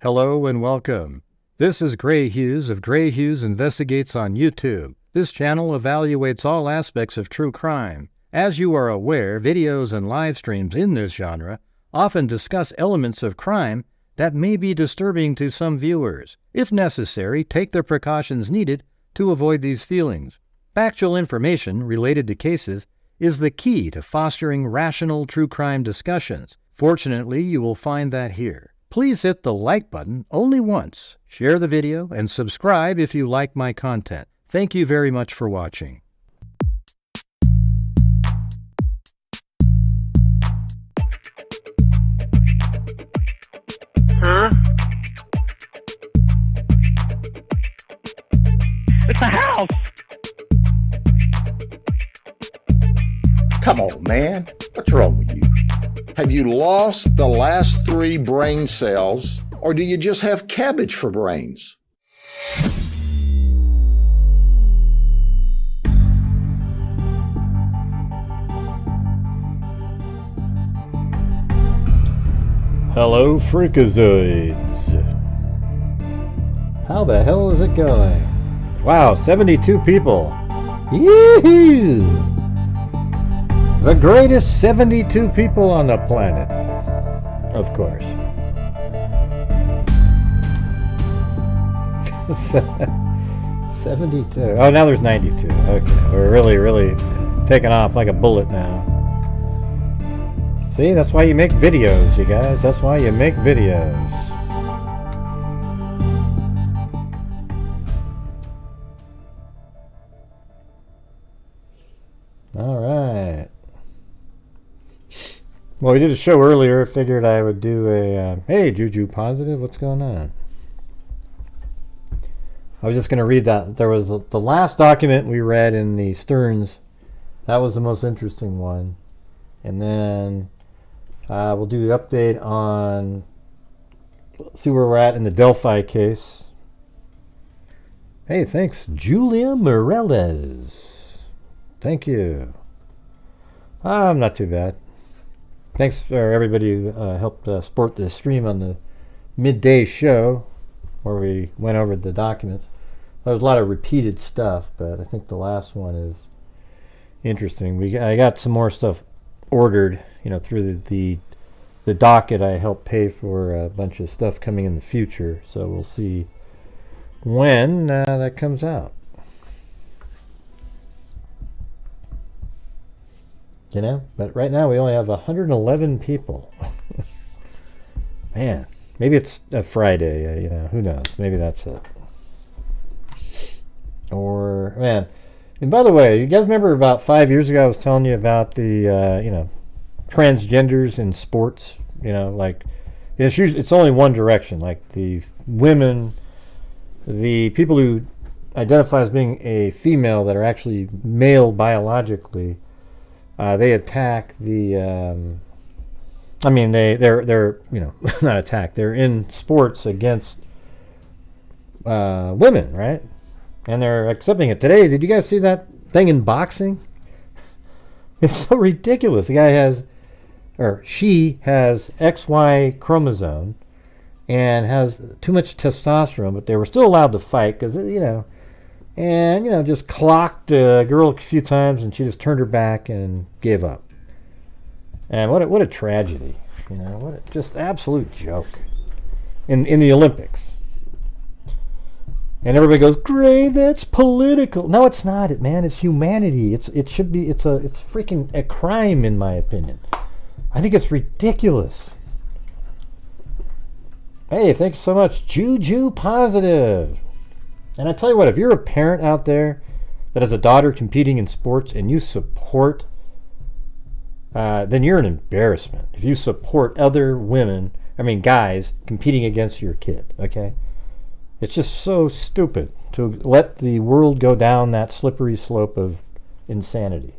Hello and welcome. This is Grant Hughes of Grant Hughes Investigates on YouTube. This channel evaluates all aspects of true crime. As you are aware, videos and live streams in this genre often discuss elements of crime that may be disturbing to some viewers. If necessary, take the precautions needed to avoid these feelings. Factual information related to cases is the key to fostering rational true crime discussions. Fortunately, you will find that here. Please hit the like button only once, share the video, and subscribe if you like my content. Thank you very much for watching. Huh? It's a house! Come on, man. What's wrong with you? Have you lost the last 3 brain cells, or do you just have cabbage for brains? Hello, freakazoids. How the hell is it going? Wow, 72 people. Yee-hoo! The greatest 72 people on the planet. Of course. 72. Oh, now there's 92. Okay, we're really taking off like a bullet now. See, that's why you make videos, you guys. That's why you make videos. All right. Well, we did a show earlier. Figured I would do a, hey, Juju Positive, what's going on? I was just going to read that. There was the last document we read in the Sterns. That was the most interesting one. And then we'll do the update on, see where we're at in the Delphi case. Hey, thanks, Julia Morales. Thank you. I'm not too bad. Thanks for everybody who helped support the stream on the midday show where we went over the documents. There was a lot of repeated stuff, but I think the last one is interesting. I got some more stuff ordered, through the docket. I helped pay for a bunch of stuff coming in the future, so we'll see when that comes out. But right now we only have 111 people. Man, maybe it's a Friday, who knows? Maybe that's it. Or, man, and by the way, you guys remember about 5 years ago I was telling you about the, transgenders in sports? Like, it's only one direction. Like the women, the people who identify as being a female that are actually male biologically, they attack the, they're not attack. They're in sports against women, right? And they're accepting it. Today, did you guys see that thing in boxing? It's so ridiculous. The guy she has XY chromosome and has too much testosterone, but they were still allowed to fight because, and, just clocked a girl a few times, and she just turned her back and gave up. And what a tragedy, what a just absolute joke in the Olympics. And everybody goes, "Great, that's political." No, it's not, man. It's humanity. It's freaking a crime, in my opinion. I think it's ridiculous. Hey, thanks so much, Juju Positive. And I tell you what, if you're a parent out there that has a daughter competing in sports and you support, then you're an embarrassment. If you support other guys competing against your kid, okay? It's just so stupid to let the world go down that slippery slope of insanity.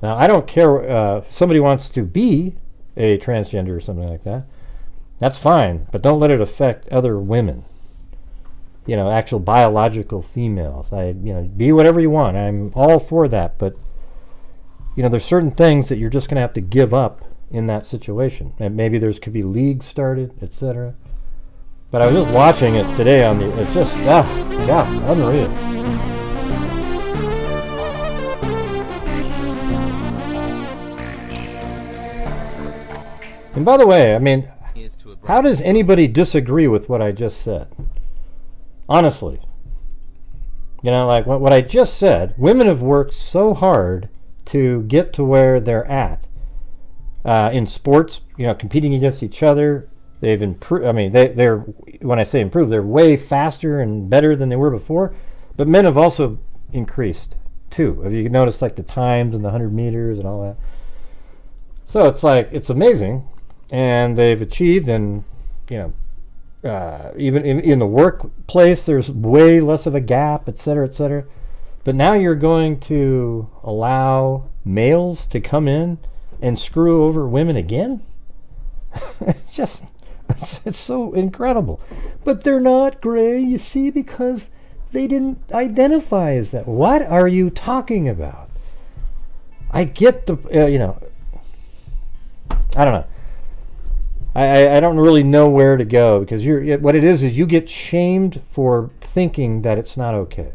Now, I don't care if somebody wants to be a transgender or something like that. That's fine, but don't let it affect other women. Actual biological females. Be whatever you want. I'm all for that, but there's certain things that you're just going to have to give up in that situation. And maybe could be leagues started, etc. But I was just watching it today on the. It's just unreal. And by the way, I mean, how does anybody disagree with what I just said? Honestly. You know, like what I just said, women have worked so hard to get to where they're at. In sports, you know, competing against each other, they've improved. I mean, they're, when I say improved, they're way faster and better than they were before. But men have also increased, too. If you notice, like, the times and the 100 meters and all that. So it's like, it's amazing. And they've achieved, and, you know, even in the workplace, there's way less of a gap, et cetera, et cetera. But now you're going to allow males to come in and screw over women again? It's so incredible. But they're not gray, you see, because they didn't identify as that. What are you talking about? I get the, you know, I don't know. I don't really know where to go, because what it is you get shamed for thinking that it's not okay.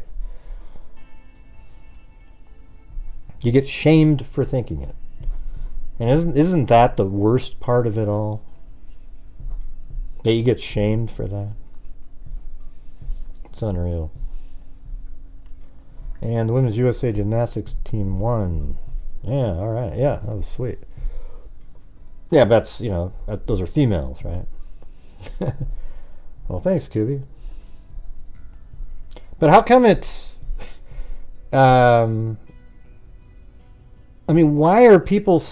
You get shamed for thinking it. And isn't that the worst part of it all? That you get shamed for that? It's unreal. And the Women's USA Gymnastics team won. Yeah, all right. Yeah, that was sweet. Yeah, that's, you know, those are females, right? Well, thanks, Kubi. But how come it's... I mean, why are people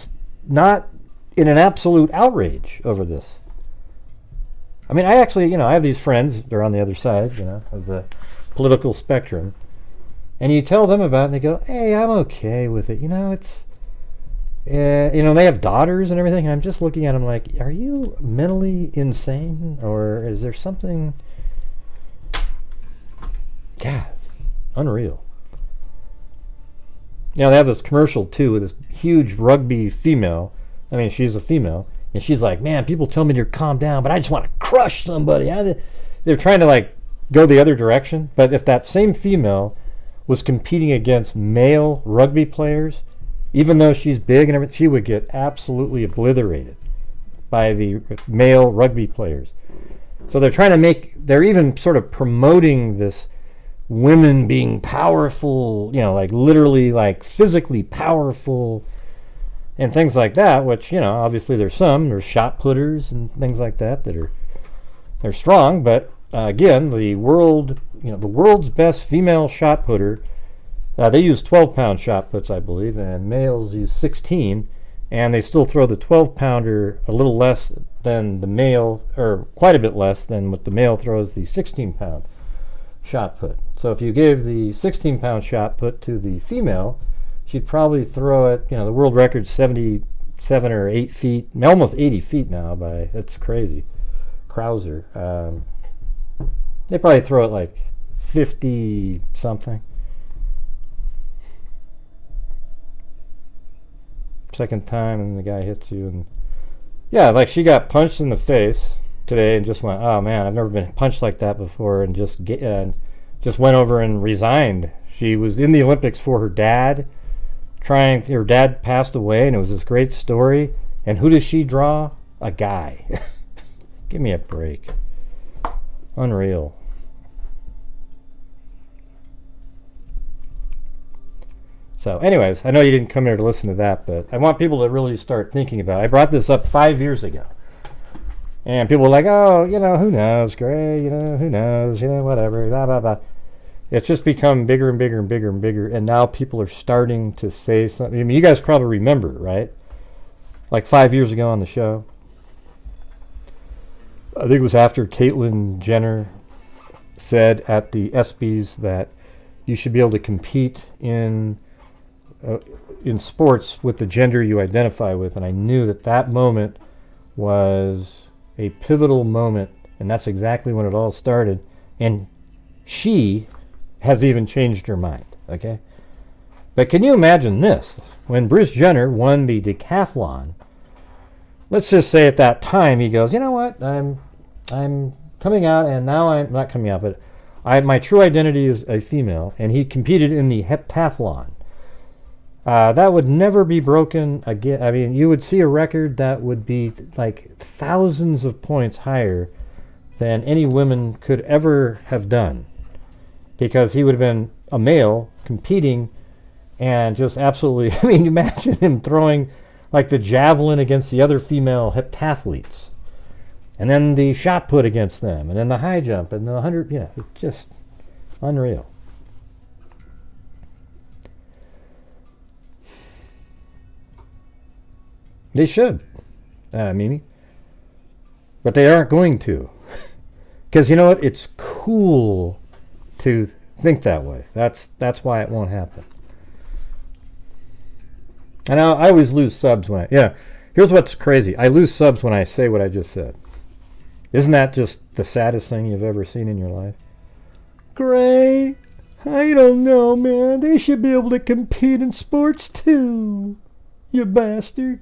not in an absolute outrage over this? I mean, I actually, you know, I have these friends, they're on the other side, you know, of the political spectrum. And you tell them about it, and they go, hey, I'm okay with it. You know, it's... you know, they have daughters and everything, and I'm just looking at them like, are you mentally insane? Or is there something... God, unreal. You know, they have this commercial, too, with this huge rugby female. I mean, she's a female. And she's like, man, people tell me to calm down, but I just want to crush somebody. They're trying to, like, go the other direction. But if that same female was competing against male rugby players, even though she's big and everything, she would get absolutely obliterated by the male rugby players. So they're trying to they're even sort of promoting this women being powerful, you know, like literally like physically powerful and things like that, which, you know, obviously there's shot putters and things like that they're strong, but again, the world's best female shot putter, they use 12-pound shot puts, I believe, and males use 16, and they still throw the 12-pounder a little less than the male, or quite a bit less than what the male throws the 16-pound shot put. So if you gave the 16-pound shot put to the female, she'd probably throw it, you know, the world record's 77 or 8 feet, almost 80 feet now that's crazy. Krauser. They probably throw it like 50 something. Second time and the guy hits you, and yeah, like she got punched in the face today and just went, oh man, I've never been punched like that before, and just went over and resigned. She was in the Olympics for her dad. Her dad passed away, and it was this great story. And who does she draw? A guy. Give me a break. Unreal. So anyways, I know you didn't come here to listen to that, but I want people to really start thinking about it. I brought this up 5 years ago. And people were like, oh, you know, who knows, Gray, you know, who knows, you know, whatever, blah, blah, blah. It's just become bigger and bigger and bigger and bigger, and now people are starting to say something. I mean, you guys probably remember, right? Like 5 years ago on the show. I think it was after Caitlyn Jenner said at the ESPYs that you should be able to compete in sports with the gender you identify with, and I knew that moment was a pivotal moment, and that's exactly when it all started. And she has even changed her mind, okay? But can you imagine this? When Bruce Jenner won the decathlon, let's just say at that time he goes, you know what, I'm coming out, and now I'm not coming out, but my true identity is a female, and he competed in the heptathlon. That would never be broken again. I mean, you would see a record that would be like thousands of points higher than any woman could ever have done, because he would have been a male competing and just absolutely, I mean, imagine him throwing like the javelin against the other female heptathletes, and then the shot put against them, and then the high jump, and the 100, it's just unreal. They should, Mimi. But they aren't going to. Because you know what? It's cool to think that way. That's why it won't happen. And I always lose subs when here's what's crazy. I lose subs when I say what I just said. Isn't that just the saddest thing you've ever seen in your life? Gray, I don't know, man. They should be able to compete in sports too. You bastard.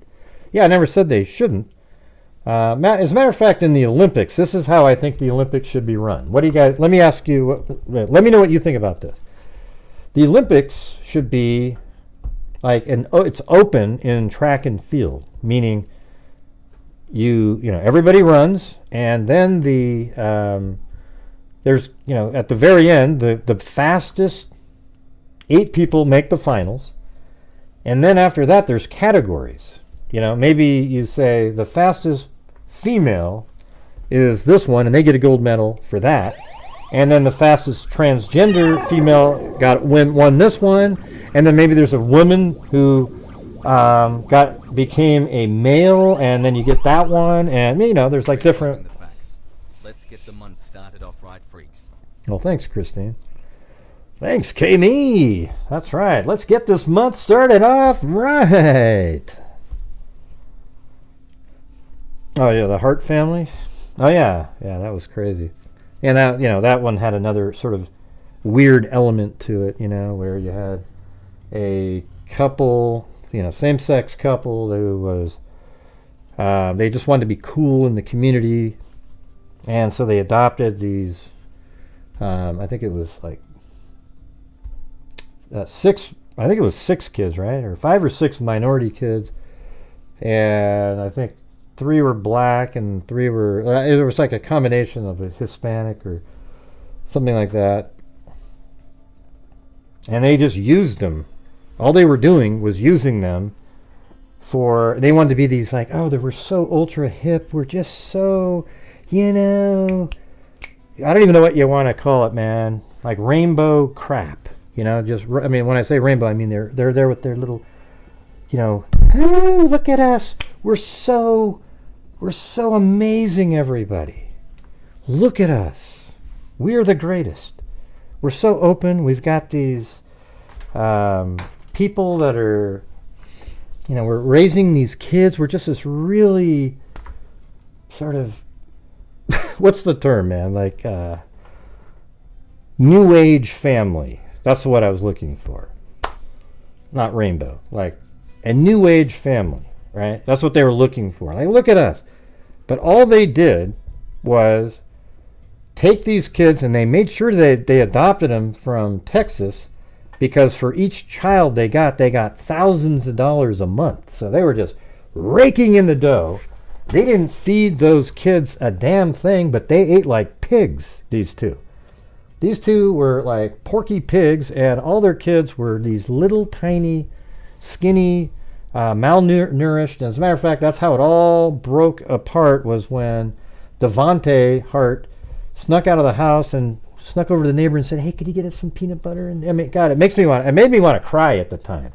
Yeah, I never said they shouldn't. As a matter of fact, in the Olympics, this is how I think the Olympics should be run. What do you guys, let me ask you, let me know what you think about this. The Olympics should be like, it's open in track and field, meaning everybody runs, and then there's, at the very end, the fastest 8 people make the finals, and then after that, there's categories. Maybe you say the fastest female is this one, and they get a gold medal for that. And then the fastest transgender female won this one. And then maybe there's a woman who became a male, and then you get that one. And there's like different. Let's get the month started off right, freaks. Well, thanks, Christine. Thanks, K-Me. That's right. Let's get this month started off right. Oh yeah, the Hart family. Oh yeah, that was crazy. And that one had another sort of weird element to it, where you had a couple, same-sex couple who was, they just wanted to be cool in the community, and so they adopted these. I think it was like 6. I think it was 6 kids, right, or 5 or 6 minority kids, and I think 3 were black and 3 were, it was like a combination of a Hispanic or something like that. And they just used them. All they were doing was using them they wanted to be these like, oh, they were so ultra hip. We're just so, I don't even know what you want to call it, man. Like rainbow crap. When I say rainbow, I mean they're there with their little, oh, look at us. We're so amazing, everybody. Look at us. We're the greatest. We're so open. We've got these people that are, we're raising these kids. We're just this really sort of, what's the term, man? Like new age family. That's what I was looking for. Not rainbow. Like a new age family. Right? That's what they were looking for. Like, look at us. But all they did was take these kids, and they made sure that they adopted them from Texas, because for each child they got thousands of dollars a month. So they were just raking in the dough. They didn't feed those kids a damn thing, but they ate like pigs, these two. These two were like porky pigs, and all their kids were these little tiny, skinny, malnourished. As a matter of fact, that's how it all broke apart, was when Devontae Hart snuck out of the house and snuck over to the neighbor and said, hey, could you get us some peanut butter? And I mean, God, it made me want to cry at the time,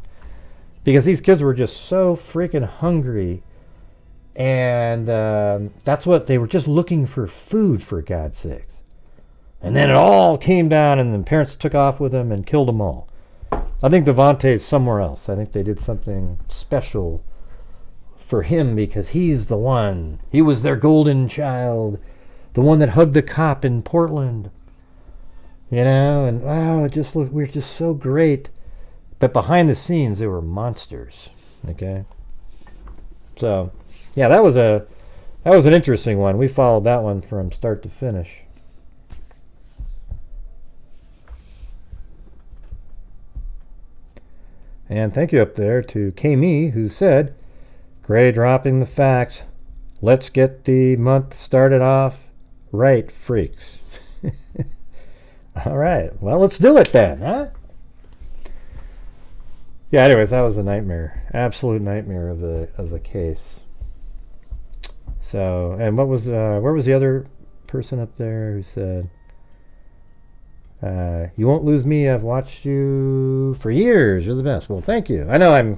because these kids were just so freaking hungry, and that's what they were, just looking for food, for God's sakes. And then it all came down, and the parents took off with them and killed them all. I think Devontae's somewhere else. I think they did something special for him, because he's the one. He was their golden child, the one that hugged the cop in Portland. And wow, we're just so great. But behind the scenes, they were monsters. Okay? So, yeah, that was That was an interesting one. We followed that one from start to finish. And thank you up there to Kami, who said, Gray dropping the facts. Let's get the month started off right, freaks. All right. Well, let's do it then, huh? Yeah, anyways, that was a nightmare. Absolute nightmare of the case. So, and what was where was the other person up there who said, you won't lose me, I've watched you for years, you're the best. Well, thank you. I know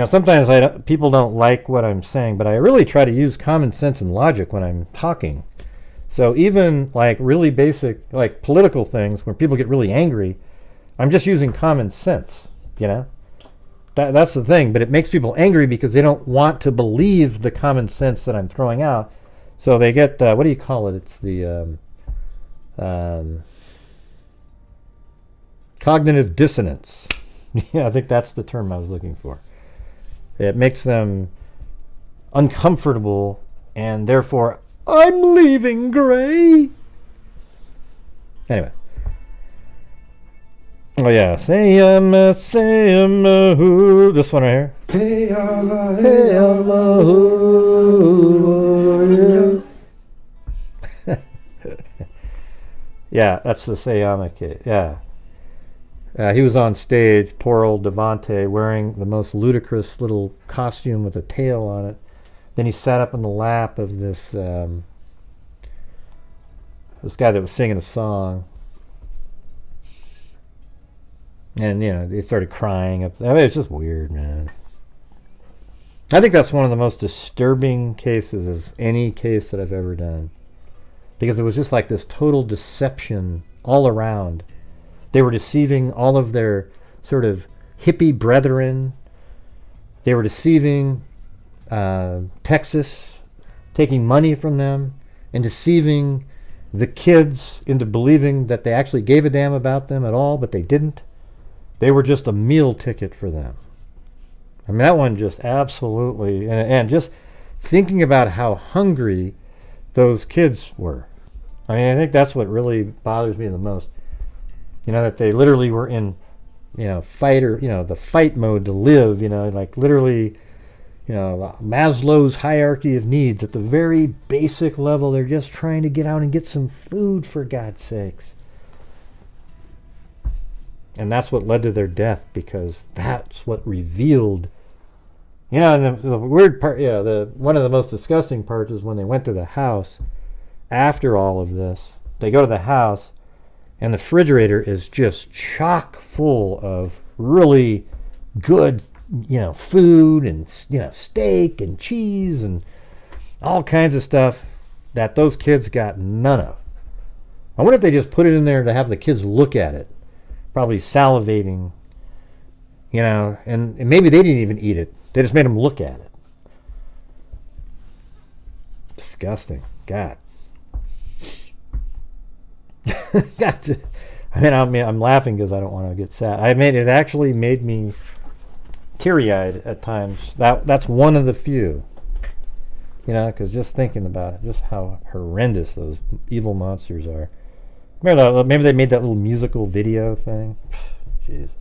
sometimes people don't like what I'm saying, but I really try to use common sense and logic when I'm talking. So even like really basic, like political things where people get really angry, I'm just using common sense, That's the thing, but it makes people angry because they don't want to believe the common sense that I'm throwing out. So they get, what do you call it? It's the cognitive dissonance. Yeah, I think that's the term I was looking for. It makes them uncomfortable, and therefore, I'm leaving, Gray. Anyway. Oh yeah, say who? This one right here. Hey Allah, who? Yeah, that's the Sayama kid. Yeah. He was on stage, poor old Devante, wearing the most ludicrous little costume with a tail on it. Then he sat up in the lap of this guy that was singing a song. And, he started crying. It's just weird, man. I think that's one of the most disturbing cases of any case that I've ever done. Because it was just like this total deception all around. They were deceiving all of their sort of hippie brethren. They were deceiving Texas, taking money from them, and deceiving the kids into believing that they actually gave a damn about them at all, but they didn't. They were just a meal ticket for them. I mean, that one just absolutely, and just thinking about how hungry those kids were. I mean, I think that's what really bothers me the most. That they literally were in, fight or, the fight mode to live, like literally, Maslow's hierarchy of needs at the very basic level. They're just trying to get out and get some food, for God's sakes. And that's what led to their death, because that's what revealed. And the weird part, one of the most disgusting parts is when they went to the house after all of this. They go to the house, and the refrigerator is just chock full of really good, food and, steak and cheese and all kinds of stuff that those kids got none of. I wonder if they just put it in there to have the kids look at it. Probably salivating, and maybe they didn't even eat it. They just made them look at it. Disgusting. God. I'm laughing because I don't want to get sad. It actually made me teary-eyed at times. That's one of the few. Because just thinking about it, just how horrendous those evil monsters are. Maybe they made that little musical video thing. Jesus.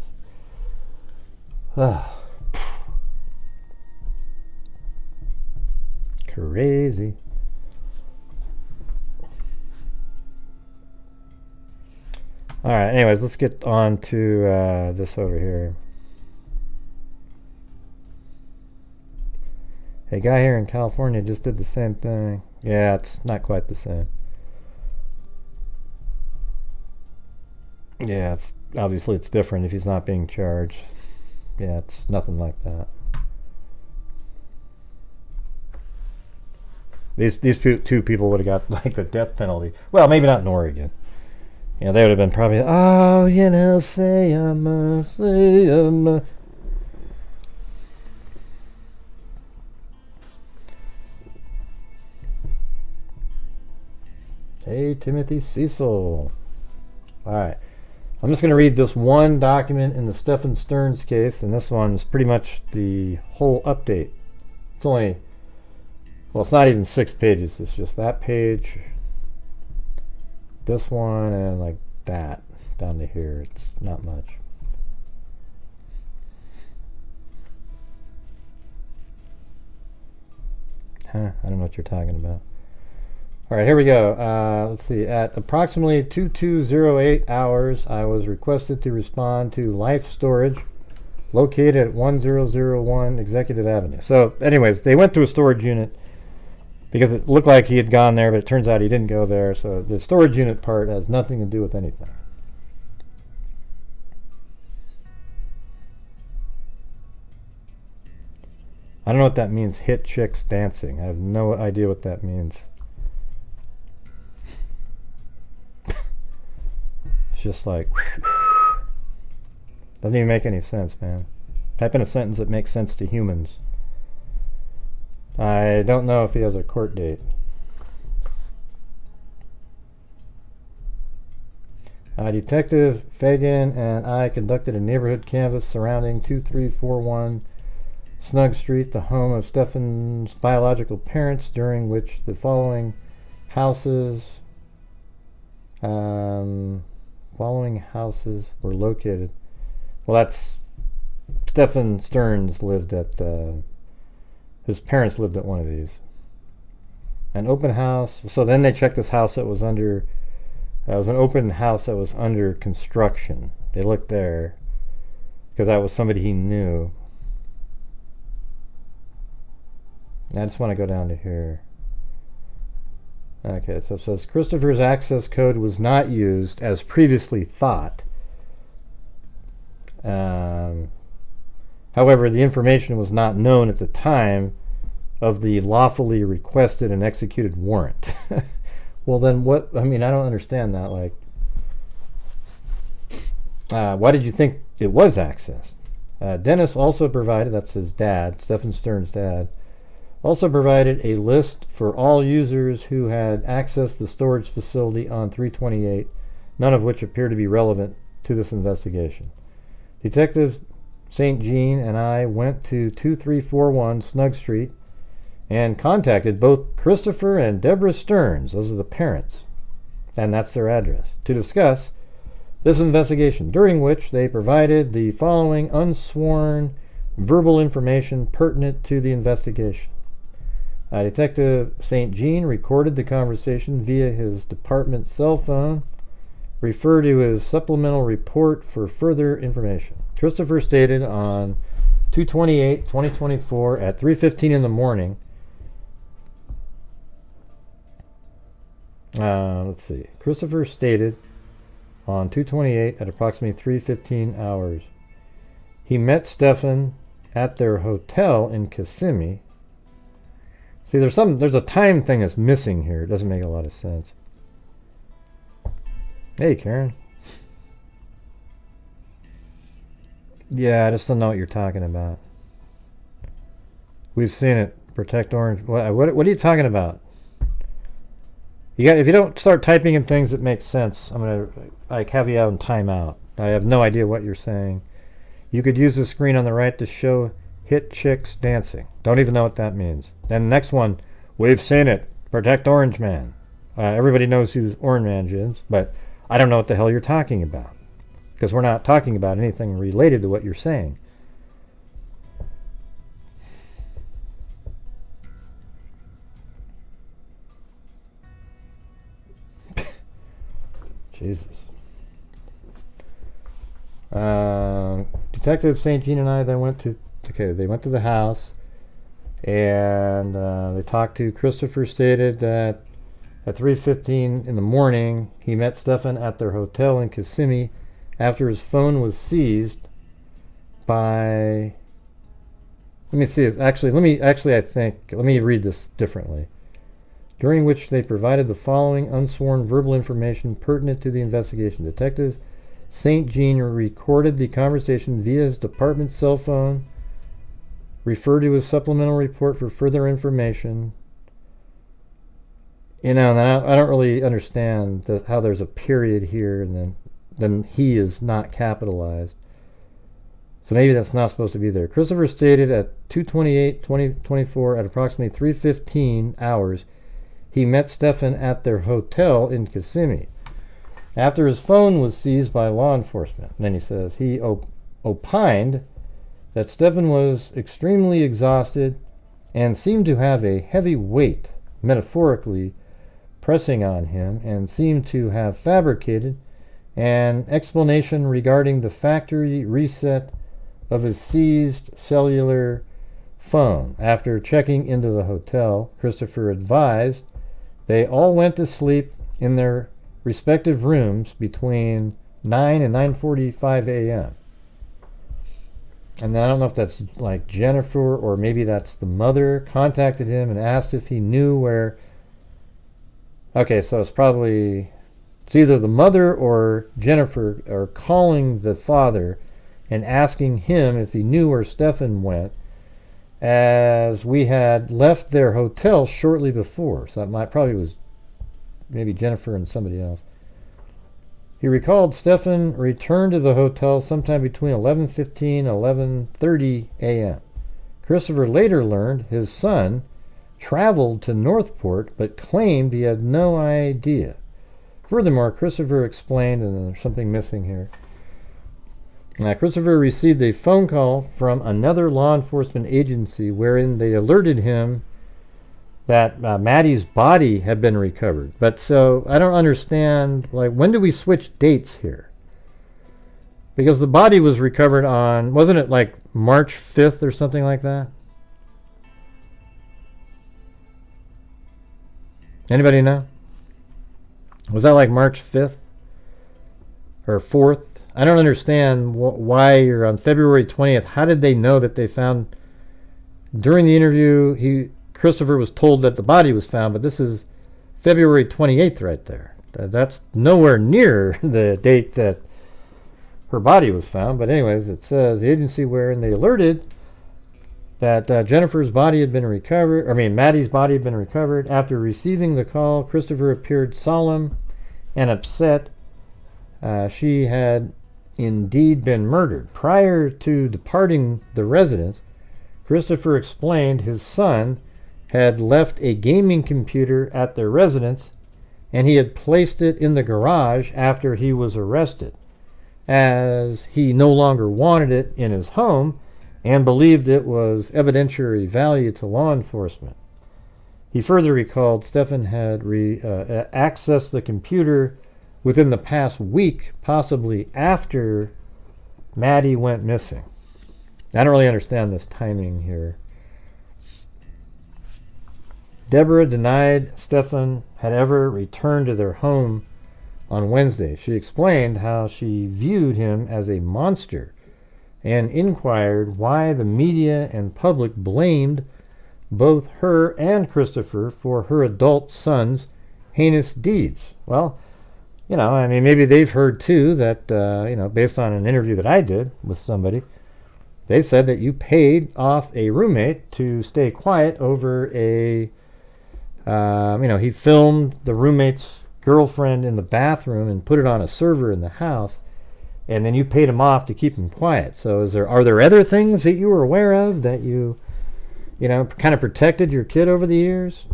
Crazy. All right, anyways, let's get on to this over here. A guy here in California just did the same thing. Yeah, it's not quite the same. Yeah, it's obviously it's different if he's not being charged. Yeah, it's nothing like that. These two people would have got like the death penalty. Well, maybe not in Oregon. They would have been probably, say Hey, Timothy Cecil. All right. I'm just going to read this one document in the Stephan Sterns case, and this one's pretty much the whole update. It's only Well, it's not even 6 pages. It's just that page, this one, and like that down to here. It's not much. Huh, I don't know what you're talking about. All right, here we go. Let's see. At approximately 2208 hours, I was requested to respond to Life Storage, located at 1001 Executive Avenue. So, anyways, they went to a storage unit because it looked like he had gone there, but it turns out he didn't go there. So the storage unit part has nothing to do with anything. I don't know what that means, hit chicks dancing. I have no idea what that means. It's just like... doesn't even make any sense, man. Type in a sentence that makes sense to humans. I don't know if he has a court date. Detective Fagan and I conducted a neighborhood canvass surrounding 2341 Snug Street, the home of Stephan's biological parents, during which the following houses were located. Well, that's Stephan Sterns lived at his parents lived at one of these. An open house. So then they checked this house that was under. It was an open house that was under construction. They looked there because that was somebody he knew. I just want to go down to here. Okay, so it says Christopher's access code was not used as previously thought. However, the information was not known at the time of the lawfully requested and executed warrant. Well, then what? I mean, I don't understand that. Like, why did you think it was accessed? Dennis also provided, that's his dad, Stephan Sterns' dad, also provided a list for all users who had accessed the storage facility on 328, none of which appear to be relevant to this investigation. Detective St. Jean and I went to 2341 Snug Street and contacted both Christopher and Deborah Sterns, those are the parents, and that's their address, to discuss this investigation, during which they provided the following unsworn verbal information pertinent to the investigation. Detective St. Jean recorded the conversation via his department cell phone, referred to his supplemental report for further information. Christopher stated on 2/28/2024 at 3:15 in the morning. Let's see. Christopher stated on 2/28 at approximately 3:15 hours. He met Stephan at their hotel in Kissimmee. See, there's a time thing that's missing here. It doesn't make a lot of sense. Hey, Karen. Yeah, I just don't know what you're talking about. We've seen it. Protect Orange. What are you talking about? If you don't start typing in things that make sense, I'm gonna have you out in timeout. I have no idea what you're saying. You could use the screen on the right to show hit chicks dancing. Don't even know what that means. Then next one, we've seen it. Protect Orange Man. Everybody knows who Orange Man is, but I don't know what the hell you're talking about, because we're not talking about anything related to what you're saying. Jesus. Detective St. Jean and I then went to the house, and they talked to Christopher. Stated that at 3:15 in the morning he met Stephan at their hotel in Kissimmee after his phone was seized by, let me read this differently. During which they provided the following unsworn verbal information pertinent to the investigation. Detective St. Jean recorded the conversation via his department cell phone, referred to his supplemental report for further information. You know, and I don't really understand how there's a period here and then he is not capitalized. So maybe that's not supposed to be there. Christopher stated at 2:28:2024 at approximately 3:15 hours, he met Stephan at their hotel in Kissimmee. After his phone was seized by law enforcement, and then he says he opined that Stephan was extremely exhausted and seemed to have a heavy weight, metaphorically, pressing on him, and seemed to have fabricated an explanation regarding the factory reset of his seized cellular phone. After checking into the hotel, Christopher advised they all went to sleep in their respective rooms between 9 and 9:45 a.m. And then I don't know if that's like Jennifer or maybe that's the mother contacted him and asked if he knew where. Okay, so it's either the mother or Jennifer are calling the father and asking him if he knew where Stephan went, as we had left their hotel shortly before. So that probably was maybe Jennifer and somebody else. He recalled Stephan returned to the hotel sometime between 11:15 and 11:30 a.m. Christopher later learned his son traveled to Northport but claimed he had no idea. Furthermore, Christopher explained, and there's something missing here. Christopher received a phone call from another law enforcement agency wherein they alerted him that Maddie's body had been recovered. But so I don't understand, like, when do we switch dates here? Because the body was recovered on, wasn't it like March 5th or something like that? Anybody know? Was that like March 5th or 4th? I don't understand why you're on February 20th. How did they know that they found, during the interview, Christopher was told that the body was found, but this is February 28th right there. That's nowhere near the date that her body was found. But anyways, it says the agency wherein they alerted that Jennifer's body had been recovered, Maddie's body had been recovered. After receiving the call, Christopher appeared solemn and upset. She had indeed been murdered. Prior to departing the residence, Christopher explained his son had left a gaming computer at their residence and he had placed it in the garage after he was arrested, as he no longer wanted it in his home and believed it was evidentiary value to law enforcement. He further recalled Stephan had accessed the computer within the past week, possibly after Maddie went missing. I don't really understand this timing here. Deborah denied Stephan had ever returned to their home on Wednesday. She explained how she viewed him as a monster and inquired why the media and public blamed both her and Christopher for her adult son's heinous deeds. Well, maybe they've heard too that, based on an interview that I did with somebody, they said that you paid off a roommate to stay quiet over he filmed the roommate's girlfriend in the bathroom and put it on a server in the house, and then you paid him off to keep him quiet. So are there other things that you were aware of that you kind of protected your kid over the years?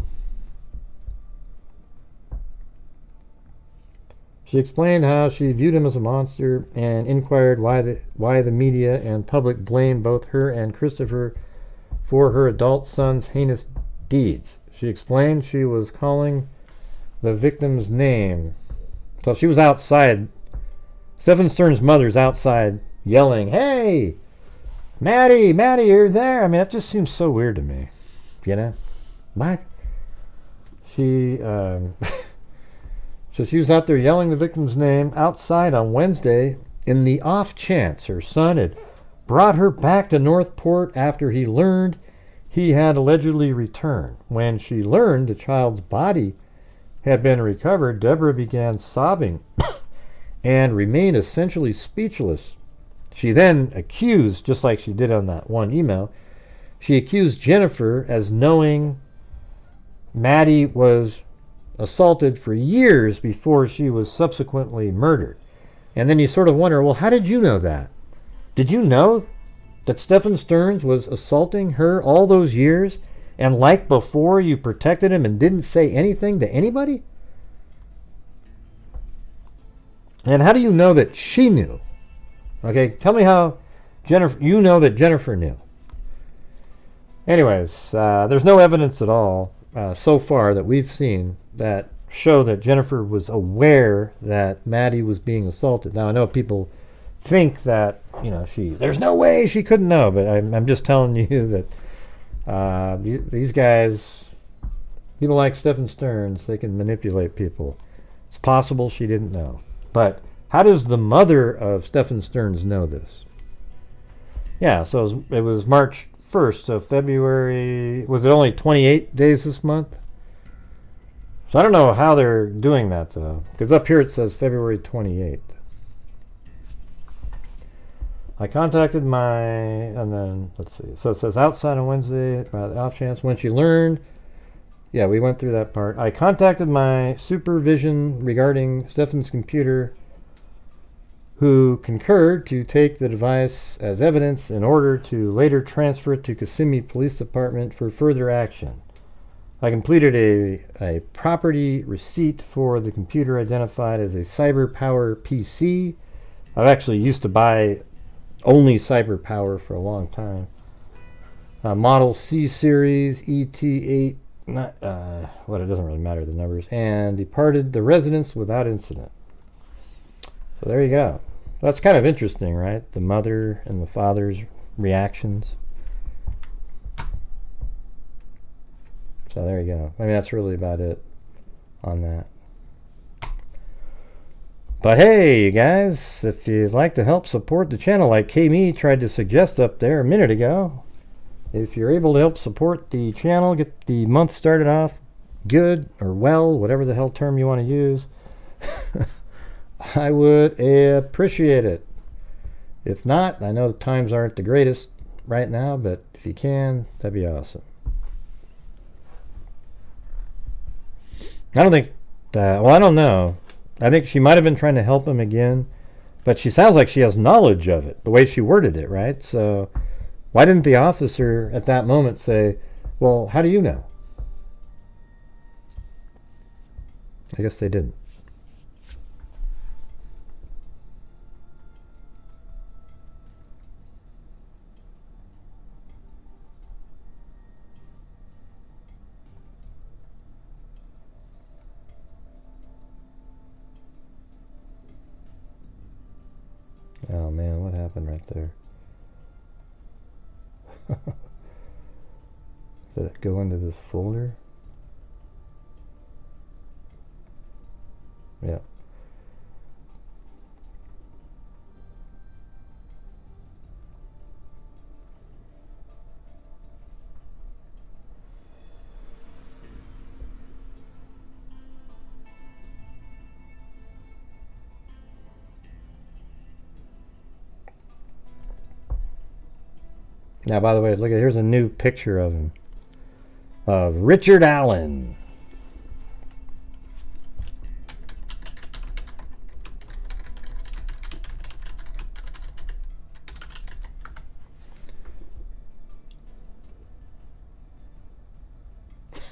She explained how she viewed him as a monster and inquired why the media and public blamed both her and Christopher for her adult son's heinous deeds. She explained she was calling the victim's name. So she was outside. Stephan Sterns' mother's outside yelling, "Hey, Maddie, you're there." I mean, that just seems so weird to me. What? So she was out there yelling the victim's name outside on Wednesday in the off chance her son had brought her back to Northport after he learned he had allegedly returned. When she learned the child's body had been recovered, Deborah began sobbing and remained essentially speechless. She then accused, just like she did on that one email, she accused Jennifer as knowing Maddie was assaulted for years before she was subsequently murdered. And then you sort of wonder, well, how did you know that? Did you know That Stephan Sterns was assaulting her all those years, and like before, you protected him and didn't say anything to anybody? And how do you know that she knew? Okay, tell me how Jennifer, you know that Jennifer knew. Anyways, there's no evidence at all so far that we've seen that show that Jennifer was aware that Maddie was being assaulted. Now, I know people think that, you know, there's no way she couldn't know, but I'm just telling you that these guys, people like Stephan Sterns, they can manipulate people. It's possible she didn't know. But how does the mother of Stephan Sterns know this? Yeah, so it was March 1st, so February, was it only 28 days this month? So I don't know how they're doing that, though, because up here it says February 28th. I contacted and then, let's see, so it says outside on Wednesday, by the off chance, when she learned, yeah, we went through that part. I contacted my supervision regarding Stephan's computer, who concurred to take the device as evidence in order to later transfer it to Kissimmee Police Department for further action. I completed a property receipt for the computer identified as a CyberPower PC. I've actually used to buy only CyberPower for a long time. Model C Series ET8, it doesn't really matter the numbers, and departed the residence without incident. So there you go. That's kind of interesting, right? The mother and the father's reactions. So there you go. I mean, that's really about it on that. But hey, you guys, if you'd like to help support the channel like K-Me tried to suggest up there a minute ago, if you're able to help support the channel, get the month started off good or well, whatever the hell term you want to use, I would appreciate it. If not, I know the times aren't the greatest right now, but if you can, that'd be awesome. I don't think that, well, I don't know. I think she might have been trying to help him again, but she sounds like she has knowledge of it, the way she worded it, right? So why didn't the officer at that moment say, well, how do you know? I guess they didn't. Oh man, what happened right there? Did it go into this folder? Yeah. Now, by the way, look at, here's a new picture of him, of Richard Allen.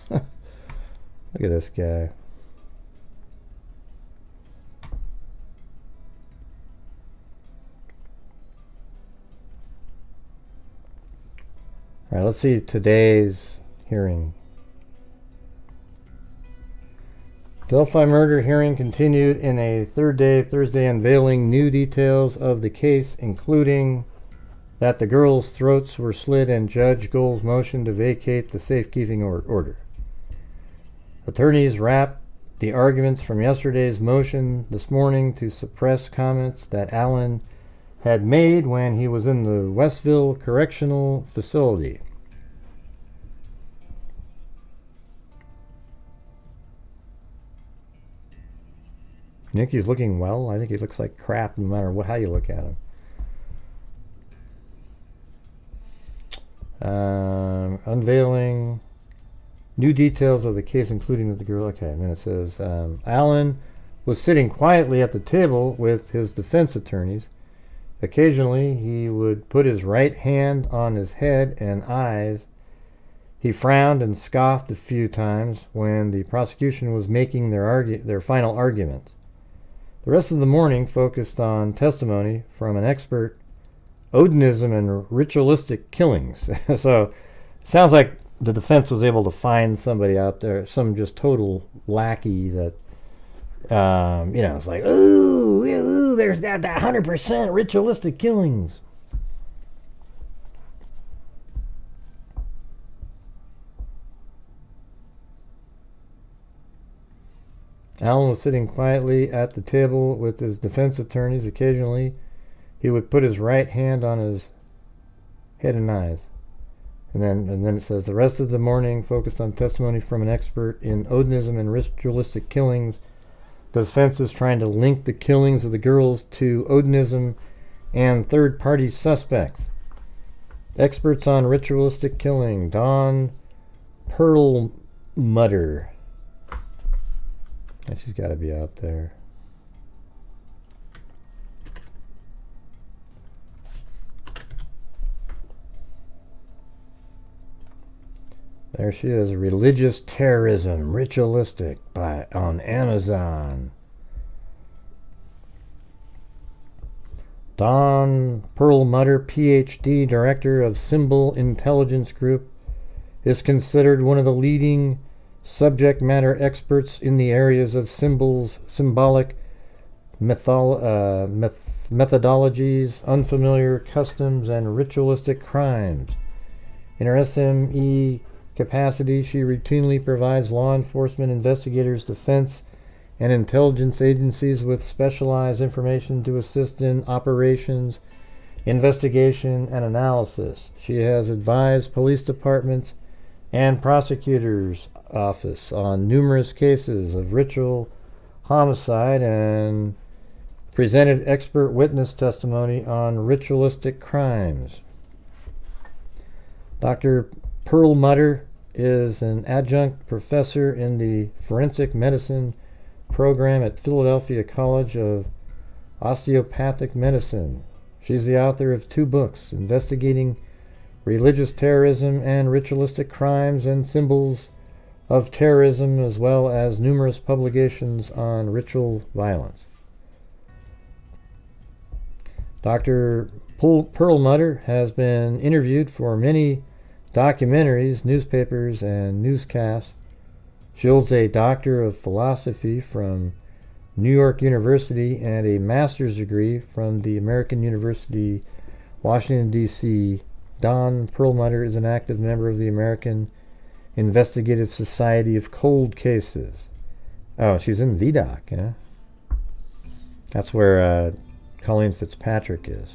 Look at this guy. All right, let's see today's hearing. Delphi murder hearing continued in a third day Thursday, unveiling new details of the case, including that the girls' throats were slit and Judge Gold's motion to vacate the safekeeping order. Attorneys wrapped the arguments from yesterday's motion this morning to suppress comments that Allen had made when he was in the Westville Correctional Facility. You think he's looking well? I think he looks like crap no matter how you look at him. Unveiling new details of the case, including that the girl. Okay, and then it says Allen was sitting quietly at the table with his defense attorneys, Occasionally, he would put his right hand on his head and eyes. He frowned and scoffed a few times when the prosecution was making their final argument. The rest of the morning focused on testimony from an expert, Odinism and ritualistic killings. So, it sounds like the defense was able to find somebody out there, some just total lackey that, it's like, ooh, there's that 100% ritualistic killings. Allen was sitting quietly at the table with his defense attorneys. Occasionally, he would put his right hand on his head and eyes. And then it says, the rest of the morning focused on testimony from an expert in Odinism and ritualistic killings. The defense is trying to link the killings of the girls to Odinism and third-party suspects. Experts on ritualistic killing, Dawn Perlmutter. She's got to be out there. There she is, Religious Terrorism, Ritualistic, on Amazon. Dawn Perlmutter, PhD, Director of Symbol Intelligence Group, is considered one of the leading subject matter experts in the areas of symbols, symbolic methodologies, unfamiliar customs, and ritualistic crimes. In her SME capacity, she routinely provides law enforcement investigators, defense, and intelligence agencies with specialized information to assist in operations, investigation, and analysis. She has advised police departments and prosecutors' office on numerous cases of ritual homicide and presented expert witness testimony on ritualistic crimes. Dr. Perlmutter is an adjunct professor in the forensic medicine program at Philadelphia College of Osteopathic Medicine. She's the author of 2 books, investigating religious terrorism and ritualistic crimes and symbols of terrorism, as well as numerous publications on ritual violence. Dr. Perlmutter has been interviewed for many documentaries, newspapers, and newscasts. She holds a Doctor of Philosophy from New York University and a master's degree from the American University, Washington, D.C. Dawn Perlmutter is an active member of the American Investigative Society of Cold Cases. Oh, she's in VDOC, yeah? That's where Colleen Fitzpatrick is.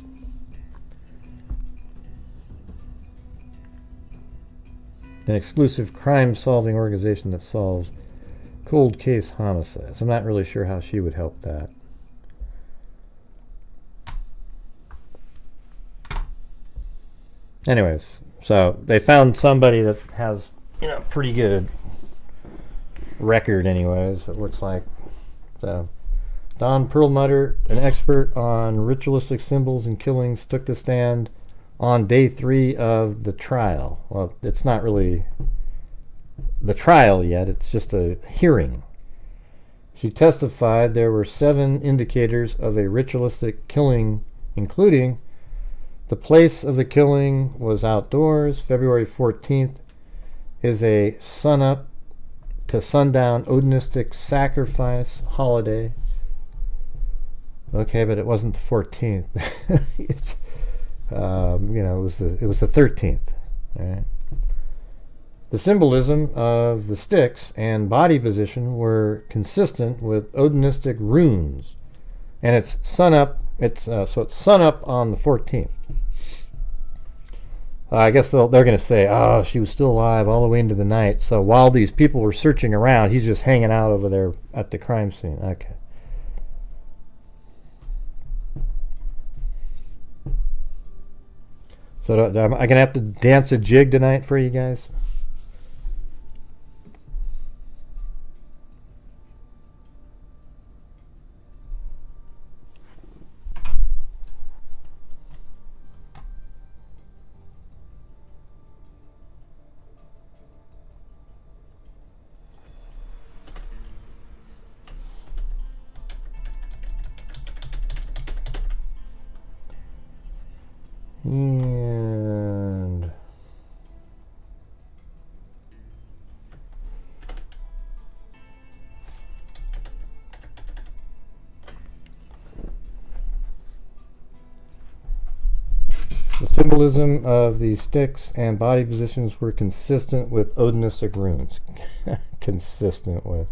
An exclusive crime-solving organization that solves cold case homicides. I'm not really sure how she would help that. Anyways, so they found somebody that has, pretty good record anyways, it looks like. So, Dawn Perlmutter, an expert on ritualistic symbols and killings, took the stand on day 3 of the trial. Well, it's not really the trial yet, it's just a hearing. She testified there were 7 indicators of a ritualistic killing, including the place of the killing was outdoors. February 14th is a sun-up to sundown Odinistic sacrifice holiday. Okay, but it wasn't the 14th. It was the 13th. All right. The symbolism of the sticks and body position were consistent with Odinistic runes, and it's sun-up. It's sun-up on the 14th. I guess they're going to say, oh, she was still alive all the way into the night. So while these people were searching around, he's just hanging out over there at the crime scene. Okay. So am I going to have to dance a jig tonight for you guys? And the symbolism of the sticks and body positions were consistent with Odinistic runes. Consistent with.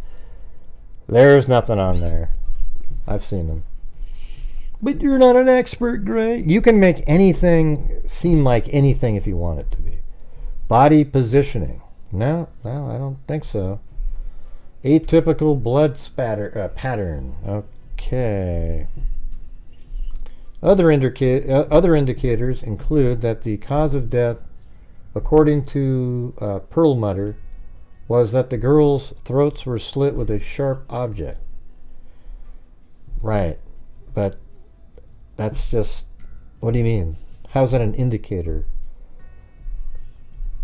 There's nothing on there. I've seen them. But you're not an expert, Gray. You can make anything seem like anything if you want it to be. Body positioning. No, I don't think so. Atypical blood spatter pattern. Okay. Other indicators include that the cause of death, according to Perlmutter, was that the girls' throats were slit with a sharp object. Right, but that's just, what do you mean? How's that an indicator?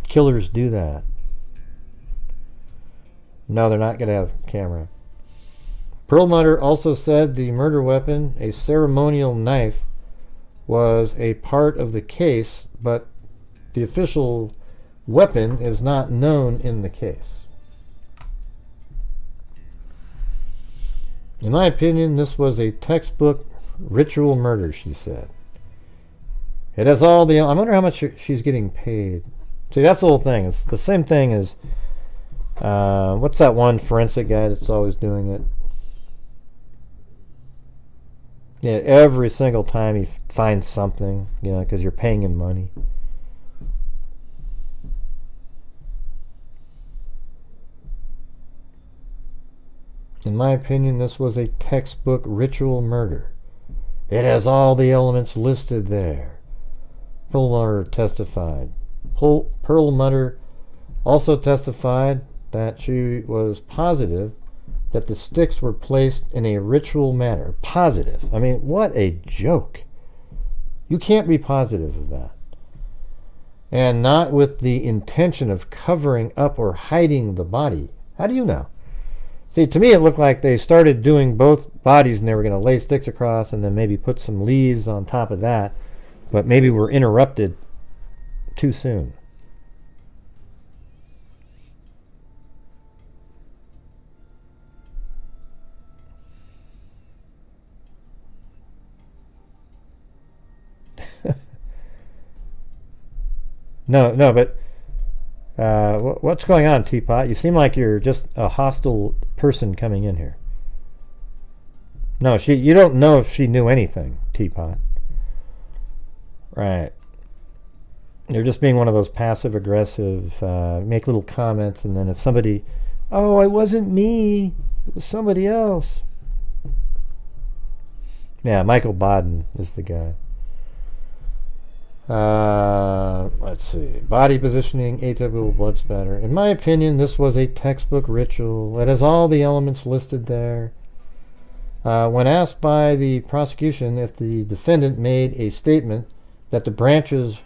Killers do that. No, they're not going to have camera. Perlmutter also said the murder weapon, a ceremonial knife, was a part of the case, but the official weapon is not known in the case. In my opinion, this was a textbook ritual murder, she said. It has all the... I wonder how much she's getting paid. See, that's the whole thing. It's the same thing as... what's that one forensic guy that's always doing it? Yeah, every single time he finds something, you know, because you're paying him money. In my opinion, this was a textbook ritual murder. It has all the elements listed there. Perlmutter testified. Perlmutter also testified that she was positive that the sticks were placed in a ritual manner. Positive. I mean, what a joke. You can't be positive of that. And not with the intention of covering up or hiding the body. How do you know? See, to me it looked like they started doing both bodies and they were going to lay sticks across and then maybe put some leaves on top of that. But maybe were interrupted too soon. No, but what's going on, Teapot? You seem like you're just a hostile person coming in here. No, you don't know if she knew anything, Teapot. Right. You're just being one of those passive-aggressive, make little comments, and then if somebody, oh, it wasn't me, it was somebody else. Yeah, Michael Baden is the guy. Let's see. Body positioning, atypical blood spatter. In my opinion, this was a textbook ritual. It has all the elements listed there. When asked by the prosecution if the defendant made a statement that the branches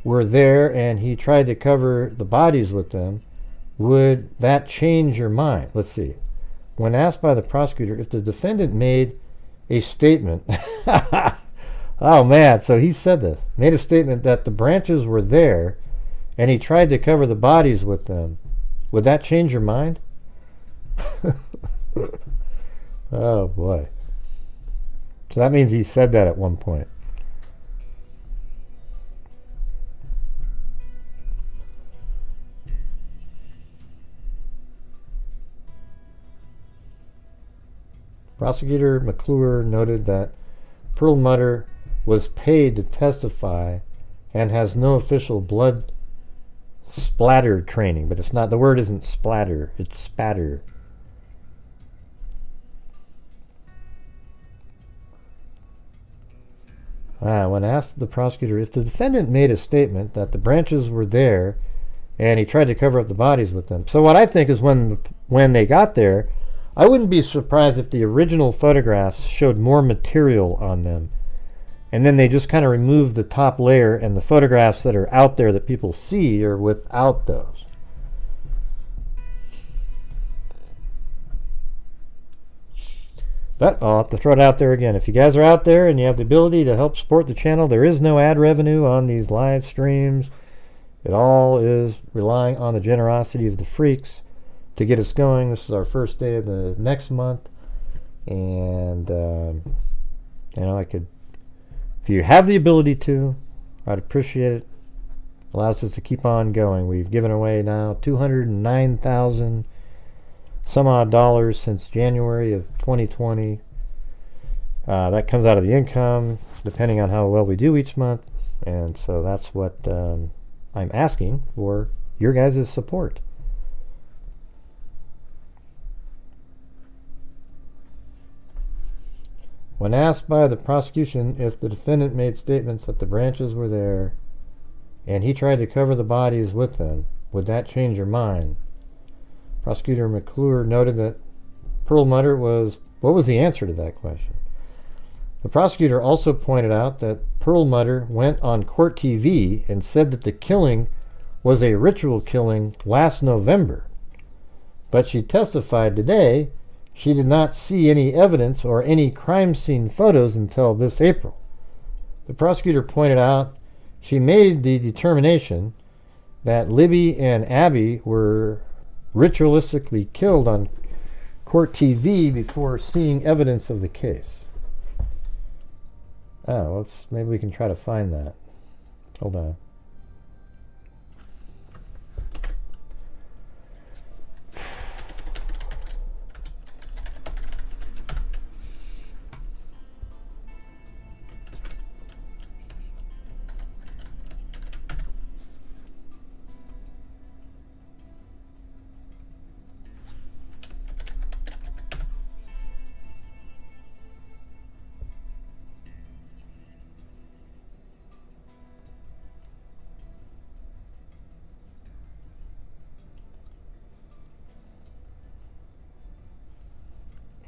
were there and he tried to cover the bodies with them, would that change your mind? Let's see. When asked by the prosecutor if the defendant made a statement... Oh man, so he said this. Made a statement that the branches were there and he tried to cover the bodies with them. Would that change your mind? Oh boy. So that means he said that at one point. Prosecutor McClure noted that Perlmutter was paid to testify and has no official blood splatter training, but it's not, the word isn't splatter, it's spatter. When asked the prosecutor if the defendant made a statement that the branches were there and he tried to cover up the bodies with them. So what I think is when they got there, I wouldn't be surprised if the original photographs showed more material on them. And then they just kind of removed the top layer, and the photographs that are out there that people see are without those. But I'll have to throw it out there again. If you guys are out there and you have the ability to help support the channel, there is no ad revenue on these live streams. It all is relying on the generosity of the freaks to get us going. This is our first day of the next month. And, you know, if you have the ability to, I'd appreciate it. Allows us to keep on going. We've given away now $209,000 some odd dollars since January of 2020. That comes out of the income, depending on how well we do each month. And so that's what I'm asking for your guys' support. When asked by the prosecution if the defendant made statements that the branches were there and he tried to cover the bodies with them, would that change your mind? Prosecutor MacLeod noted that Perlmutter was... What was the answer to that question? The prosecutor also pointed out that Perlmutter went on court TV and said that the killing was a ritual killing last November. But she testified today she did not see any evidence or any crime scene photos until this April. The prosecutor pointed out she made the determination that Libby and Abby were ritualistically killed on court TV before seeing evidence of the case. Oh, maybe we can try to find that. Hold on.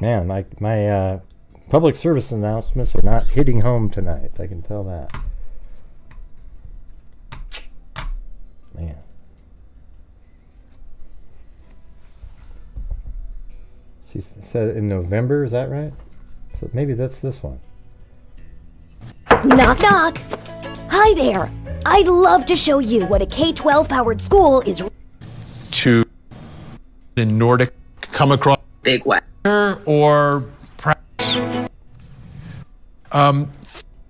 Man, my public service announcements are not hitting home tonight. I can tell that. Man. She said in November, is that right? So maybe that's this one. Knock, knock. Hi there. I'd love to show you what a K-12 powered school is. To the Nordic come across big way. Or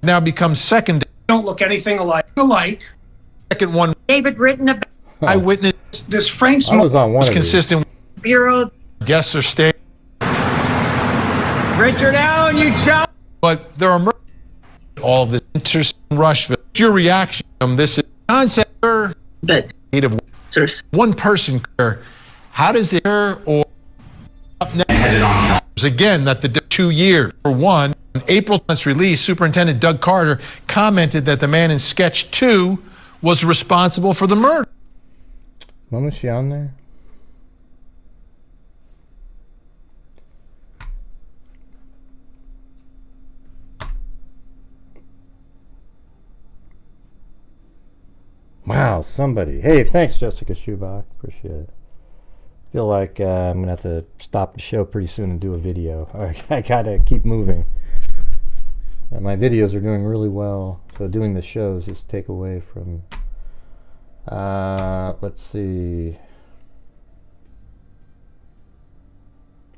now becomes second. Don't look anything alike. Second one. David written about Eyewitness. This Frank I was on one was of consistent. Bureau. Guests are staying. Richard Allen, you child. But there are all this interest in Rushville. Your reaction from this concept or But native one person? How does it or up next? Again, that the 2 years. For one, in April month's release, Superintendent Doug Carter commented that the man in sketch 2 was responsible for the murder. When was she on there? Wow, somebody. Hey, thanks, Jessica Schubach. Appreciate it. Feel like I'm going to have to stop the show pretty soon and do a video. I got to keep moving. My videos are doing really well, so doing the shows just take away from... let's see.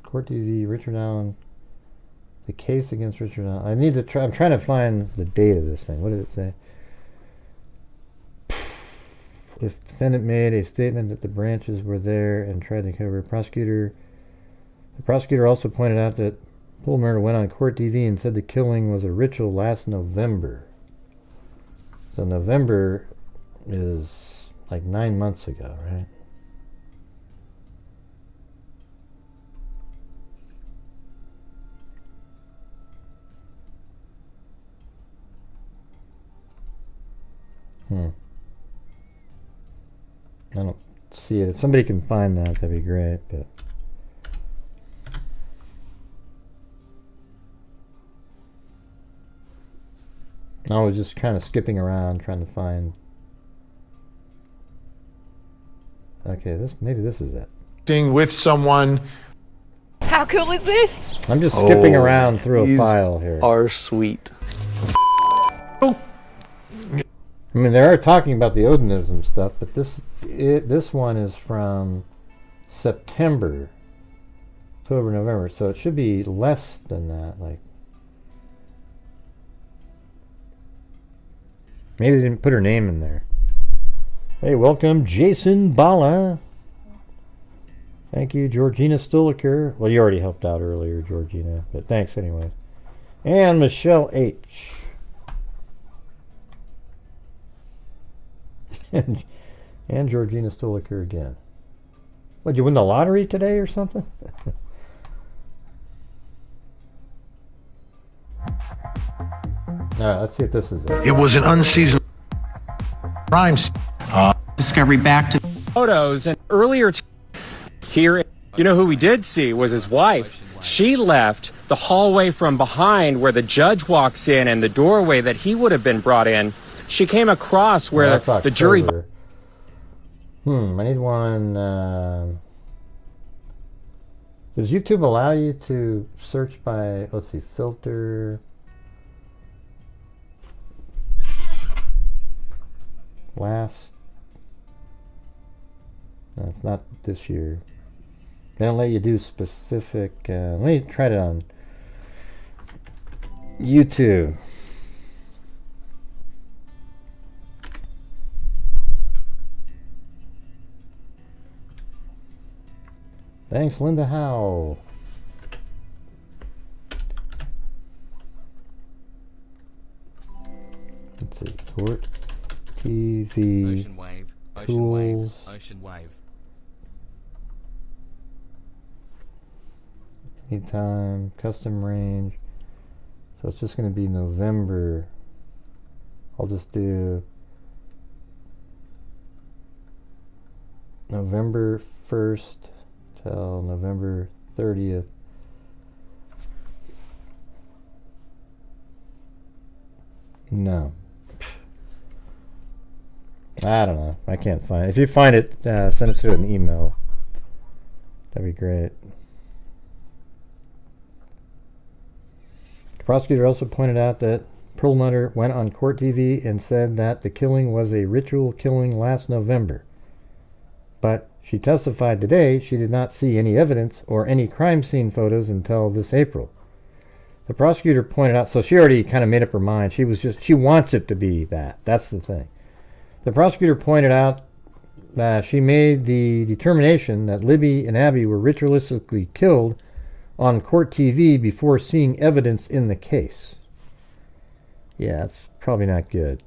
Court TV, Richard Allen. The case against Richard Allen. I need to try... I'm trying to find the date of this thing. What did it say? If the defendant made a statement that the branches were there and tried to cover the prosecutor also pointed out that Perlmutter went on court TV and said the killing was a ritual last November. So November is like 9 months ago, right? I don't see it. If somebody can find that, that'd be great. But I was just kind of skipping around trying to find. Okay, maybe this is it. With someone. How cool is this? I'm just skipping around through a file here. Are sweet. I mean, they are talking about the Odinism stuff, but this one is from September, October, November, so it should be less than that. Like, maybe they didn't put her name in there. Hey, welcome, Jason Bala. Thank you, Georgina Stoliker. Well, you already helped out earlier, Georgina, but thanks anyway. And Michelle H. and Georgina Stoliker again. What, did you win the lottery today or something? Alright, let's see if this is it. It was an unseasoned crime scene. Discovery back to photos, and earlier here, you know who we did see was his wife. She left the hallway from behind where the judge walks in and the doorway that he would have been brought in. She came across where the jury... I need one... does YouTube allow you to search by, let's see, filter... last... No, it's not this year. They don't let you do specific... let me try it on YouTube. Thanks, Linda Howe. Let's see. Court TV. Ocean wave. Ocean tools. wave. Ocean wave. Anytime. Custom range. So it's just going to be November. I'll just do November 1st till November 30th. No. I don't know. I can't find it. If you find it, send it to an email. That'd be great. The prosecutor also pointed out that Perlmutter went on court TV and said that the killing was a ritual killing last November. But she testified today she did not see any evidence or any crime scene photos until this April. The prosecutor pointed out, so she already kind of made up her mind. She wants it to be that. That's the thing. The prosecutor pointed out that she made the determination that Libby and Abby were ritualistically killed on court TV before seeing evidence in the case. Yeah, it's probably not good.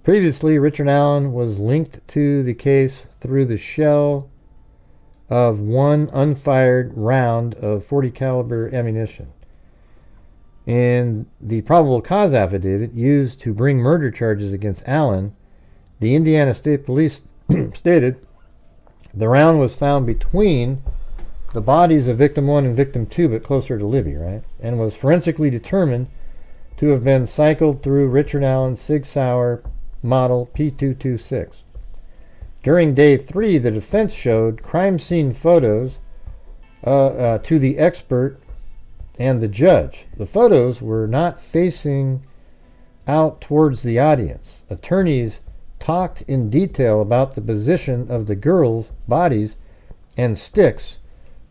Previously, Richard Allen was linked to the case through the shell of one unfired round of .40 caliber ammunition. In the probable cause affidavit used to bring murder charges against Allen, the Indiana State Police stated the round was found between the bodies of victim 1 and victim 2, but closer to Libby, right? And was forensically determined to have been cycled through Richard Allen's Sig Sauer model P226. During day 3, the defense showed crime scene photos to the expert and the judge. The photos were not facing out towards the audience. Attorneys talked in detail about the position of the girls' bodies and sticks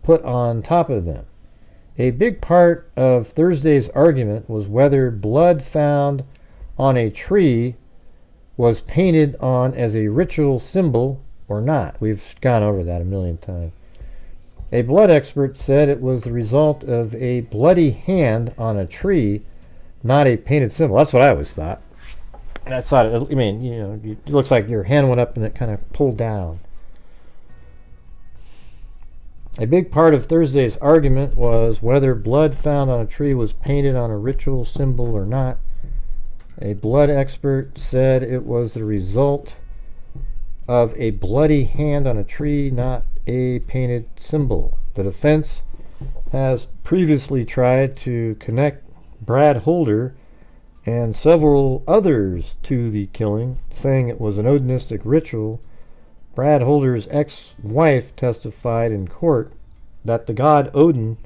put on top of them. A big part of Thursday's argument was whether blood found on a tree was painted on as a ritual symbol or not. We've gone over that a million times. A blood expert said it was the result of a bloody hand on a tree, not a painted symbol. That's what I always thought. And I thought, I mean, you know, it looks like your hand went up and it kind of pulled down. A big part of Thursday's argument was whether blood found on a tree was painted on a ritual symbol or not. A blood expert said it was the result of a bloody hand on a tree, not a painted symbol. The defense has previously tried to connect Brad Holder and several others to the killing, saying it was an Odinistic ritual, Brad Holder's ex-wife testified in court that the god Odin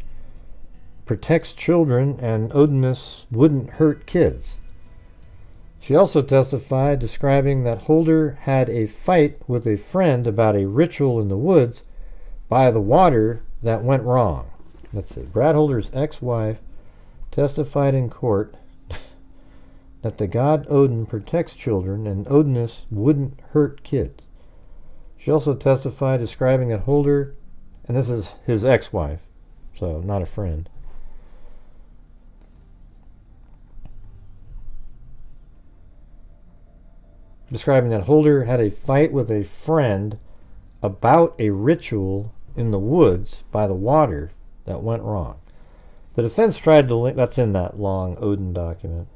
protects children and Odinists wouldn't hurt kids. She also testified describing that Holder had a fight with a friend about a ritual in the woods by the water that went wrong. Let's see. Brad Holder's ex-wife testified in court that the god Odin protects children and Odinists wouldn't hurt kids. She also testified describing that Holder, and this is his ex-wife, so not a friend, describing that Holder had a fight with a friend about a ritual in the woods by the water that went wrong. The defense tried to link, that's in that long Odin document.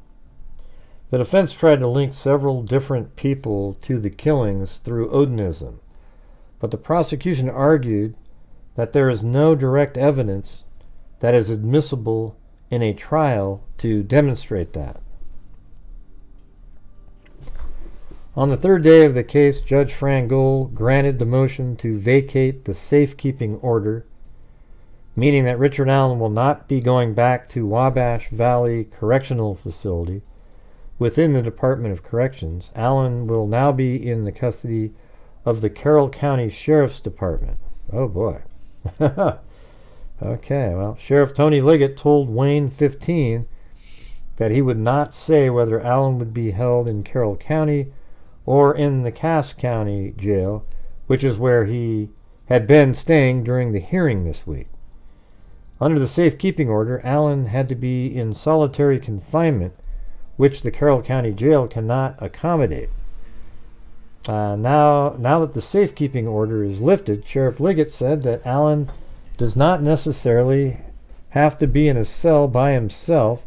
The defense tried to link several different people to the killings through Odinism, but the prosecution argued that there is no direct evidence that is admissible in a trial to demonstrate that. On the third day of the case, Judge Fran Gohl granted the motion to vacate the safekeeping order, meaning that Richard Allen will not be going back to Wabash Valley Correctional Facility within the Department of Corrections. Allen will now be in the custody of the Carroll County Sheriff's Department. Oh boy. Okay, well, Sheriff Tony Liggett told Wayne 15 that he would not say whether Allen would be held in Carroll County or in the Cass County Jail, which is where he had been staying during the hearing this week. Under the safekeeping order, Allen had to be in solitary confinement, which the Carroll County Jail cannot accommodate. Now that the safekeeping order is lifted, Sheriff Liggett said that Allen does not necessarily have to be in a cell by himself,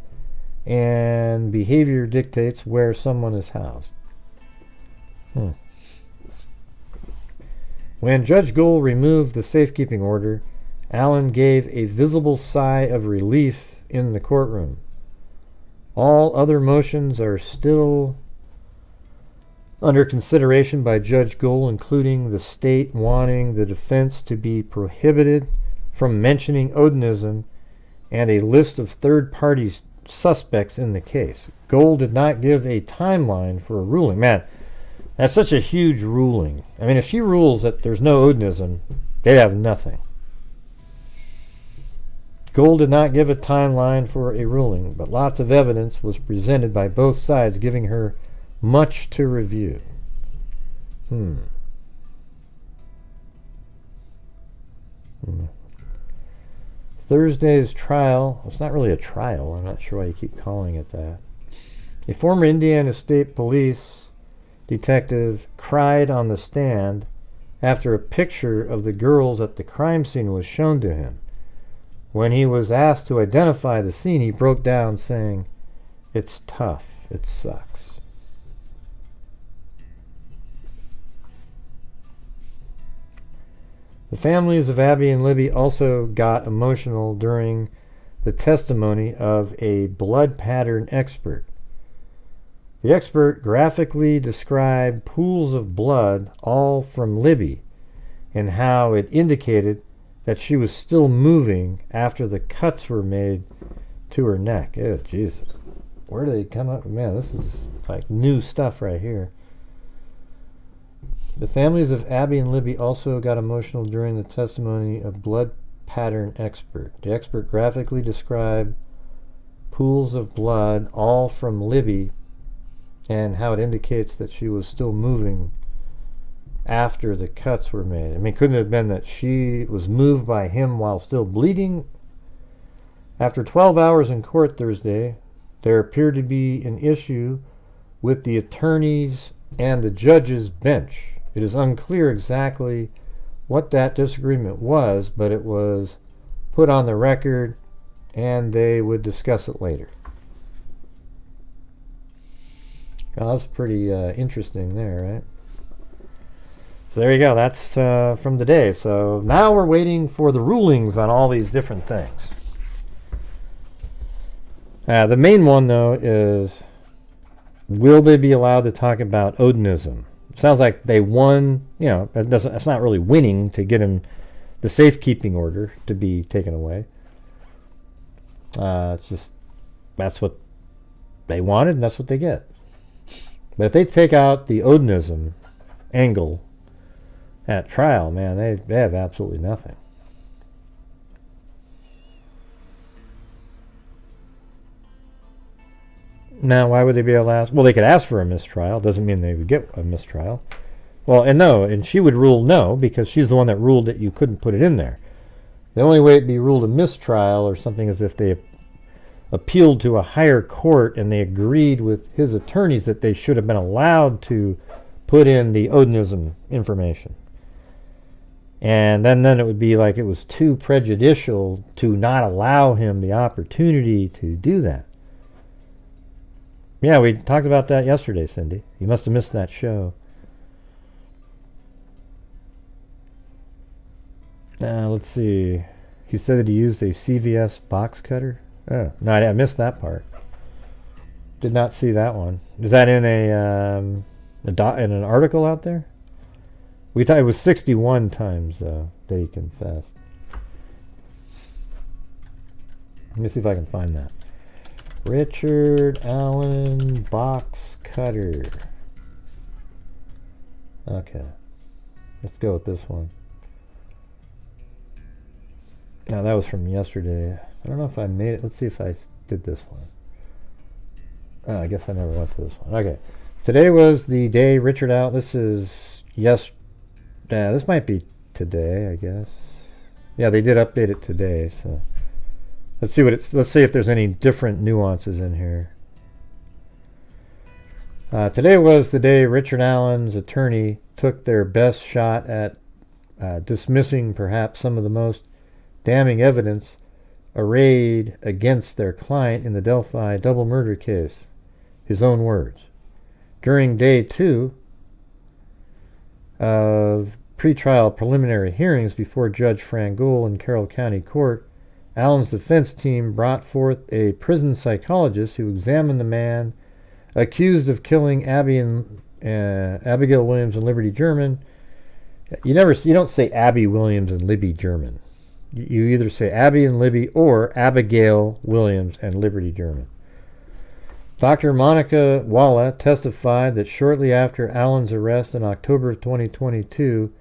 and behavior dictates where someone is housed. When Judge Gohl removed the safekeeping order, Allen gave a visible sigh of relief in the courtroom. All other motions are still under consideration by Judge Gohl, including the state wanting the defense to be prohibited from mentioning Odinism and a list of third-party suspects in the case. Gohl did not give a timeline for a ruling. Man, that's such a huge ruling. I mean, if she rules that there's no Odinism, they'd have nothing. Gohl did not give a timeline for a ruling, but lots of evidence was presented by both sides, giving her much to review. Thursday's trial, it's not really a trial, I'm not sure why you keep calling it that. A former Indiana State Police detective cried on the stand after a picture of the girls at the crime scene was shown to him. When he was asked to identify the scene, he broke down saying, "It's tough, it sucks." The families of Abby and Libby also got emotional during the testimony of a blood pattern expert. The expert graphically described pools of blood all from Libby and how it indicated that she was still moving after the cuts were made to her neck. Oh, Jesus. Where do they come up? Man, this is like new stuff right here. The families of Abby and Libby also got emotional during the testimony of blood pattern expert. The expert graphically described pools of blood all from Libby and how it indicates that she was still moving after the cuts were made. I mean, couldn't it have been that she was moved by him while still bleeding? After 12 hours in court Thursday, there appeared to be an issue with the attorneys and the judge's bench. It is unclear exactly what that disagreement was, but it was put on the record and they would discuss it later. Oh, that's pretty interesting there, right? So there you go. That's from today. So now we're waiting for the rulings on all these different things. The main one, though, is will they be allowed to talk about Odinism? Sounds like they won. You know, it's not really winning to get him the safekeeping order to be taken away. It's just that's what they wanted, and that's what they get. But if they take out the Odinism angle at trial, man, they have absolutely nothing. Now, why would they be able to ask? Well, they could ask for a mistrial. Doesn't mean they would get a mistrial. Well, and no, and she would rule no, because she's the one that ruled that you couldn't put it in there. The only way it'd be ruled a mistrial or something is if they appealed to a higher court and they agreed with his attorneys that they should have been allowed to put in the Odinism information. And then it would be like it was too prejudicial to not allow him the opportunity to do that. Yeah, we talked about that yesterday, Cindy. You must have missed that show. Let's see. He said that he used a CVS box cutter. Oh, no, I missed that part. Did not see that one. Is that in in an article out there? We thought it was 61 times that he confessed. Let me see if I can find that. Richard Allen box cutter. Okay, let's go with this one. Now that was from yesterday. I don't know if I made it. Let's see if I did this one. Oh, I guess I never went to this one. Okay, today was the day Richard Allen. This is this might be today, I guess. Yeah, they did update it today, so. Let's see if there's any different nuances in here. Today was the day Richard Allen's attorney took their best shot at dismissing perhaps some of the most damning evidence arrayed against their client in the Delphi double murder case. His own words. During day 2 of pretrial preliminary hearings before Judge Frangul in Carroll County Court, Allen's defense team brought forth a prison psychologist who examined the man accused of killing Abigail Williams and Liberty German. You don't say Abby Williams and Libby German. You either say Abby and Libby or Abigail Williams and Liberty German. Dr. Monica Walla testified that shortly after Allen's arrest in October of 2022,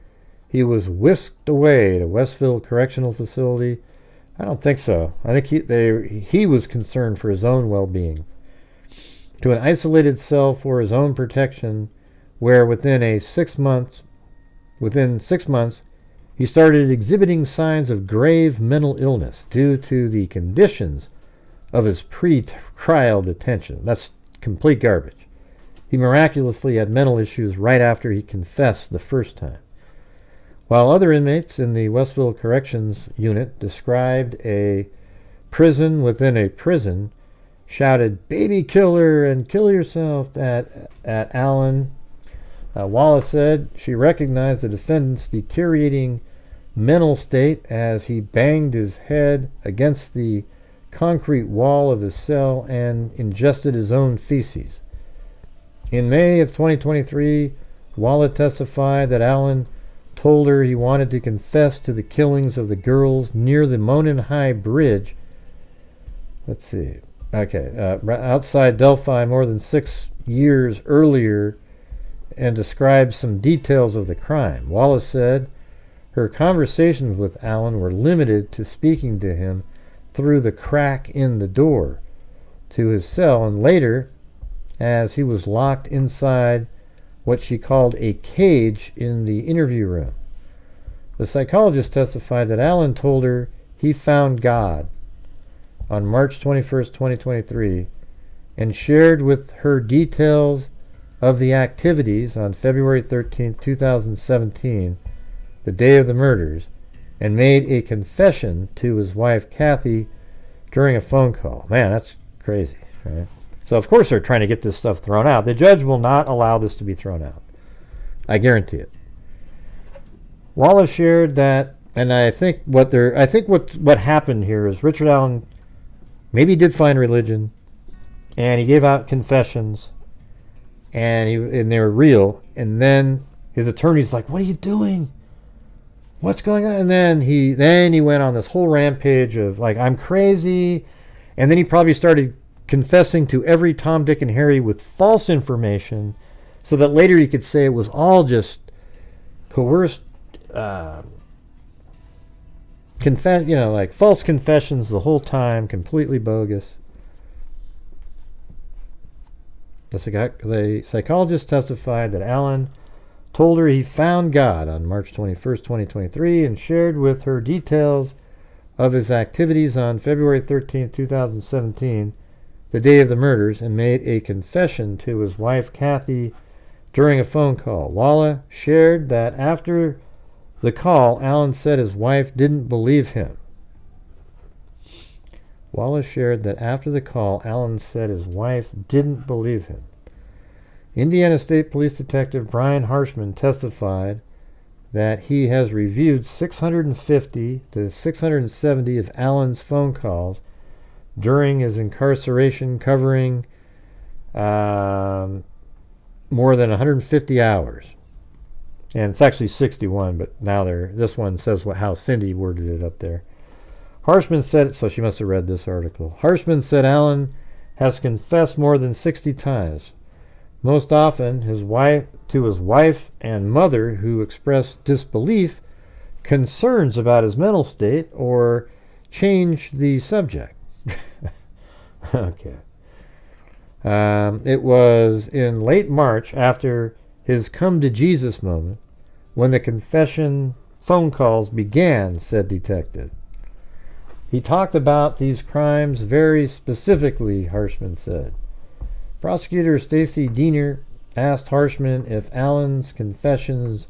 he was whisked away to Westville Correctional Facility. I don't think so. I think he was concerned for his own well-being. To an isolated cell for his own protection, where within 6 months, he started exhibiting signs of grave mental illness due to the conditions of his pre-trial detention. That's complete garbage. He miraculously had mental issues right after he confessed the first time. While other inmates in the Westville Corrections Unit described a prison within a prison, shouted, "Baby killer and kill yourself" at Allen, Wallace said she recognized the defendant's deteriorating mental state as he banged his head against the concrete wall of his cell and ingested his own feces. In May of 2023, Wallace testified that Allen told her he wanted to confess to the killings of the girls near the Monon High Bridge. Let's see. Okay, outside Delphi more than 6 years earlier, and described some details of the crime. Wallace said her conversations with Allen were limited to speaking to him through the crack in the door to his cell, and later, as he was locked inside what she called a cage in the interview room. The psychologist testified that Allen told her he found God on March 21st, 2023, and shared with her details of the activities on February 13th, 2017, the day of the murders, and made a confession to his wife Kathy during a phone call. Man, that's crazy, right? So of course they're trying to get this stuff thrown out. The judge will not allow this to be thrown out. I guarantee it. Wallace shared that, and I think what happened here is Richard Allen maybe did find religion, and he gave out confessions, and they were real, and then his attorney's like, what are you doing? What's going on? And then he went on this whole rampage of like, I'm crazy. And then he probably started confessing to every Tom, Dick, and Harry with false information so that later he could say it was all just coerced, like false confessions the whole time, completely bogus. The psychologist testified that Alan told her he found God on March 21st, 2023, and shared with her details of his activities on February 13th, 2017, the day of the murders, and made a confession to his wife, Kathy, during a phone call. Walla shared that after the call, Alan said his wife didn't believe him. Wallace shared that after the call, Alan said his wife didn't believe him. Indiana State Police Detective Brian Harshman testified that he has reviewed 650 to 670 of Alan's phone calls during his incarceration, covering more than 150 hours. And it's actually 61, but now this one says how Cindy worded it up there. Harshman said, so she must have read this article. Harshman said Alan has confessed more than 60 times, most often to his wife and mother, who expressed disbelief, concerns about his mental state, or changed the subject. Okay. It was in late March, after his come to Jesus moment, when the confession phone calls began, said detective. He talked about these crimes very specifically, Harshman said. Prosecutor Stacy Diener asked Harshman if Alan's confessions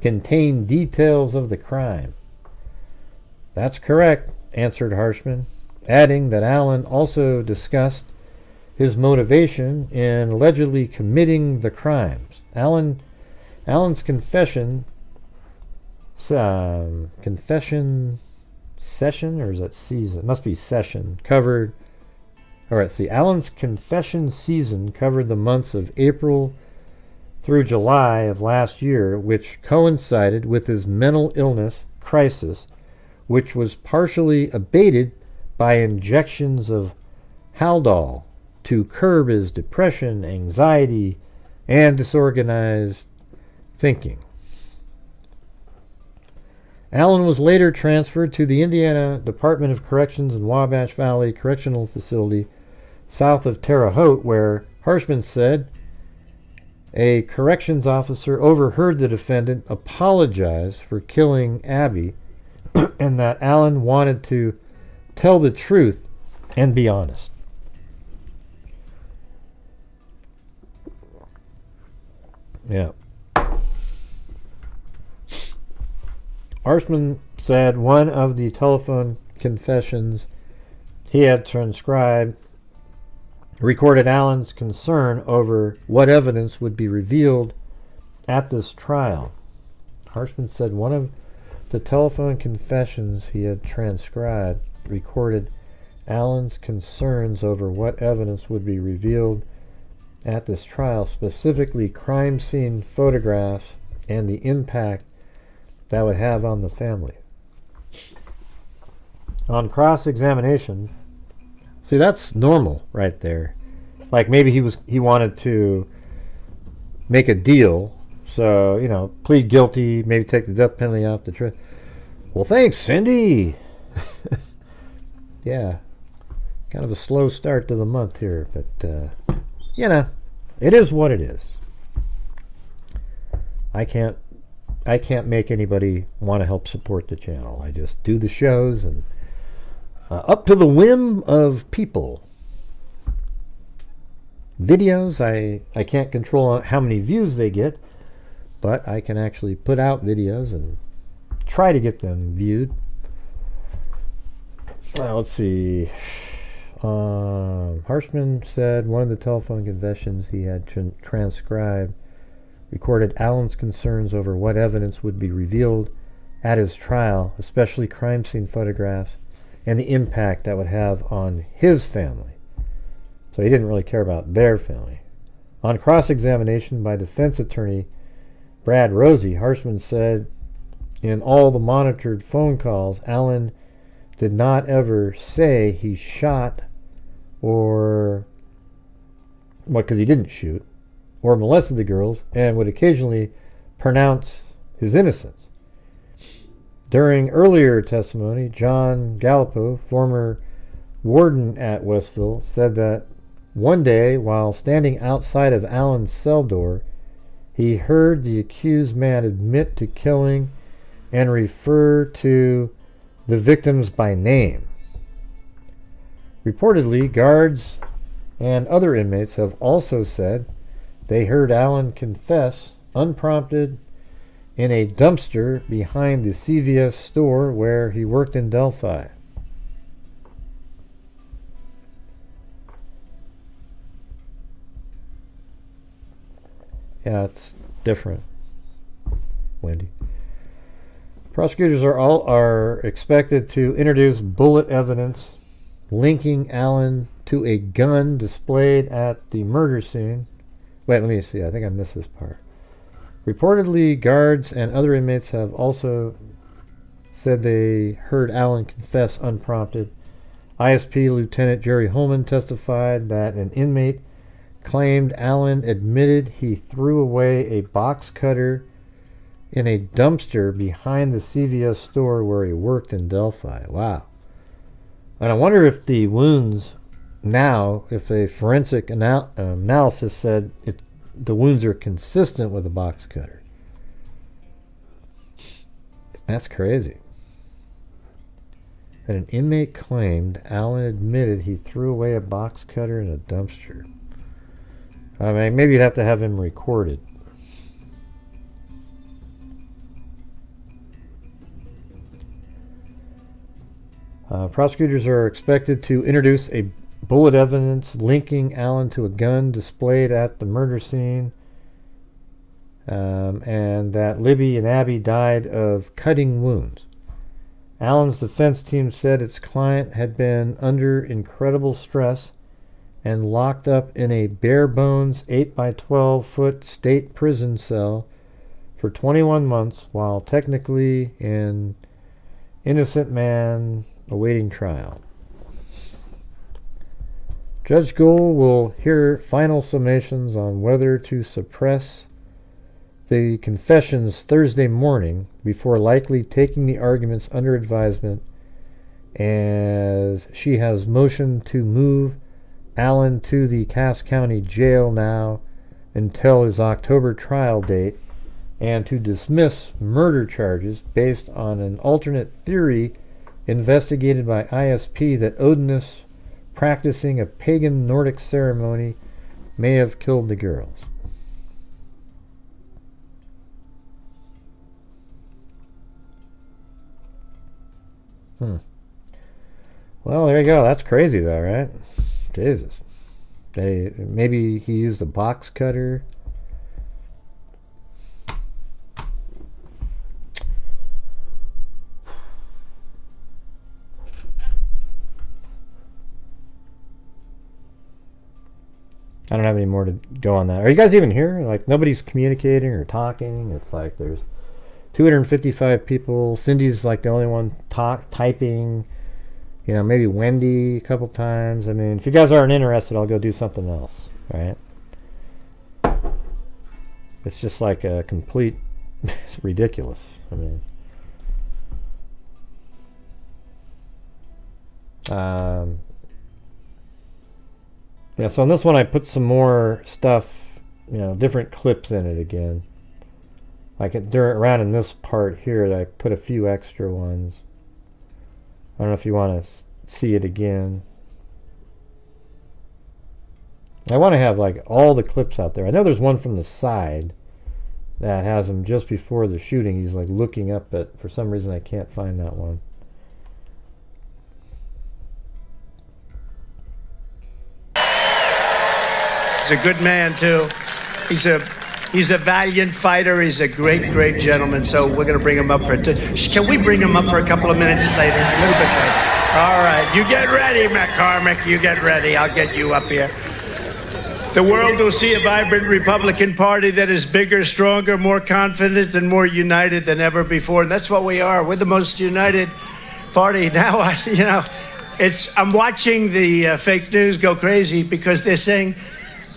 contained details of the crime. That's correct, answered Harshman, adding that Alan also discussed his motivation in allegedly committing the crimes. Alan's confession session, or is that season? It must be session. Covered. All right. See, Alan's confession season covered the months of April through July of last year, which coincided with his mental illness crisis, which was partially abated by injections of Haldol to curb his depression, anxiety, and disorganized thinking. Alan was later transferred to the Indiana Department of Corrections in Wabash Valley Correctional Facility south of Terre Haute, where Harshman said a corrections officer overheard the defendant apologize for killing Abby and that Alan wanted to tell the truth and be honest. Yeah. Harshman said one of the telephone confessions he had transcribed recorded Alan's concern over what evidence would be revealed at this trial. Harshman said one of the telephone confessions he had transcribed recorded Alan's concerns over what evidence would be revealed at this trial, specifically crime scene photographs and the impact that would have on the family. On cross-examination, see, that's normal right there. Like maybe he wanted to make a deal, so, plead guilty, maybe take the death penalty off the trial. Well, thanks, Cindy. Yeah, kind of a slow start to the month here, but, it is what it is. I can't make anybody want to help support the channel. I just do the shows and up to the whim of people. Videos, I can't control how many views they get, but I can actually put out videos and try to get them viewed. Let's see. Harshman said one of the telephone confessions he had transcribed recorded Alan's concerns over what evidence would be revealed at his trial, especially crime scene photographs, and the impact that would have on his family. So he didn't really care about their family. On cross-examination by defense attorney Brad Rosie, Harshman said in all the monitored phone calls, Allen did not ever say he shot or, what, because he didn't shoot, or molested the girls, and would occasionally pronounce his innocence. During earlier testimony, John Gallipo, former warden at Westville, said that one day, while standing outside of Allen's cell door, he heard the accused man admit to killing and refer to the victims by name. Reportedly, guards and other inmates have also said they heard Allen confess, unprompted, in a dumpster behind the CVS store where he worked in Delphi. Yeah, it's different, Wendy. Prosecutors are expected to introduce bullet evidence linking Allen to a gun displayed at the murder scene. Wait, let me see. I think I missed this part. Reportedly, guards and other inmates have also said they heard Allen confess unprompted. ISP Lieutenant Jerry Holman testified that an inmate claimed Allen admitted he threw away a box cutter in a dumpster behind the CVS store where he worked in Delphi. Wow. And I wonder if the wounds now, if a forensic analysis said the wounds are consistent with a box cutter. That's crazy. That an inmate claimed Allen admitted he threw away a box cutter in a dumpster. I mean, maybe you'd have to have him recorded. Prosecutors are expected to introduce a bullet evidence linking Allen to a gun displayed at the murder scene, and that Libby and Abby died of cutting wounds. Allen's defense team said its client had been under incredible stress and locked up in a bare-bones 8 by 12 foot state prison cell for 21 months while technically an innocent man awaiting trial. Judge Gould will hear final summations on whether to suppress the confessions Thursday morning before likely taking the arguments under advisement, as she has motioned to move Allen to the Cass County Jail now until his October trial date, and to dismiss murder charges based on an alternate theory investigated by ISP that Odinism, practicing a pagan Nordic ceremony, may have killed the girls. Well, there you go. That's crazy, though, right? Jesus. Maybe he used a box cutter. I don't have any more to go on that. Are you guys even here? Like, nobody's communicating or talking. It's like there's 255 people. Cindy's like the only one typing. You know, maybe Wendy a couple times. I mean, if you guys aren't interested, I'll go do something else, right? It's just like a complete ridiculous. I mean, yeah, so on this one I put some more stuff, you know, different clips in it again. Like around in this part here, I put a few extra ones. I don't know if you want to see it again. I want to have like all the clips out there. I know there's one from the side that has him just before the shooting. He's like looking up at, for some reason I can't find that one. He's a good man, too. He's a valiant fighter. He's a great gentleman. So we're going to bring him up for can we bring him up for a couple of minutes later? A little bit later. All right. You get ready, McCormick. You get ready. I'll get you up here. The world will see a vibrant Republican Party that is bigger, stronger, more confident, and more united than ever before. And that's what we are. We're the most united party. Now, I'm watching the fake news go crazy because they're saying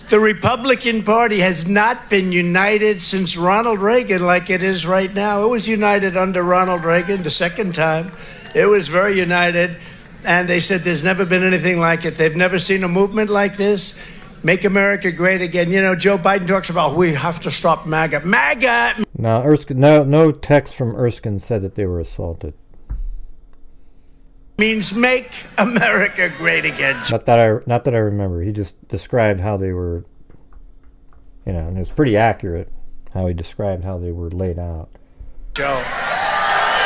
the Republican Party has not been united since Ronald Reagan like it is right now. It was united under Ronald Reagan the second time. It was very united. And they said there's never been anything like it. They've never seen a movement like this. Make America great again. You know, Joe Biden talks about we have to stop MAGA. MAGA! No text from Erskine said that they were assaulted. Means make America great again. Not that I remember. He just described how they were, you know, and it was pretty accurate how he described how they were laid out. Joe,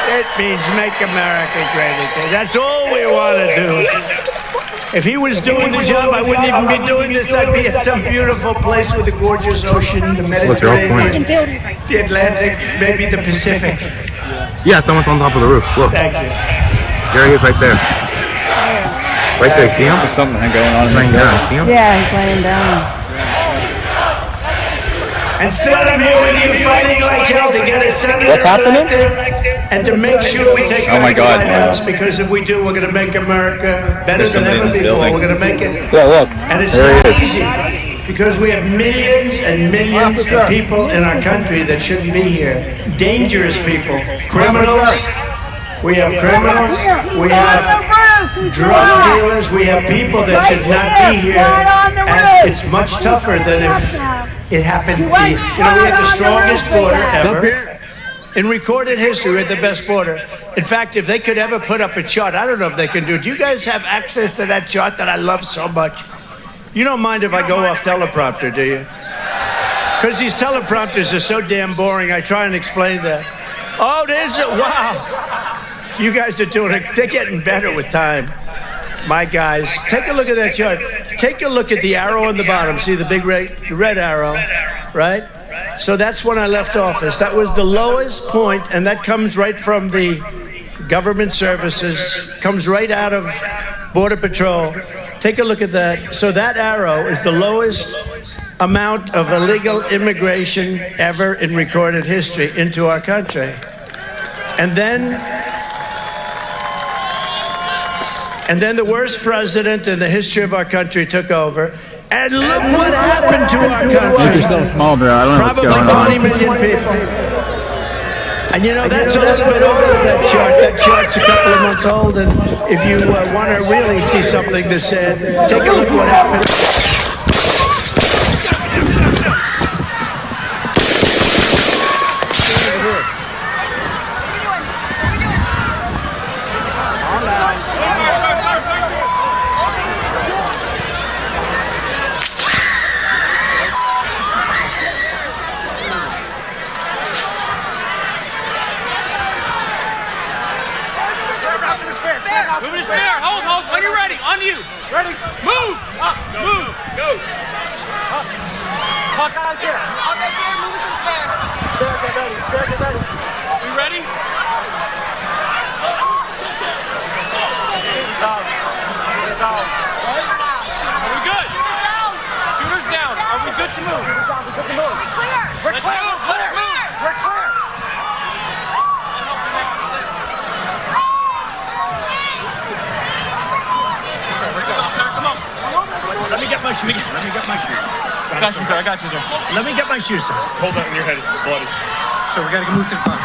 it means make America great again. That's all we want to do. If he was doing the job, I wouldn't even be doing this. I'd be at some beautiful place with a gorgeous ocean, the Mediterranean, the Atlantic, maybe the Pacific. Yeah, someone's on top of the roof. Look. Thank you. There he is right there. Right there, see him? There's something going on in this building. See him? Yeah, he's laying down. Instead of here with you fighting like hell to get a senator elected and to make sure we take back the White House, because if we do, we're going to make America better than ever before. We're going to make it. Yeah, look. And it's not easy because we have millions and millions of people in our country that shouldn't be here. Dangerous people, criminals. We have criminals. We have drug dealers. We have people that should not be here. And it's much tougher than if it happened. You know, we had the strongest border ever. In recorded history, we had the best border. In fact, if they could ever put up a chart, I don't know if they can do it. Do you guys have access to that chart that I love so much? You don't mind if I go off teleprompter, do you? Because these teleprompters are so damn boring, I try and explain that. Oh, there's it. Wow. You guys are doing it. They're getting better with time. My guys, take a look at that chart. Take a look at the arrow on the bottom. See the big red arrow, right? So that's when I left office. That was the lowest point, and that comes right from the government services, comes right out of Border Patrol. Take a look at that. So that arrow is the lowest amount of illegal immigration ever in recorded history into our country. And then the worst president in the history of our country took over. And look what happened to our country. You're so small, bro. I don't know what's going on. Probably 20 million people. And you know, that's a little bit over that chart. That chart's a couple of months old. And if you want to really see something that's said, take a look what happened. When you're ready, on you. Ready? Move! Up, move! Go! Up. Hawkeye's here. Hawkeye's here, move it to the stair. Stair, get ready. Stair, get ready. We ready? Are we good? Shooters down. Are we good to move? We're good to move. We're clear. Let's move. Let's move. We're clear. Let me get my shoes. Let me get my shoes. I got you, sir. I got you, sir. Let me get my shoes, sir. Hold that in your head. It's bloody. So we gotta move to the bus.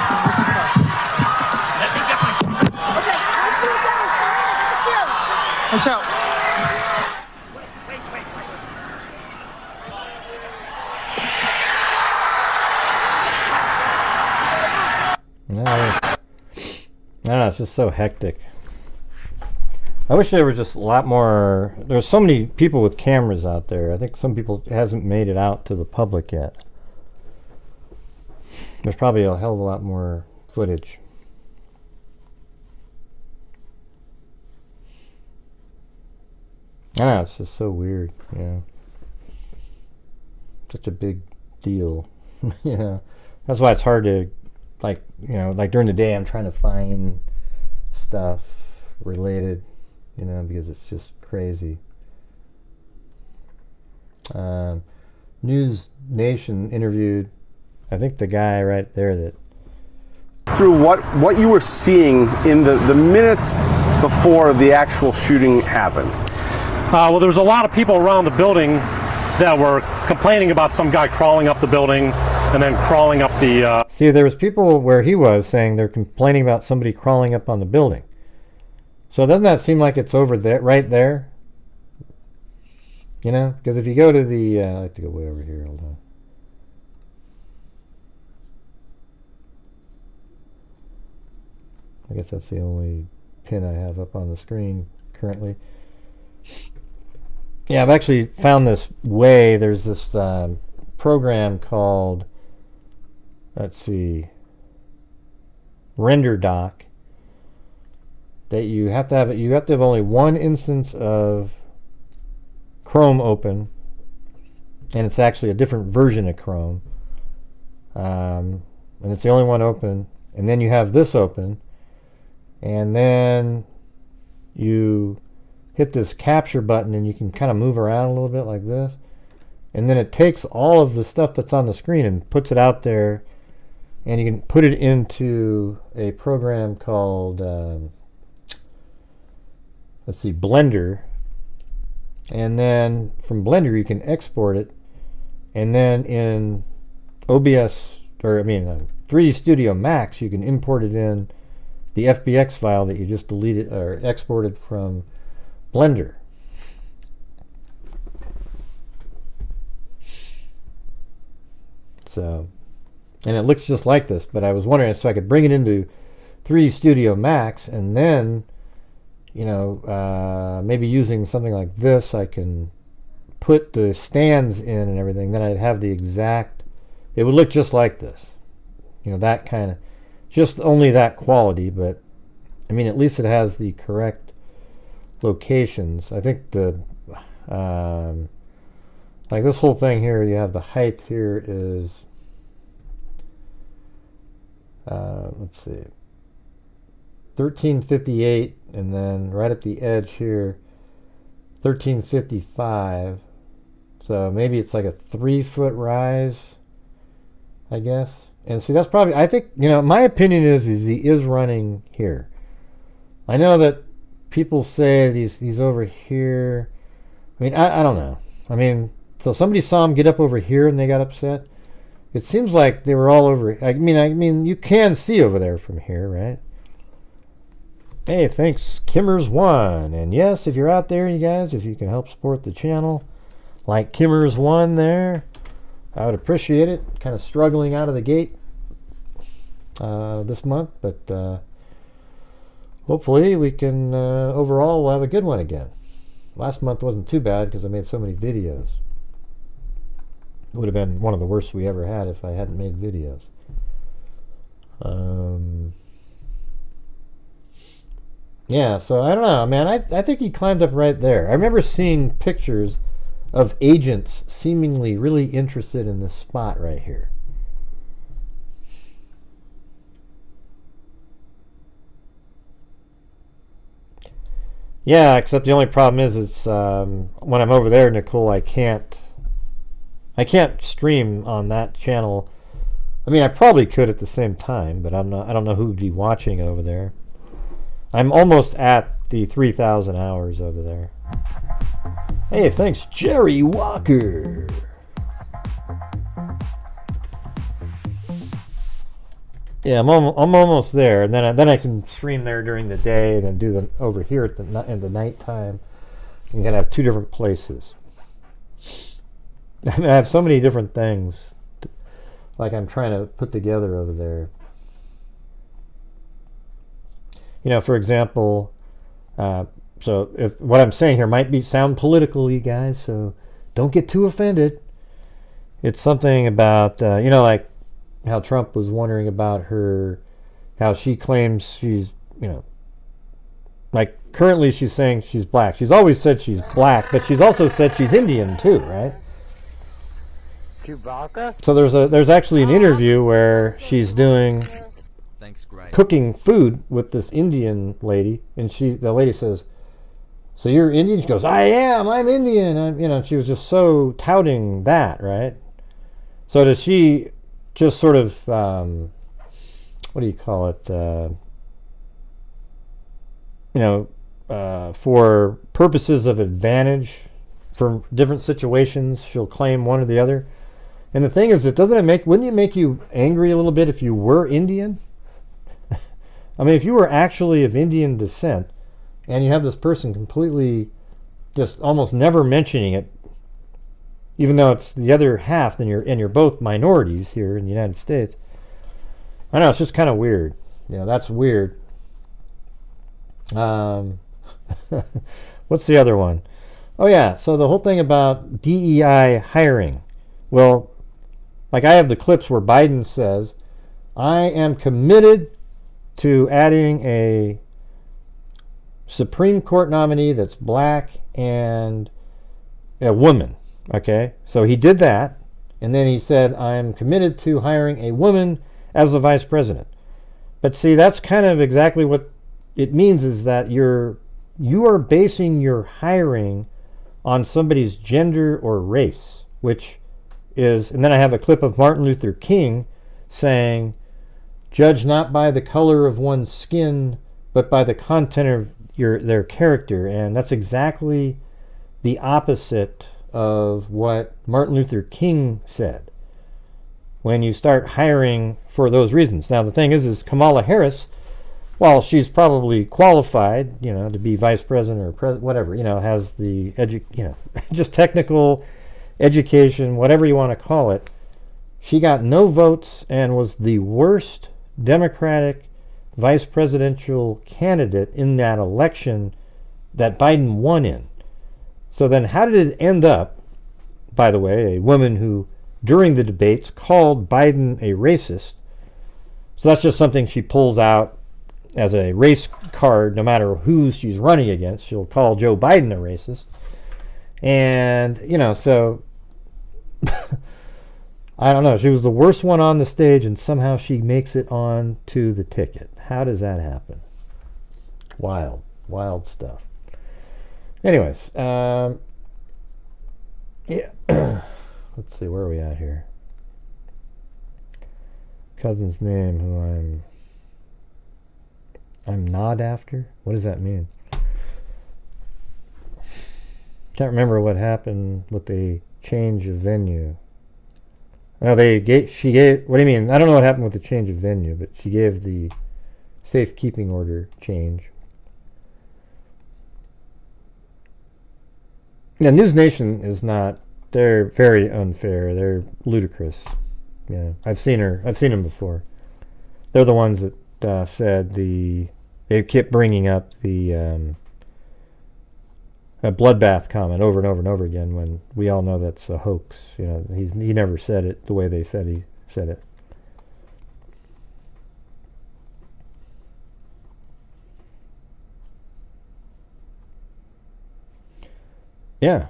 Let me get my shoes. Okay, my shoes down. Watch out. No, I don't know. It's just so hectic. I wish there was just a lot more. There's so many people with cameras out there. I think some people hasn't made it out to the public yet. There's probably a hell of a lot more footage. I know, it's just so weird, yeah. Such a big deal. Yeah. That's why it's hard to, like, you know, like during the day I'm trying to find stuff related, you know, because it's just crazy. News Nation interviewed, I think, the guy right there that... Through what you were seeing in the minutes before the actual shooting happened. Well, there was a lot of people around the building that were complaining about some guy crawling up the building and then crawling up the... See, there was people where he was saying they're complaining about somebody crawling up on the building. So doesn't that seem like it's over there, right there? You know, because if you go to the... I have to go way over here, hold on. I guess that's the only pin I have up on the screen currently. Yeah, I've actually found this way. There's this program called, let's see, RenderDoc, that you have to have. You have to have only one instance of Chrome open, and it's actually a different version of Chrome, and it's the only one open. And then you have this open, and then you hit this capture button and you can kind of move around a little bit like this, and then it takes all of the stuff that's on the screen and puts it out there, and you can put it into a program called let's see, Blender, and then from Blender you can export it, and then in OBS, or I mean 3D Studio Max, you can import it in the FBX file that you just deleted or exported from Blender. So, and it looks just like this, but I was wondering if I could bring it into 3D Studio Max, and then, you know, maybe using something like this, I can put the stands in and everything. Then I'd have the exact, it would look just like this. You know, that kind of, just only that quality, but I mean, at least it has the correct locations. I think the like this whole thing here, you have the height here is let's see, 1358, and then right at the edge here 1355, so maybe it's like a 3-foot rise, I guess. And see, that's probably, I think, you know, my opinion is he is running here. I know that people say he's over here. I mean, I don't know. I mean, so somebody saw him get up over here and they got upset. It seems like they were all over. I mean, you can see over there from here, right? Hey, thanks, Kimmers1. And yes, if you're out there, you guys, if you can help support the channel, like Kimmers1 there, I would appreciate it. Kind of struggling out of the gate this month, but hopefully we can, overall, we'll have a good one again. Last month wasn't too bad because I made so many videos. It would have been one of the worst we ever had if I hadn't made videos. Yeah, so I don't know, man. I think he climbed up right there. I remember seeing pictures of agents seemingly really interested in this spot right here. Yeah, except the only problem is it's when I'm over there, Nicole, I can't stream on that channel. I mean, I probably could at the same time, but I don't know who would be watching it over there. I'm almost at the 3,000 hours over there. Hey, thanks, Jerry Walker. Yeah, I'm almost there, and then I can stream there during the day, and then do the over here at the nighttime. You can have two different places. I mean, I have so many different things, like I'm trying to put together over there. You know, for example, so if what I'm saying here might sound political, you guys, so don't get too offended. It's something about you know, like how Trump was wondering about her, how she claims she's, you know, like currently she's saying she's black. She's always said she's black, but she's also said she's Indian too, right? Chewbacca? So there's actually an interview where she's doing cooking food with this Indian lady, and the lady says, So you're Indian? She goes, I'm Indian. You know, she was just so touting that, right? So does she just sort of, what do you call it? You know, for purposes of advantage, for different situations, she'll claim one or the other. And the thing is, wouldn't it make you angry a little bit if you were Indian? I mean, if you were actually of Indian descent, and you have this person completely just almost never mentioning it, even though it's the other half, and you're both minorities here in the United States. I know, it's just kind of weird. You know, that's weird. What's the other one? Oh yeah, so the whole thing about DEI hiring. Well, like I have the clips where Biden says, I am committed to adding a Supreme Court nominee that's black and a woman. Okay, so he did that, and then he said, I'm committed to hiring a woman as the vice president. But see, that's kind of exactly what it means, is that you are basing your hiring on somebody's gender or race, which is, and then I have a clip of Martin Luther King saying, judge not by the color of one's skin, but by the content of their character. And that's exactly the opposite of what Martin Luther King said when you start hiring for those reasons. Now the thing is Kamala Harris, while she's probably qualified, you know, to be vice president or whatever, you know, has the just technical education, whatever you want to call it, she got no votes and was the worst Democratic vice presidential candidate in that election that Biden won in. So then how did it end up, by the way, a woman who during the debates called Biden a racist? So that's just something she pulls out as a race card. No matter who she's running against, she'll call Joe Biden a racist. And, you know, so I don't know. She was the worst one on the stage, and somehow she makes it on to the ticket. How does that happen? Wild, wild stuff. Anyways, yeah. Let's see, where are we at here? Cousin's name, who I'm not after? What does that mean? Can't remember what happened with the change of venue. No, she gave, what do you mean? I don't know what happened with the change of venue, but she gave the safekeeping order change. Now, News Nation is not, they're very unfair. They're ludicrous. Yeah, I've seen them before. They're the ones that said they kept bringing up the a bloodbath comment over and over and over again, when we all know that's a hoax. You know, he never said it the way they said he said it. Yeah.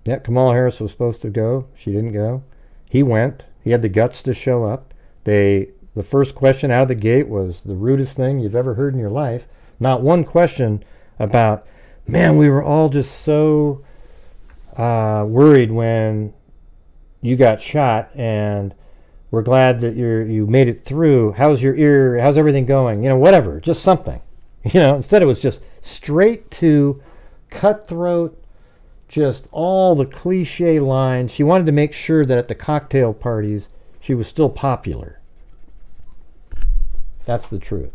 Yeah, Kamala Harris was supposed to go. She didn't go. He went. He had the guts to show up. The first question out of the gate was the rudest thing you've ever heard in your life. Not one question about, man, we were all just so worried when you got shot, and we're glad that you made it through. How's your ear? How's everything going? You know, whatever, just something. You know, instead it was just straight to cutthroat, just all the cliche lines. She wanted to make sure that at the cocktail parties she was still popular. That's the truth.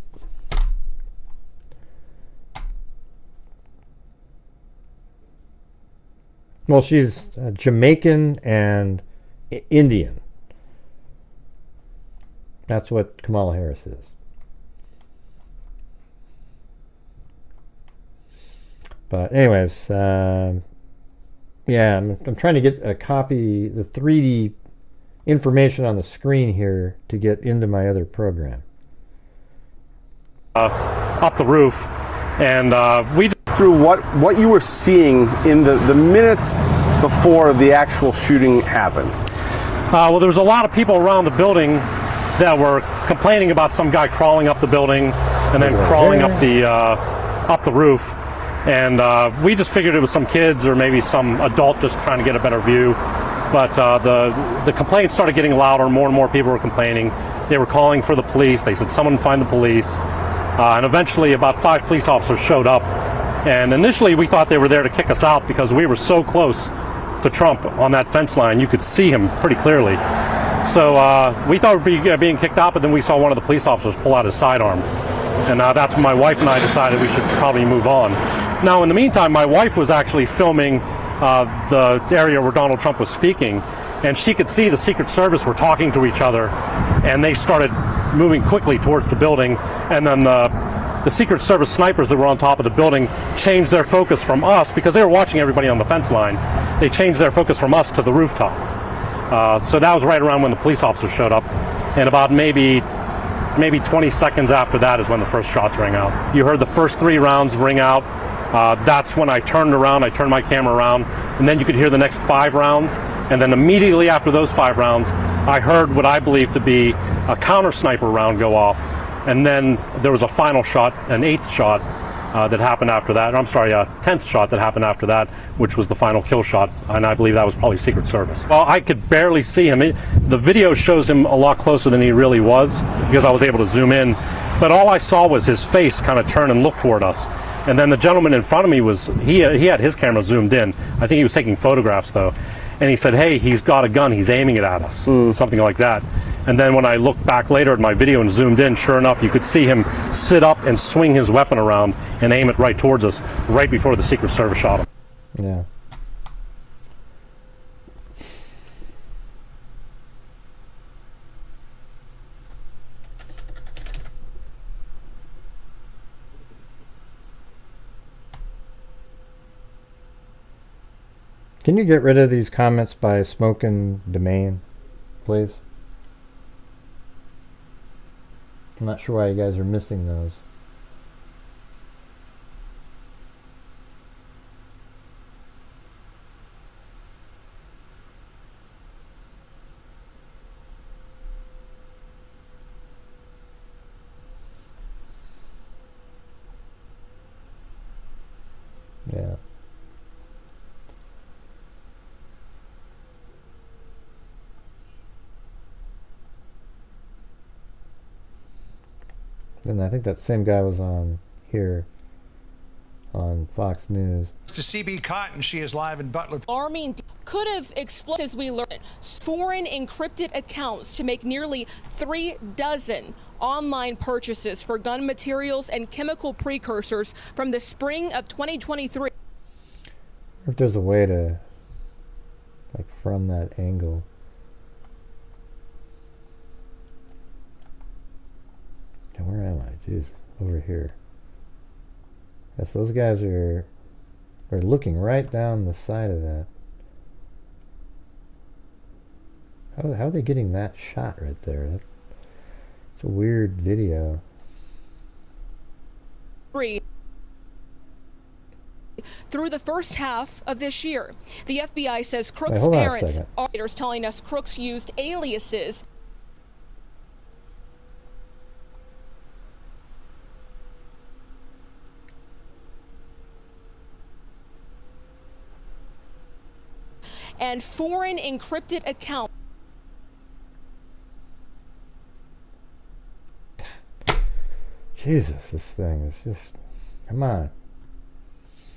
Well, she's Jamaican and Indian. That's what Kamala Harris is. But anyways, yeah, I'm trying to get a copy, the 3D information on the screen here to get into my other program. Up the roof, and we through what you were seeing in the minutes before the actual shooting happened. Well, there was a lot of people around the building that were complaining about some guy crawling up the building and then crawling up the roof. And we just figured it was some kids or maybe some adult just trying to get a better view. But the complaints started getting louder. More and more people were complaining. They were calling for the police. They said, someone find the police. And eventually about 5 police officers showed up. And initially we thought they were there to kick us out because we were so close to Trump on that fence line. You could see him pretty clearly. So we thought we'd be being kicked out, but then we saw one of the police officers pull out his sidearm. And that's when my wife and I decided we should probably move on. Now, in the meantime, my wife was actually filming the area where Donald Trump was speaking, and she could see the Secret Service were talking to each other, and they started moving quickly towards the building, and then the Secret Service snipers that were on top of the building changed their focus from us, because they were watching everybody on the fence line. They changed their focus from us to the rooftop. So that was right around when the police officers showed up, and about maybe 20 seconds after that is when the first shots rang out. You heard the first 3 rounds ring out. That's when I turned around, I turned my camera around, and then you could hear the next 5 rounds, and then immediately after those 5 rounds, I heard what I believe to be a counter sniper round go off, and then there was a final shot, an 8th shot that happened after that. I'm sorry, a 10th shot that happened after that, which was the final kill shot, and I believe that was probably Secret Service. Well, I could barely see him. The video shows him a lot closer than he really was, because I was able to zoom in, but all I saw was his face kind of turn and look toward us. And then the gentleman in front of me he had his camera zoomed in. I think he was taking photographs though. And he said, hey, he's got a gun, he's aiming it at us, something like that. And then when I looked back later at my video and zoomed in, sure enough, you could see him sit up and swing his weapon around and aim it right towards us, right before the Secret Service shot him. Yeah. Can you get rid of these comments by smoking domain, please? I'm not sure why you guys are missing those. Yeah. And I think that same guy was on here on Fox News. To CB Cotton, she is live in Butler. Arming could have exploded, as we learned, foreign encrypted accounts to make nearly 3 dozen online purchases for gun materials and chemical precursors from the spring of 2023. If there's a way to, like, from that angle. Where am I? Jeez, over here. Yes, those guys are looking right down the side of that. How are they getting that shot right there? It's a weird video. Through the first half of this year, the FBI says Crook's parents are telling us Crooks used aliases. And foreign encrypted accounts. Jesus, this thing is just, come on.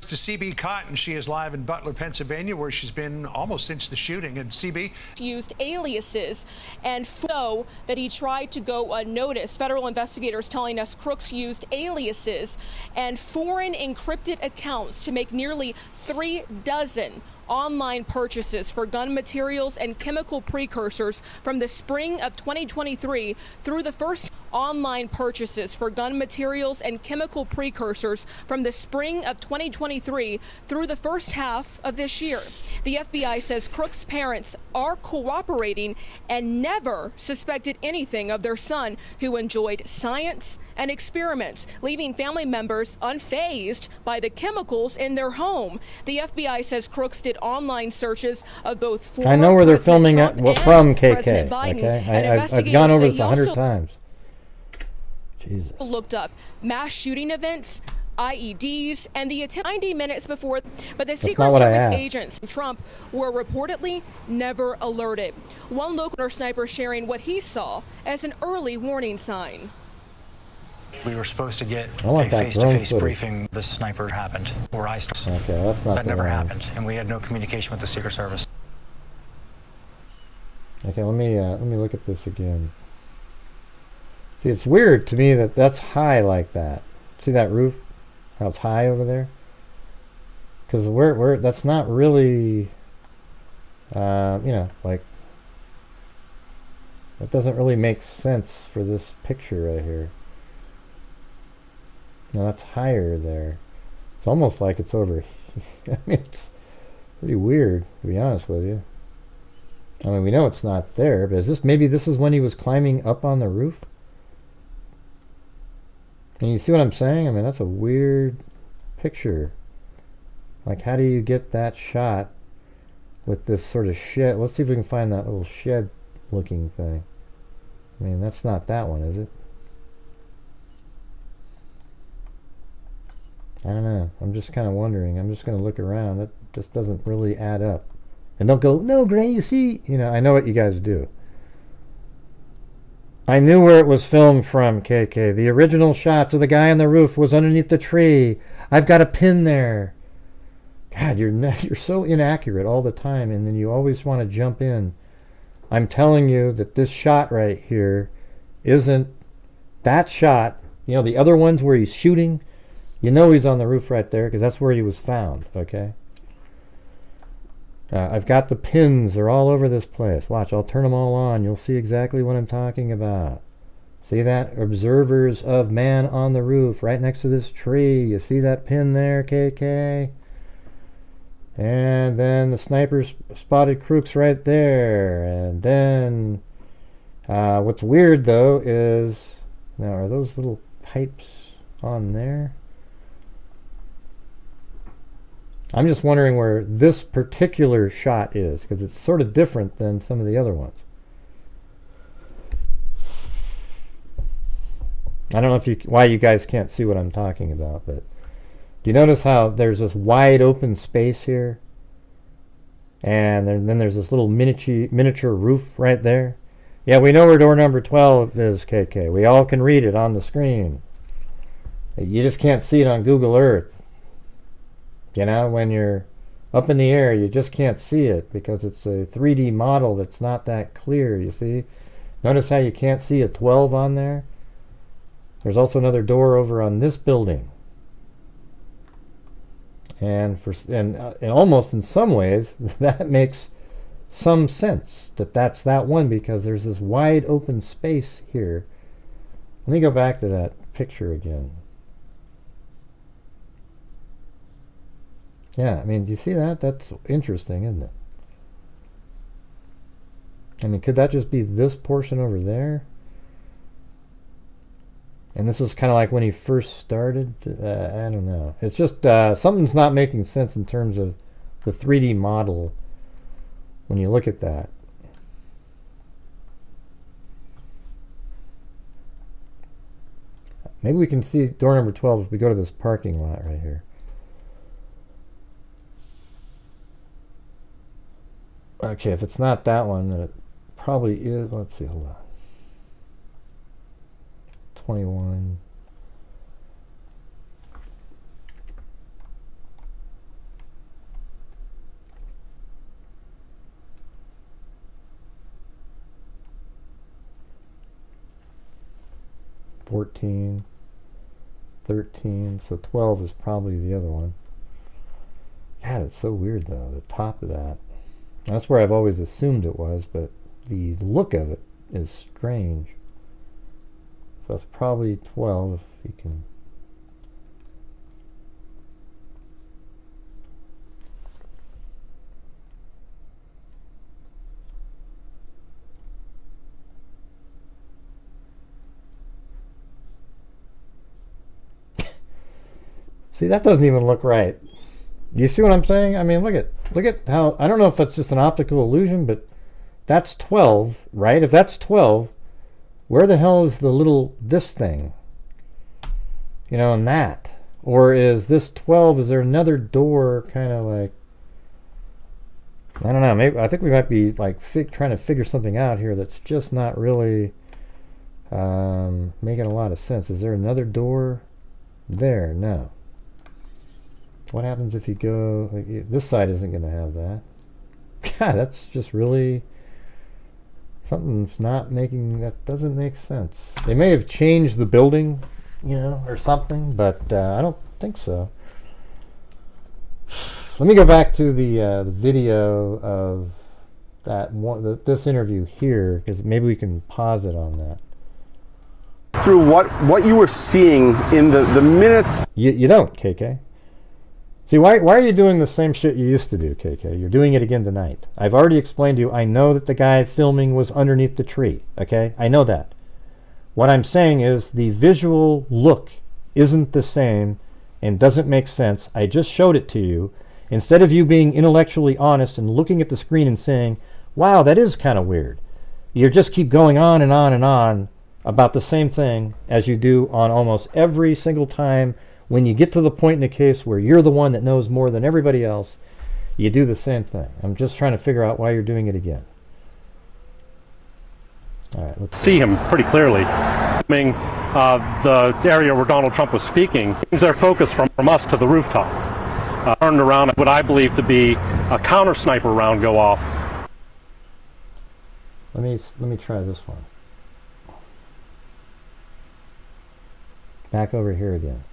To CB Cotton, she is live in Butler, Pennsylvania, where she's been almost since the shooting. And CB used aliases and know that he tried to go unnoticed. Federal investigators telling us Crooks used aliases and foreign encrypted accounts to make nearly 3 dozen online purchases for gun materials and chemical precursors from the spring of 2023 through the first online purchases for gun materials and chemical precursors from the spring of 2023 through the first half of this year. The FBI says Crook's parents are cooperating and never suspected anything of their son, who enjoyed science and experiments, leaving family members unfazed by the chemicals in their home. The FBI says Crooks did online searches of both former I know where they're filming Trump it from, KK. President Biden, Okay, and I've gone over this 100 times. Jesus. Looked up mass shooting events, IEDs, and the attempt 90 minutes before, but the Secret Service agents in Trump were reportedly never alerted. One local sniper sharing what he saw as an early warning sign. We were supposed to get a face-to-face briefing. The sniper happened, or I started. Okay, that's not that never happened, and we had no communication with the Secret Service. Okay, let me look at this again. See, it's weird to me that that's high like that. See that roof? How it's high over there? Because that's not really, you know, like, that doesn't really make sense for this picture right here. No, that's higher there. It's almost like it's over here. I mean, it's pretty weird, to be honest with you. I mean, we know it's not there, but is this, maybe this is when he was climbing up on the roof? And you see what I'm saying? I mean, that's a weird picture. Like, how do you get that shot with this sort of shed? Let's see if we can find that little shed looking thing. I mean, that's not that one, is it? I don't know. I'm just kind of wondering. I'm just going to look around. That just doesn't really add up. And don't go, no, Grant, you see? You know, I know what you guys do. I knew where it was filmed from, KK. The original shots of the guy on the roof was underneath the tree. I've got a pin there. God, you're so inaccurate all the time, and then you always want to jump in. I'm telling you that this shot right here isn't that shot. You know, the other ones where he's shooting, you know he's on the roof right there because that's where he was found, okay? I've got the pins. They're all over this place. Watch, I'll turn them all on. You'll see exactly what I'm talking about. See that? Observers of man on the roof right next to this tree. You see that pin there, KK? And then the sniper spotted crooks right there. And then what's weird, though, is... Now, are those little pipes on there? I'm just wondering where this particular shot is, because it's sort of different than some of the other ones. I don't know why you guys can't see what I'm talking about, but do you notice how there's this wide open space here? And then there's this little miniature roof right there. Yeah, we know where door number 12 is, KK. We all can read it on the screen. You just can't see it on Google Earth. You know, when you're up in the air, you just can't see it because it's a 3D model that's not that clear, you see? Notice how you can't see a 12 on there? There's also another door over on this building. And almost in some ways, that makes some sense that that's that one because there's this wide open space here. Let me go back to that picture again. Yeah, I mean, do you see that? That's interesting, isn't it? I mean, could that just be this portion over there? And this is kind of like when he first started? I don't know. It's just something's not making sense in terms of the 3D model when you look at that. Maybe we can see door number 12 if we go to this parking lot right here. Okay, if it's not that one, then it probably is. Let's see, hold on. 21. $14, $13, so 12 is probably the other one. God, it's so weird though, the top of that. That's where I've always assumed it was, but the look of it is strange. So that's probably 12 if you can. See, that doesn't even look right. You see what I'm saying? I mean, look at how, I don't know if that's just an optical illusion, but that's 12, right? If that's 12, where the hell is the little, this thing? You know, and that. Or is this 12, is there another door kind of like, I don't know, maybe I think we might be like trying to figure something out here that's just not really making a lot of sense. Is there another door there? No. What happens if you go, like, this side isn't going to have that. God, that's just really, something's not making, that doesn't make sense. They may have changed the building, you know, or something, but I don't think so. Let me go back to the video of that one, this interview here, because maybe we can pause it on that. Through what you were seeing in the minutes. You don't, KK. See, why are you doing the same shit you used to do, KK? You're doing it again tonight. I've already explained to you, I know that the guy filming was underneath the tree, okay? I know that. What I'm saying is the visual look isn't the same and doesn't make sense. I just showed it to you. Instead of you being intellectually honest and looking at the screen and saying, wow, that is kind of weird, you just keep going on and on and on about the same thing as you do on almost every single time. When you get to the point in the case where you're the one that knows more than everybody else, you do the same thing. I'm just trying to figure out why you're doing it again. All right, let's see him pretty clearly. The area where Donald Trump was speaking, their focus from us to the rooftop. Turned around, what I believe to be a counter sniper round go off. Let me try this one. Back over here again.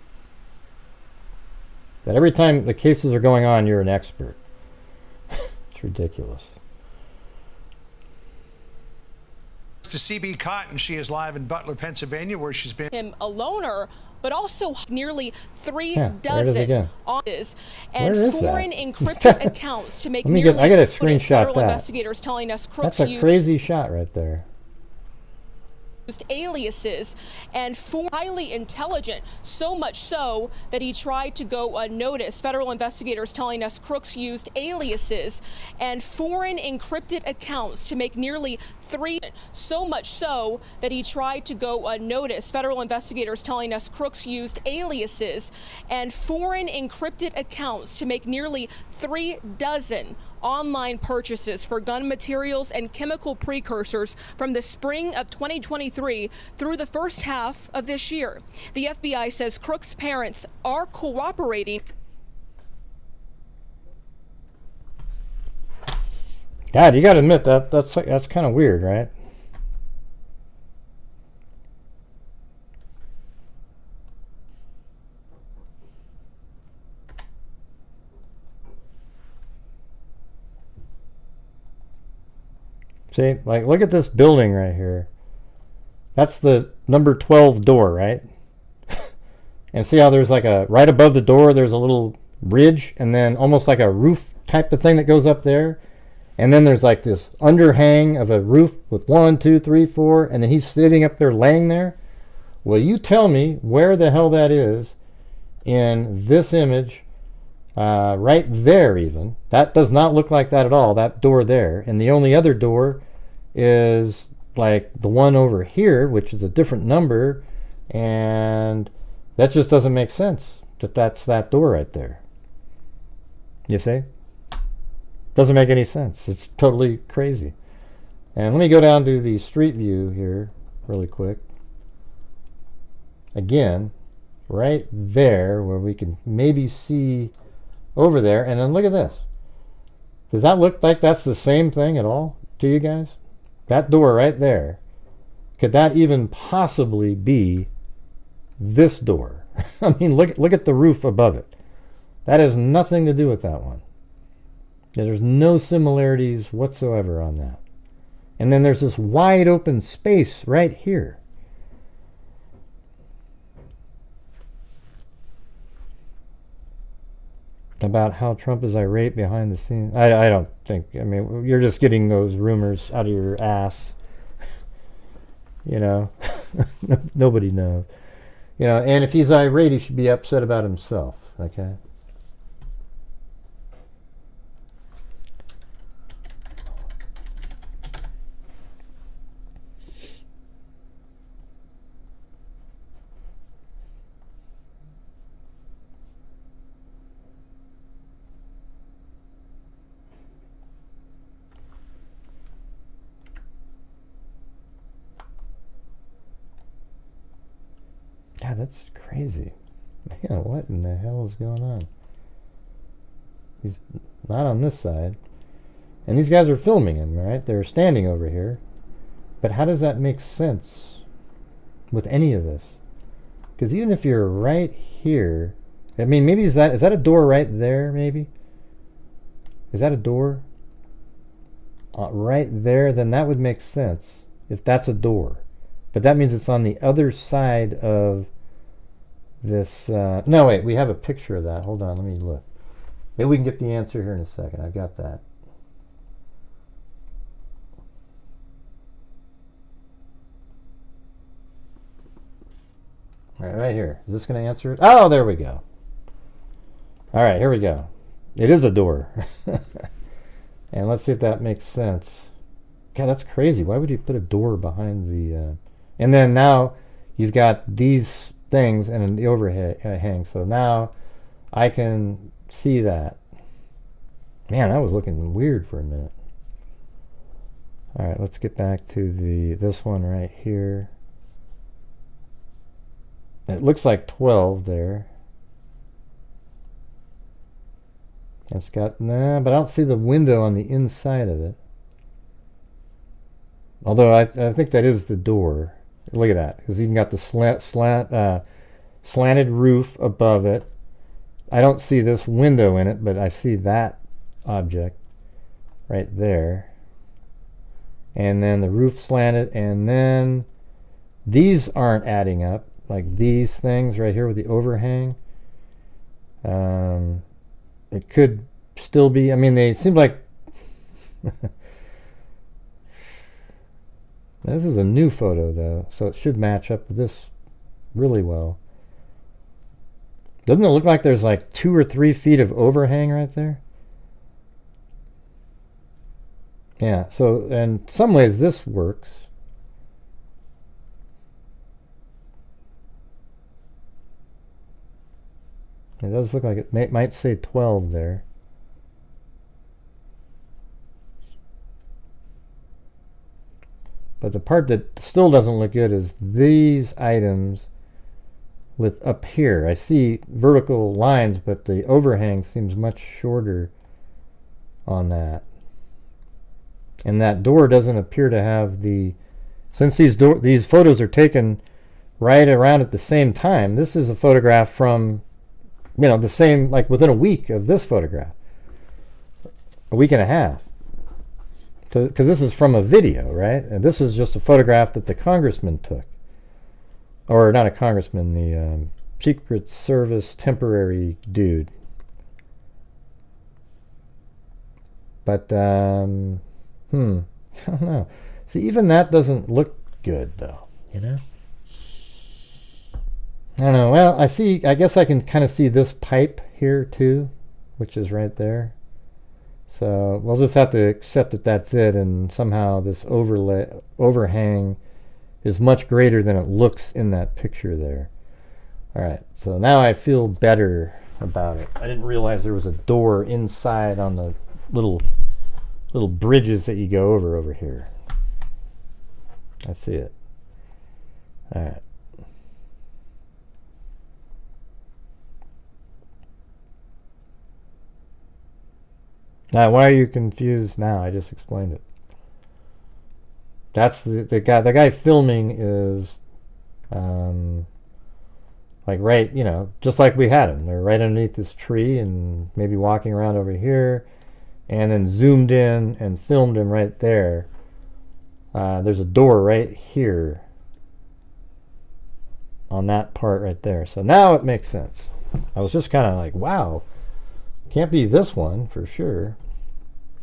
That every time the cases are going on, you're an expert. It's ridiculous. To CB Cotton, she is live in Butler, Pennsylvania, where she's been him a loner, but also nearly 3 Yeah, dozen offices and Where is foreign that? encrypted accounts to make Let me nearly. I gotta federal screenshot that. investigators telling us crooks That's a crazy shot right there. used aliases and highly intelligent, so much so that he tried to go unnoticed. Federal investigators telling us crooks used aliases and foreign encrypted accounts to make nearly 3, so much so that he tried to go unnoticed. Federal investigators telling us crooks used aliases and foreign encrypted accounts to make nearly 3 dozen online purchases for gun materials and chemical precursors from the spring of 2023 through the first half of this year. The FBI says Crook's parents are cooperating. God, you got to admit that's kind of weird, right? See, like, look at this building right here. That's the number 12 door, right? And see how there's like a, right above the door, there's a little ridge, and then almost like a roof type of thing that goes up there. And then there's like this underhang of a roof with 1, 2, 3, 4, and then he's sitting up there laying there. Well, you tell me where the hell that is in this image. Right there even. That does not look like that at all, that door there. And the only other door is like the one over here, which is a different number, and that just doesn't make sense that that's that door right there. You see? Doesn't make any sense. It's totally crazy. And let me go down to the street view here really quick. Again, right there where we can maybe see over there, and then look at this. Does that look like that's the same thing at all to you guys? That door right there, could that even possibly be this door? I mean, look at the roof above it. That has nothing to do with that one. Yeah, there's no similarities whatsoever on that. And then there's this wide open space right here. About how Trump is irate behind the scenes. I don't think, I mean, you're just getting those rumors out of your ass. You know, nobody knows. You know, and if he's irate, he should be upset about himself, okay? God, that's crazy. Man, what in the hell is going on? He's not on this side. And these guys are filming him, right? They're standing over here. But how does that make sense with any of this? Because even if you're right here, I mean, maybe is that a door right there, maybe? Is that a door? Right there, then that would make sense if that's a door. But that means it's on the other side of this. No, wait, we have a picture of that. Hold on, let me look. Maybe we can get the answer here in a second. I've got that. All right here. Is this going to answer it? Oh, there we go. All right, here we go. It is a door. And let's see if that makes sense. God, that's crazy. Why would you put a door behind the... And then now you've got these things and the overhang. So now I can see that. Man, that was looking weird for a minute. All right, let's get back to this one right here. It looks like 12 there. It's got, nah, but I don't see the window on the inside of it. Although I think that is the door. Look at that. It's even got the slanted roof above it. I don't see this window in it, but I see that object right there. And then the roof slanted, and then these aren't adding up. Like these things right here with the overhang. It could still be, I mean, they seem like this is a new photo though, so it should match up with this really well. Doesn't it look like there's like 2 or 3 feet of overhang right there? Yeah, so in some ways this works. It does look like it might say 12 there. But the part that still doesn't look good is these items with up here. I see vertical lines, but the overhang seems much shorter on that. And that door doesn't appear to have the... Since these photos are taken right around at the same time, this is a photograph from... You know, the same, like within a week of this photograph. A week and a half. Because this is from a video, right? And this is just a photograph that the congressman took. Or not a congressman, the Secret Service temporary dude. But, I don't know. See, even that doesn't look good, though, you know? I don't know. Well, I guess I can kind of see this pipe here too, which is right there. So we'll just have to accept that that's it, and somehow this overhang is much greater than it looks in that picture there. All right, so now I feel better about it. I didn't realize there was a door inside on the little bridges that you go over here. I see it. All right. Now, why are you confused now? I just explained it. That's the guy filming is like right, you know, just like we had him. They're right underneath this tree and maybe walking around over here, and then zoomed in and filmed him right there. There's a door right here on that part right there. So now it makes sense. I was just kind of like, wow. Can't be this one for sure.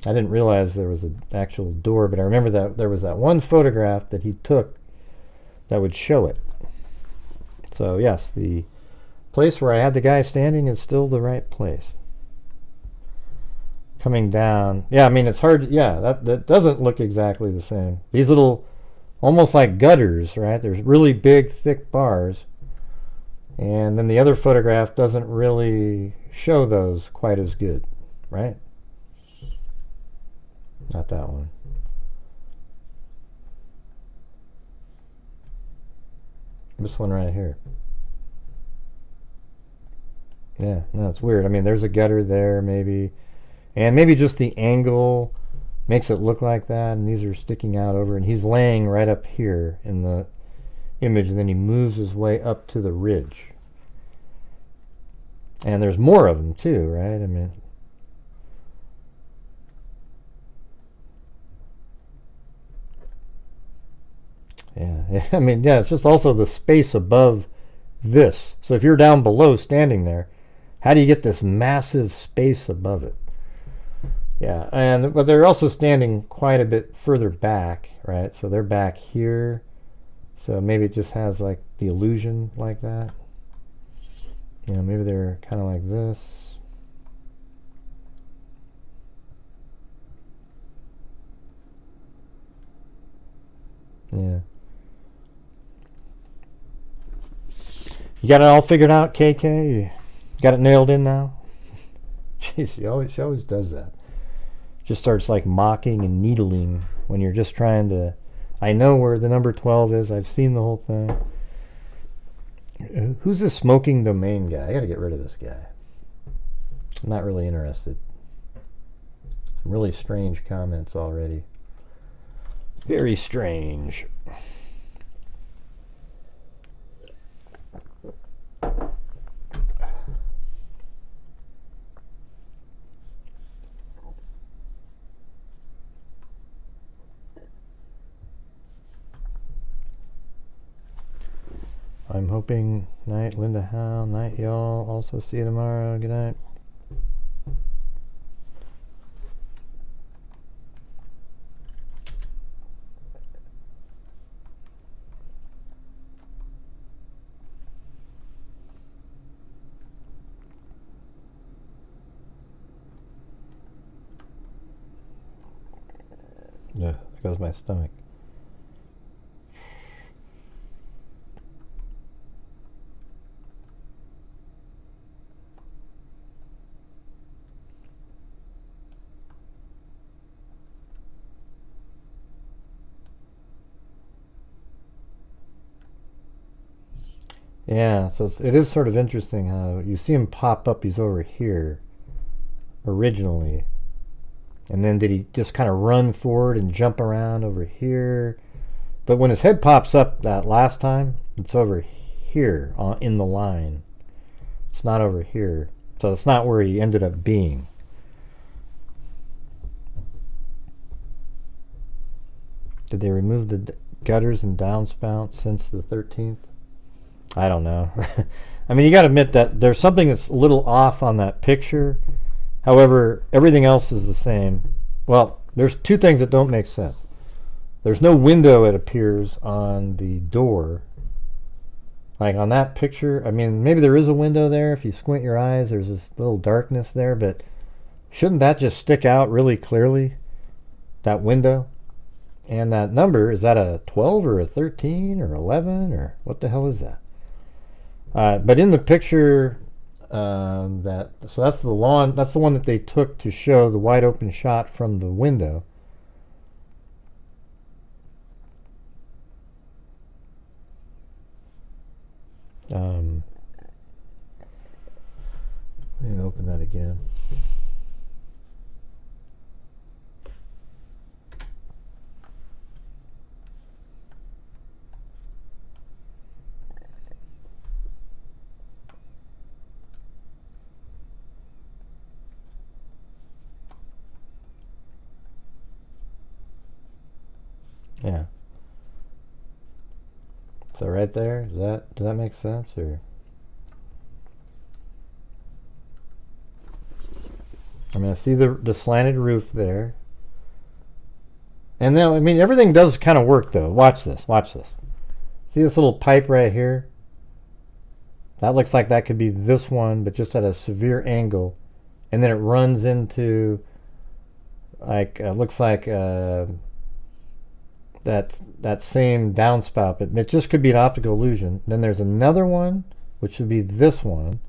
I didn't realize there was an actual door, but I remember that there was that one photograph that he took that would show it. So yes, the place where I had the guy standing is still the right place. Coming down, yeah, I mean it's hard, yeah, that doesn't look exactly the same. These little, almost like gutters, right? There's really big, thick bars. And then the other photograph doesn't really show those quite as good, right? Not that one. This one right here. Yeah, no, it's weird. I mean, there's a gutter there, maybe. And maybe just the angle makes it look like that, and these are sticking out over, and he's laying right up here in the image, and then he moves his way up to the ridge. And there's more of them, too, right? I mean... Yeah, I mean, yeah, it's just also the space above this. So if you're down below standing there, how do you get this massive space above it? Yeah, but they're also standing quite a bit further back, right? So they're back here. So maybe it just has like the illusion like that. You know, maybe they're kind of like this. Yeah. You got it all figured out, KK? You got it nailed in now? Jeez, she always does that. Just starts like mocking and needling when you're just trying to... I know where the number 12 is. I've seen the whole thing. Who's this smoking domain guy? I gotta get rid of this guy. I'm not really interested. Some really strange comments already. Very strange. I'm hoping night, Linda Howe, night y'all. Also see you tomorrow. Good night. Yeah, there goes my stomach. Yeah, so it is sort of interesting how you see him pop up. He's over here originally. And then did he just kind of run forward and jump around over here? But when his head pops up that last time, it's over here in the line. It's not over here. So it's not where he ended up being. Did they remove the gutters and downspouts since the 13th? I don't know. I mean, you got to admit that there's something that's a little off on that picture. However, everything else is the same. Well, there's two things that don't make sense. There's no window, it appears, on the door. Like on that picture, I mean, maybe there is a window there. If you squint your eyes, there's this little darkness there, but shouldn't that just stick out really clearly? That window? And that number, is that a 12 or a 13 or 11 or what the hell is that? But in the picture, so that's the lawn. That's the one that they took to show the wide open shot from the window. Let me open that again. Yeah. So right there, does that make sense, or? I mean, I see the slanted roof there. And then, I mean, everything does kind of work though. Watch this, watch this. See this little pipe right here? That looks like that could be this one, but just at a severe angle. And then it runs into, like, looks like that same downspout, but it just could be an optical illusion. Then there's another one, which would be this one.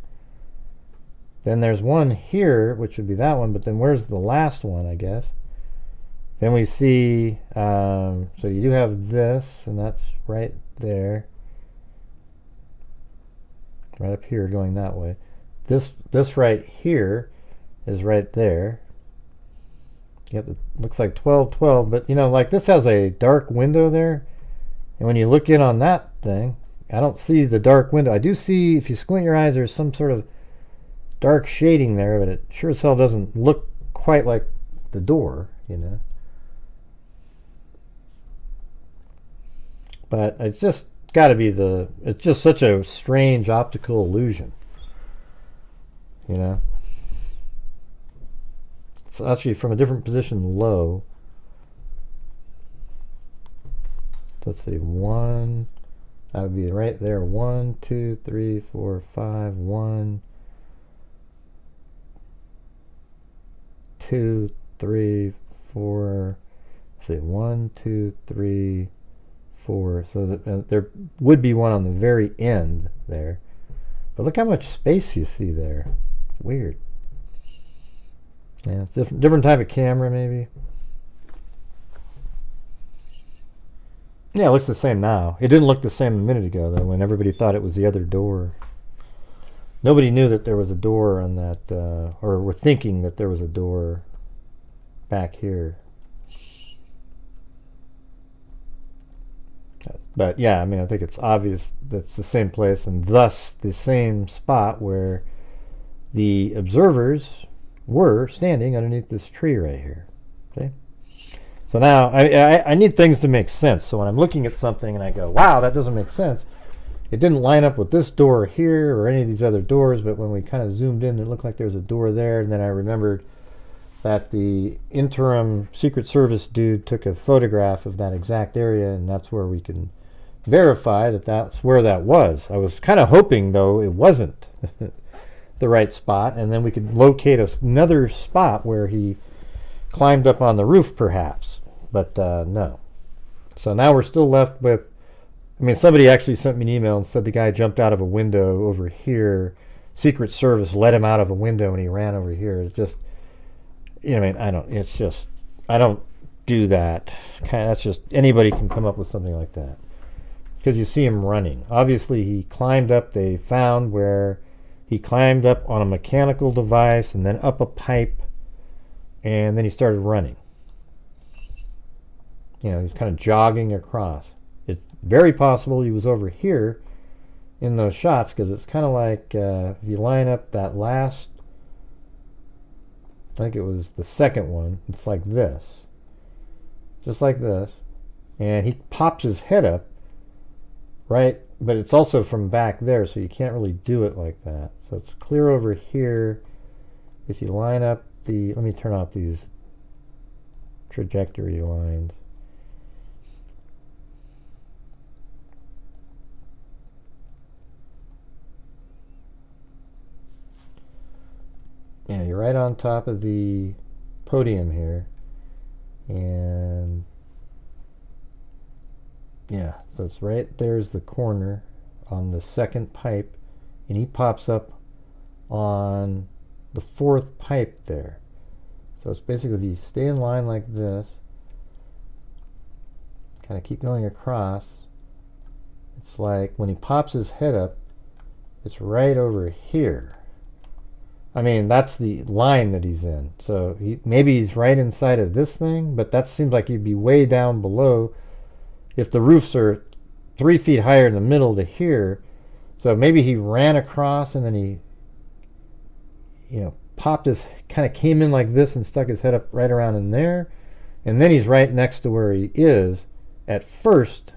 Then there's one here, which would be that one, but then where's the last one, I guess? Then we see, so you do have this, and that's right there. Right up here, going that way. this right here is right there. Yep, it looks like 1212, but you know, like this has a dark window there, and when you look in on that thing, I don't see the dark window. I do see, if you squint your eyes, there's some sort of dark shading there, but it sure as hell doesn't look quite like the door, you know. But it's just got to be it's just such a strange optical illusion, you know. It's actually from a different position low. Let's see, one, that would be right there. 1, 2, 3, 4, 5, 1, 2, 3, 4. Let's see, 1, 2, 3, 4. So that, there would be one on the very end there. But look how much space you see there. It's weird. Yeah, it's different type of camera maybe. Yeah, it looks the same now. It didn't look the same a minute ago though, when everybody thought it was the other door. Nobody knew that there was a door on that, or were thinking that there was a door back here. But yeah, I mean, I think it's obvious that's the same place, and thus the same spot where the observers were standing underneath this tree right here. Okay? So now I need things to make sense. So when I'm looking at something and I go, wow, that doesn't make sense, it didn't line up with this door here or any of these other doors, but when we kind of zoomed in, it looked like there was a door there, and then I remembered that the interim Secret Service dude took a photograph of that exact area, and that's where we can verify that that's where that was. I was kind of hoping, though, it wasn't the right spot, and then we could locate another spot where he climbed up on the roof, perhaps. But no. So now we're still left with, I mean, somebody actually sent me an email and said the guy jumped out of a window over here. Secret Service let him out of a window and he ran over here. It's just, you know, I mean, I don't do that. That's just, anybody can come up with something like that. Because you see him running. Obviously, he climbed up, they found where he climbed up on a mechanical device and then up a pipe, and then he started running. You know, he's kind of jogging across. It's very possible he was over here in those shots, because it's kind of like if you line up that last, I think it was the second one, it's like this. Just like this. And he pops his head up, right? But it's also from back there, so you can't really do it like that. So it's clear over here. If you line up let me turn off these trajectory lines. Yeah, you're right on top of the podium here. And yeah, so it's right there's the corner on the second pipe, and he pops up on the fourth pipe there. So it's basically, if you stay in line like this, kind of keep going across, it's like when he pops his head up, it's right over here. I mean, that's the line that he's in. So maybe he's right inside of this thing, but that seems like he'd be way down below if the roofs are 3 feet higher in the middle to here. So maybe he ran across and then he, you know, popped his, kind of came in like this and stuck his head up right around in there. And then he's right next to where he is at first.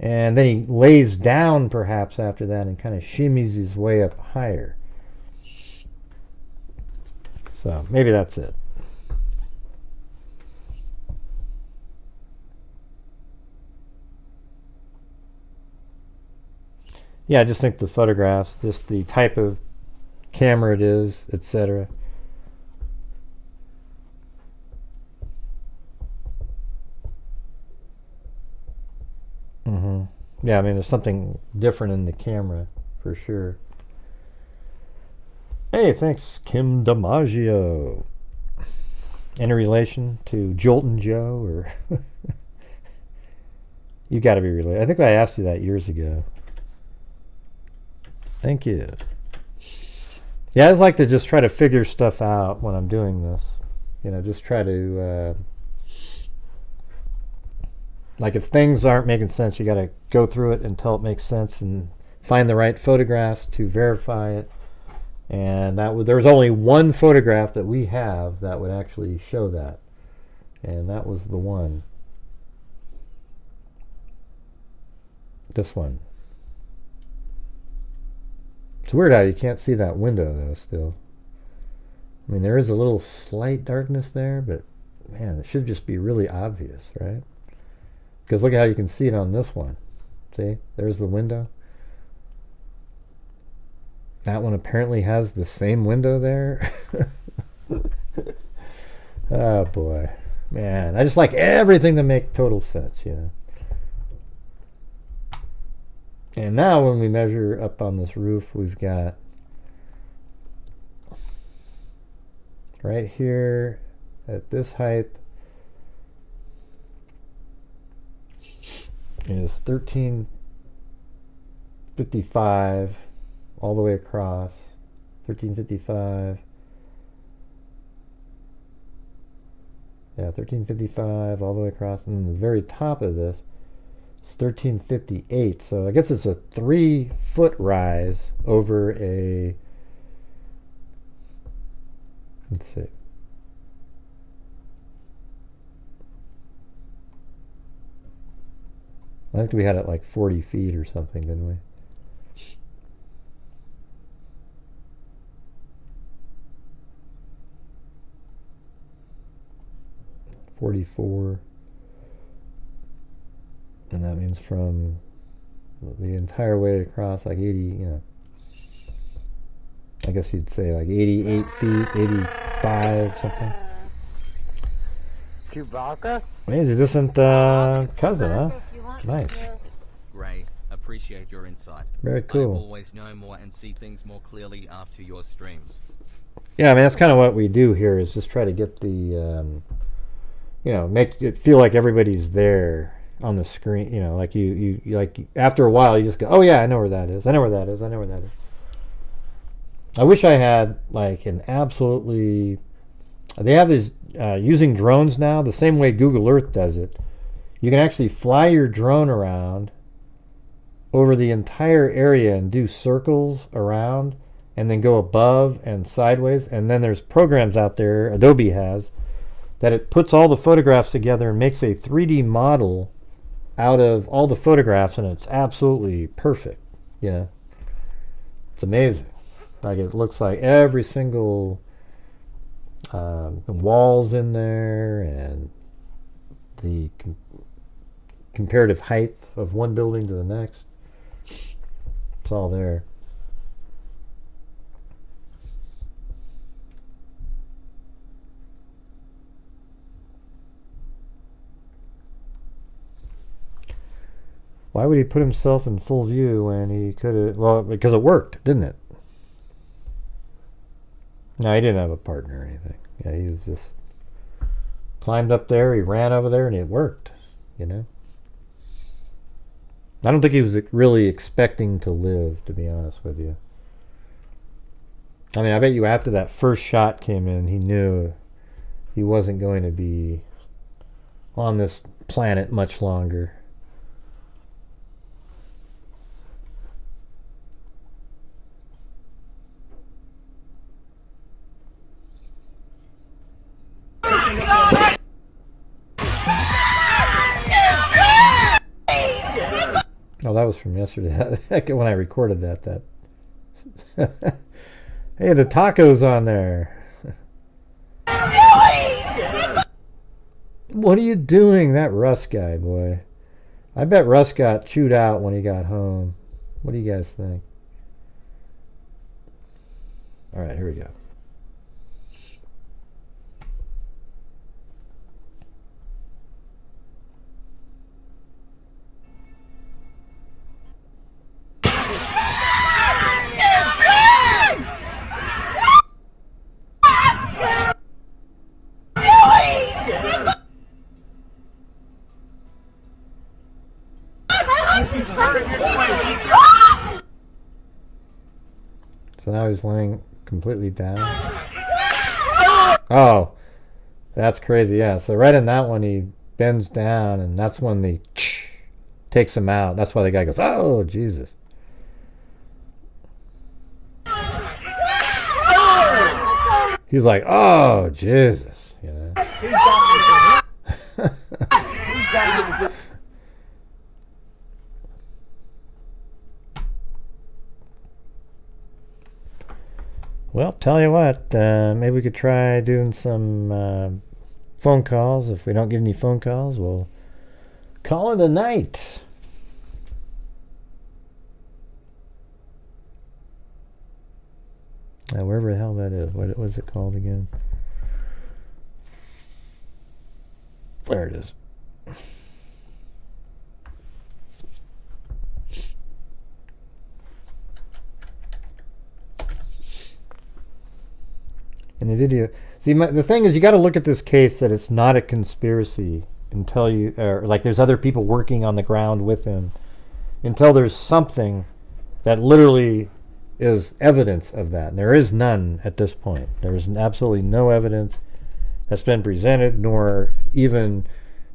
And then he lays down perhaps after that and kind of shimmies his way up higher. So maybe that's it. Yeah, I just think the photographs, just the type of camera it is, etc. Yeah, I mean, there's something different in the camera for sure. Hey, thanks, Kim DiMaggio. Any relation to Jolton Joe, or you got to be related? I think I asked you that years ago. Thank you. Yeah, I'd like to just try to figure stuff out when I'm doing this. You know, just try to, like if things aren't making sense, you got to go through it until it makes sense and find the right photographs to verify it. And there was only one photograph that we have that would actually show that. And that was the one. This one. It's weird how you can't see that window though still. I mean, there is a little slight darkness there, but man, it should just be really obvious, right? Because look at how you can see it on this one. See? There's the window. That one apparently has the same window there. Oh boy. Man, I just like everything to make total sense, you know. And now when we measure up on this roof, we've got right here at this height is 1355 all the way across. 1355. Yeah, 1355 all the way across. And the very top of this is 1358. So I guess it's a 3-foot rise over a, let's see. I think we had it like 40 feet or something, didn't we? 44, and that means from the entire way across, like 80, you know, I guess you'd say like 88 feet, 85, something. Chewbacca? He's a distant cousin, huh? Nice. Gray, appreciate your insight. Very cool. I always know more and see things more clearly after your streams. Yeah, I mean, that's kind of what we do here, is just try to get the, you know, make it feel like everybody's there on the screen. You know, like you like after a while you just go, oh yeah, I know where that is. I know where that is. I know where that is. I wish I had like an absolutely. They have these using drones now the same way Google Earth does it. You can actually fly your drone around over the entire area and do circles around, and then go above and sideways. And then there's programs out there Adobe has that it puts all the photographs together and makes a 3D model out of all the photographs, and it's absolutely perfect. You know, it's amazing. Like it looks like every single walls in there, and the comparative height of one building to the next. It's all there. Why would he put himself in full view when he could have? Well, because it worked, didn't it? No, he didn't have a partner or anything. Yeah, he was just climbed up there, he ran over there, and it worked, you know? I don't think he was really expecting to live, to be honest with you. I mean, I bet you after that first shot came in, he knew he wasn't going to be on this planet much longer. Oh, that was from yesterday. When I recorded that. Hey, the taco's on there. What are you doing? That Russ guy, boy. I bet Russ got chewed out when he got home. What do you guys think? All right, here we go. So now he's laying completely down. Oh, that's crazy. Yeah. So right in that one, he bends down, and that's when the takes him out. That's why the guy goes, "Oh, Jesus." He's like, "Oh, Jesus," you know. Well, tell you what, maybe we could try doing some phone calls. If we don't get any phone calls, we'll call it a night. Wherever the hell that is. What was it called again? There it is. In the video, see, the thing is, you got to look at this case that it's not a conspiracy until you, or like there's other people working on the ground with him, until there's something that literally is evidence of that. And there is none at this point. There is absolutely no evidence that's been presented, nor even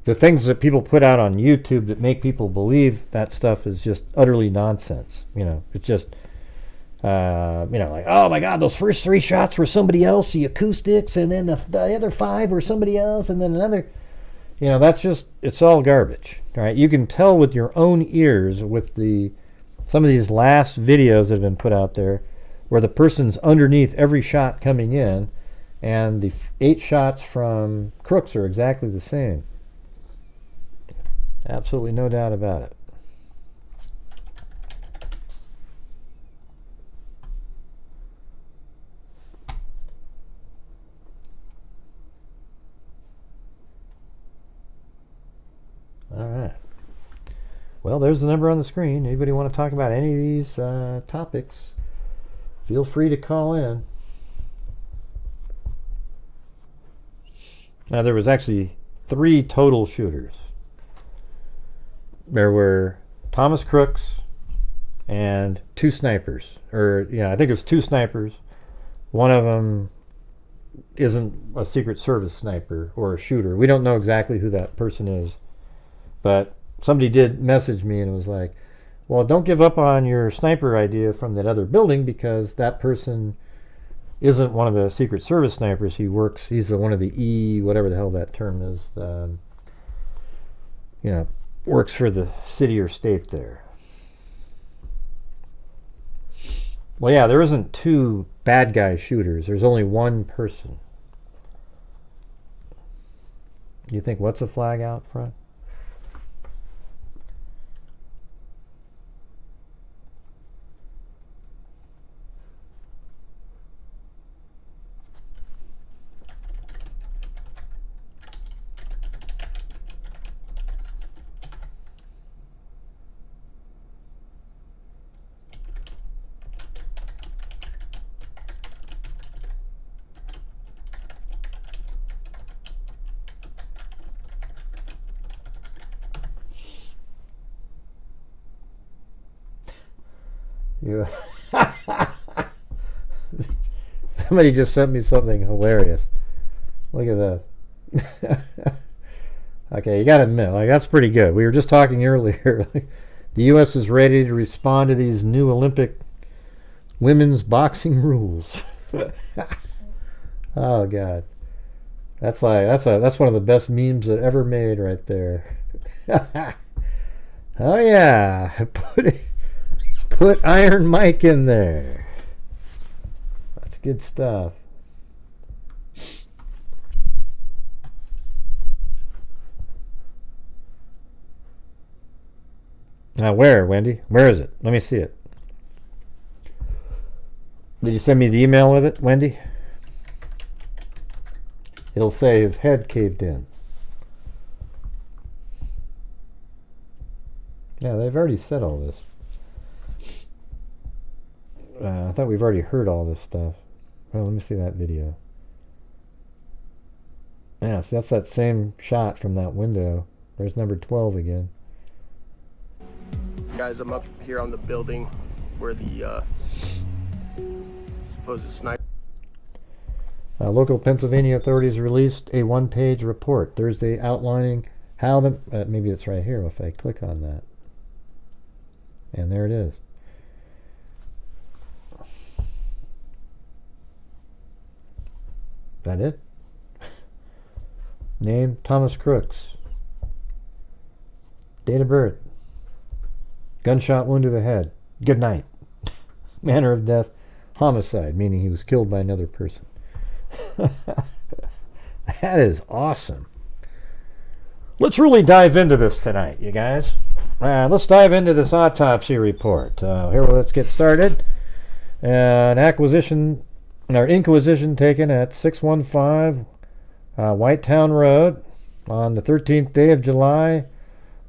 the things that people put out on YouTube that make people believe that stuff is just utterly nonsense. You know, it's just, you know, like, oh my God, those first 3 shots were somebody else, the acoustics, and then the other 5 were somebody else, and then another. You know, that's just, it's all garbage. Right? You can tell with your own ears with some of these last videos that have been put out there where the person's underneath every shot coming in, and the 8 shots from Crooks are exactly the same. Absolutely no doubt about it. All right. Well, there's the number on the screen. Anybody want to talk about any of these topics, feel free to call in. Now, there was actually 3 total shooters. There were Thomas Crooks and 2 snipers. Or, yeah, I think it was 2 snipers. One of them isn't a Secret Service sniper or a shooter. We don't know exactly who that person is. But somebody did message me and was like, well, don't give up on your sniper idea from that other building, because that person isn't one of the Secret Service snipers. He's one of the whatever the hell that term is, you know, works for the city or state there. Well, yeah, there isn't 2 bad guy shooters. There's only 1 person. You think, what's a flag out front? You somebody just sent me something hilarious. Look at this. Okay, you gotta admit, like, that's pretty good. We were just talking earlier. The U.S. is ready to respond to these new Olympic women's boxing rules. Oh God, that's one of the best memes that ever made right there. Oh yeah, put Iron Mike in there. That's good stuff. Now where, Wendy? Where is it? Let me see it. Did you send me the email with it, Wendy? It'll say his head caved in. Yeah, they've already said all this. I thought we've already heard all this stuff. Well, let me see that video. Yeah, so that's that same shot from that window. There's number 12 again. Guys, I'm up here on the building where the supposed sniper. Local Pennsylvania authorities released a one-page report Thursday outlining how the... maybe it's right here if I click on that. And there it is. That it? Name, Thomas Crooks. Date of birth. Gunshot wound to the head. Good night. Manner of death, homicide, meaning he was killed by another person. That is awesome. Let's really dive into this tonight, you guys. Let's dive into this autopsy report. Here, let's get started. An inquisition taken at 615 Whitetown Road on the 13th day of July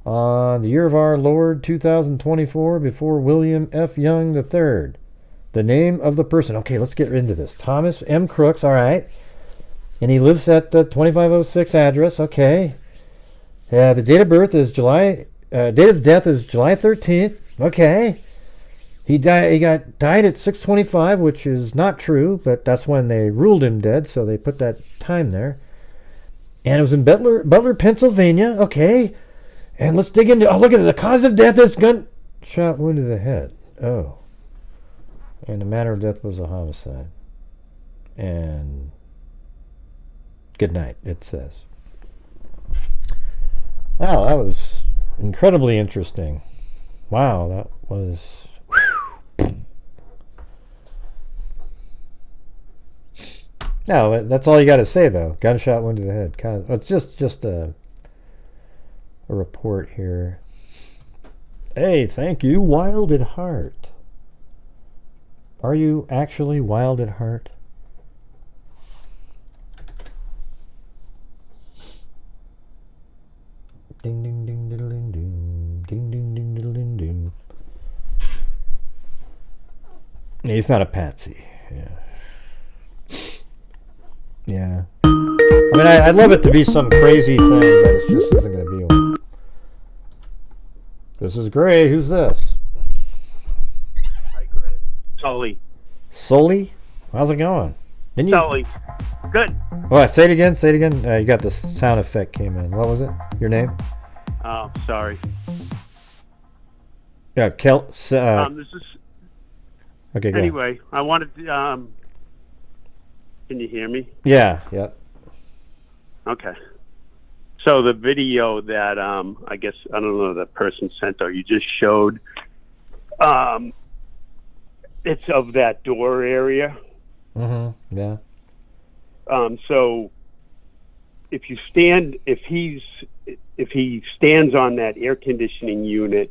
on the year of our Lord 2024 before William F. Young III. The name of the person. Okay, let's get into this. Thomas M. Crooks, all right. And he lives at the 2506 address, okay. The date of birth is date of death is July 13th, okay. He died at 6:25, which is not true, but that's when they ruled him dead, so they put that time there. And it was in Butler, Pennsylvania, okay. And let's dig into, look at the cause of death is gunshot wound to the head. Oh. And the manner of death was a homicide. And good night, it says. Wow, that was incredibly interesting. Wow, that was... No, that's all you got to say, though. Gunshot wound to the head. It's just a report here. Hey, thank you, Wild at Heart. Are you actually wild at heart? Ding ding ding diddle ding doom. Ding ding ding diddle ding doom. He's not a patsy. Yeah. Yeah. I mean, I'd love it to be some crazy thing, but it just isn't going to be one. This is great. Who's this? Sully. Sully? How's it going? Didn't you? Sully. Good. What? Say it again. Say it again. You got the sound effect came in. What was it? Your name? Oh, sorry. Yeah, this is. Okay. Go anyway, ahead. I wanted to. Can you hear me? Yeah. Yep. Okay. So the video that I guess I don't know the person sent or you just showed. It's of that door area. Mm-hmm. Yeah. So if he stands on that air conditioning unit,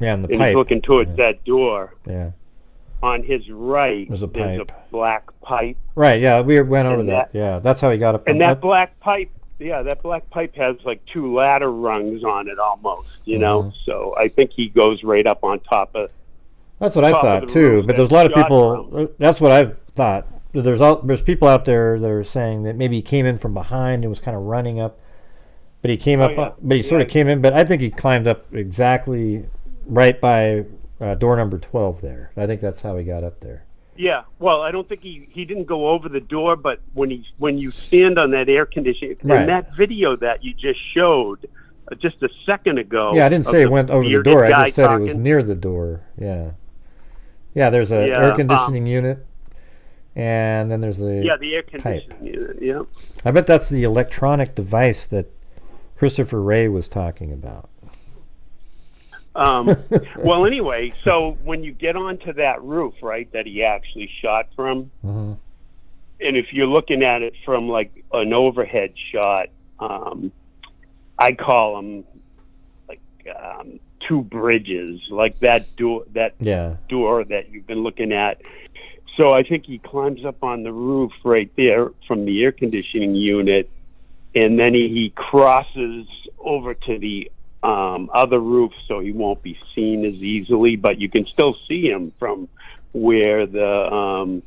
and he's looking towards that door. Yeah. On his right, there's a black pipe. Right. Yeah, we went over that. Yeah, that's how he got up. And that black pipe. Yeah, that black pipe has like 2 ladder rungs on it almost. You know, so I think he goes right up on top of. That's what I thought too, but there's a lot of people. That's what I've thought. There's people out there that are saying that maybe he came in from behind and was kind of running up, but he came up. But he sort of came in. But I think he climbed up exactly right by door number 12 there. I think that's how he got up there. Yeah. Well, I don't think he didn't go over the door, but when you stand on that air conditioning, in that video that you just showed just a second ago. Yeah, I didn't say it went over the door. I just said it was near the door. Yeah. Yeah, there's an air conditioning unit, and then there's the air conditioning unit. Yeah. I bet that's the electronic device that Christopher Wray was talking about. Well, anyway, so when you get onto that roof, right, that he actually shot from, and if you're looking at it from like an overhead shot, I call them like 2 bridges, like that door that you've been looking at. So I think he climbs up on the roof right there from the air conditioning unit, and then he crosses over to the other roof, so he won't be seen as easily, but you can still see him from where the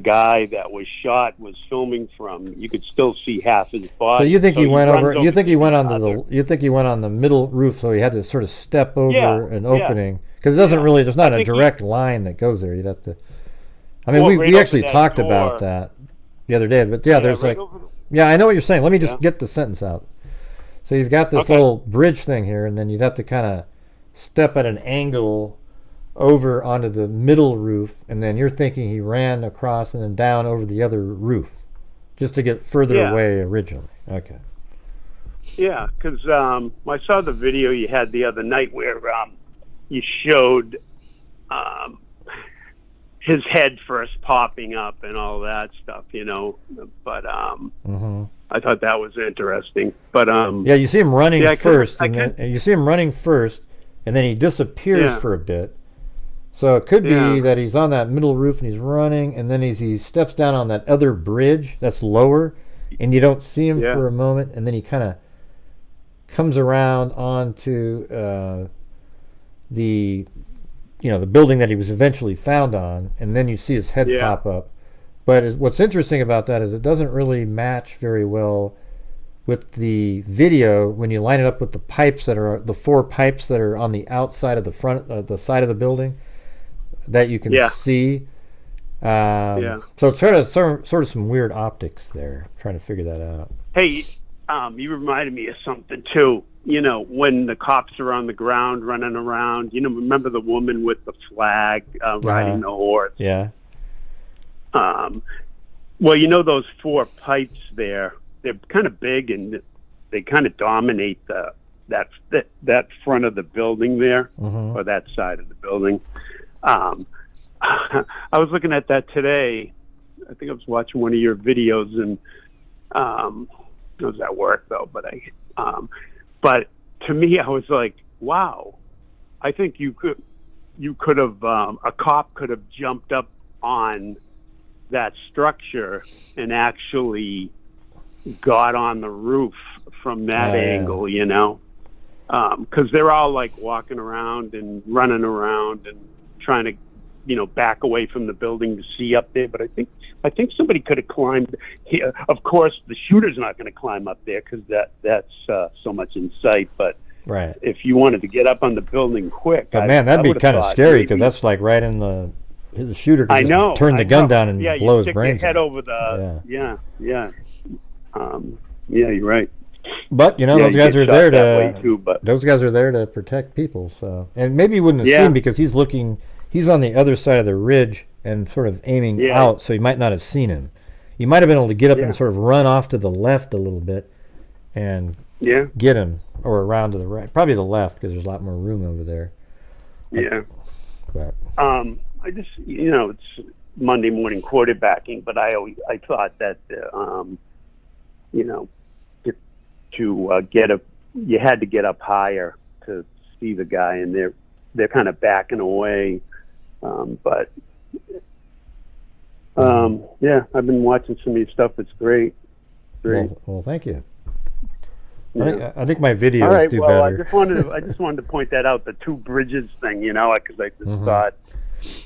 guy that was shot was filming from. You could still see half his body. So you think he went over? You think he went on the middle roof, so he had to sort of step over an opening because it doesn't really. There's not a direct line that goes there. You'd have to. I mean, Well, we right actually over that talked door. about that the other day, but yeah, there's right like, over the- yeah, I know what you're saying. Let me just get the sentence out. So you've got this Okay. little bridge thing here, and then you'd have to kind of step at an angle over onto the middle roof, and then you're thinking he ran across and then down over the other roof, just to get further Yeah. away originally. Okay. Yeah, because I saw the video you had the other night where you showed his head first popping up and all that stuff, you know. But I thought that was interesting. But yeah, you see him running yeah, first, and then you see him running first, and then he disappears Yeah. for a bit. So it could be Yeah. that he's on that middle roof and he's running, and then he steps down on that other bridge that's lower, and you don't see him Yeah. for a moment, and then he kind of comes around onto the the building that he was eventually found on, and then you see his head Yeah. pop up. But what's interesting about that is it doesn't really match very well with the video when you line it up with the pipes that are the 4 pipes that are on the outside of the front, the side of the building that you can Yeah. see. So it's sort of some weird optics there. Trying to figure that out. hey, you reminded me of something too. You know, when the cops are on the ground running around, you know, remember the woman with the flag riding the horse? Yeah. Well, you know, those 4 pipes there, they're kind of big and they kind of dominate that front of the building there, or that side of the building. I was looking at that today. I think I was watching one of your videos, and I was at work though, but to me, I was like, wow, I think you could have, a cop could have jumped up on that structure and actually got on the roof from that angle, you know, because they're all like walking around and running around and trying to, you know, back away from the building to see up there. But I think somebody could have climbed here. Of course, the shooter's not going to climb up there because that's so much in sight. But right, if you wanted to get up on the building quick, but man, that'd be kind of scary because that's like right in the shooter. I know. Turn the gun down and blow his stick brains your head out. over the. Yeah. You're right. But you know, Yeah, those you guys get are shot there that to. way, too, but- Those guys are there to protect people. So, and maybe you wouldn't have Yeah. seen because he's looking. He's on the other side of the ridge and sort of aiming Yeah. out, so you might not have seen him. You might have been able to get up Yeah. and sort of run off to the left a little bit, and get him, or around to the right. Probably the left because there's a lot more room over there. Yeah. But I just, you know, it's Monday morning quarterbacking, but I thought that, you know, you had to get up higher to see the guy, and they're kind of backing away. Yeah, I've been watching some of your stuff. It's great. Great. Well, thank you. Yeah. I think my videos All right, do well, better. I just wanted to point that out, the 2 bridges thing, you know, because I just thought.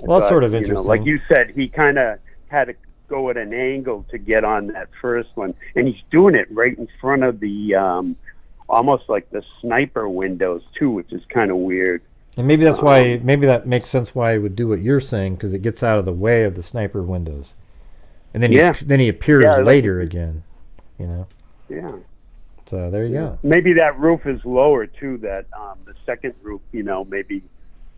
Well, that's sort of you know, interesting. like you said, he kind of had to go at an angle to get on that first one, and he's doing it right in front of the, almost like the sniper windows too, which is kind of weird. And maybe that's why. Maybe that makes sense why he would do what you're saying, because it gets out of the way of the sniper windows, and then he appears later again. You know. Yeah. So there you go. Maybe that roof is lower too. That the second roof, you know, maybe.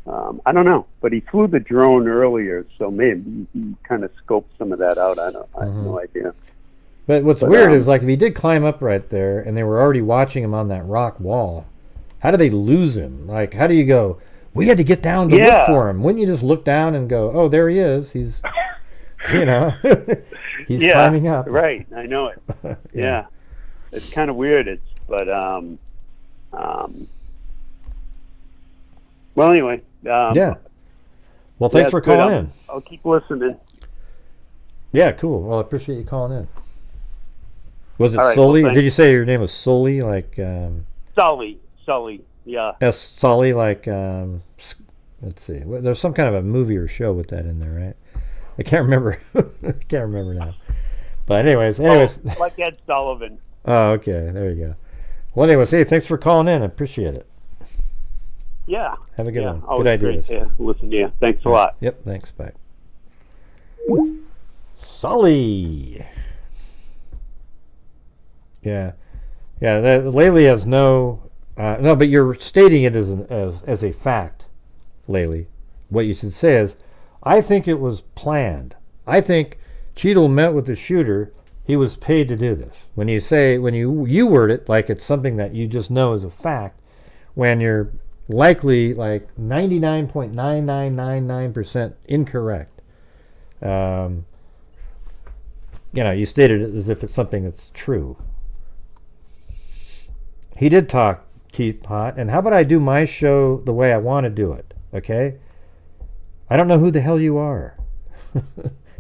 I don't know, but he flew the drone earlier, so maybe he kind of scoped some of that out. I have no idea. But what's weird is, like, if he did climb up right there and they were already watching him on that rock wall, how do they lose him? Like, how do you go, we had to get down to look for him? Wouldn't you just look down and go, oh, there he is. He's, you know, he's climbing up. Right, I know it. Yeah. It's kind of weird. Well, anyway. Yeah. Well, thanks for calling in. I'll keep listening. Yeah, cool. Well, I appreciate you calling in. Was it All right, Sully? well, Did you say your name was Sully? Like Sully, yeah. Sully, like let's see. There's some kind of a movie or show with that in there, right? I can't remember. I can't remember now. But anyways. Like Ed Sullivan. Oh, okay. There you go. Well, anyways, hey, thanks for calling in. I appreciate it. Yeah. Have a good one. Always Good ideas. great to listen to you. Thanks a lot. Yep. Thanks. Bye. Sully. Yeah. Laylee has no. No, but you're stating it as a fact, Laylee. What you should say is, I think it was planned. I think Cheadle met with the shooter. He was paid to do this. When you word it like it's something that you just know is a fact, when you're likely like 99.9999% incorrect. You stated it as if it's something that's true. He did talk teapot, and how about I do my show the way I want to do it, okay? I don't know who the hell you are.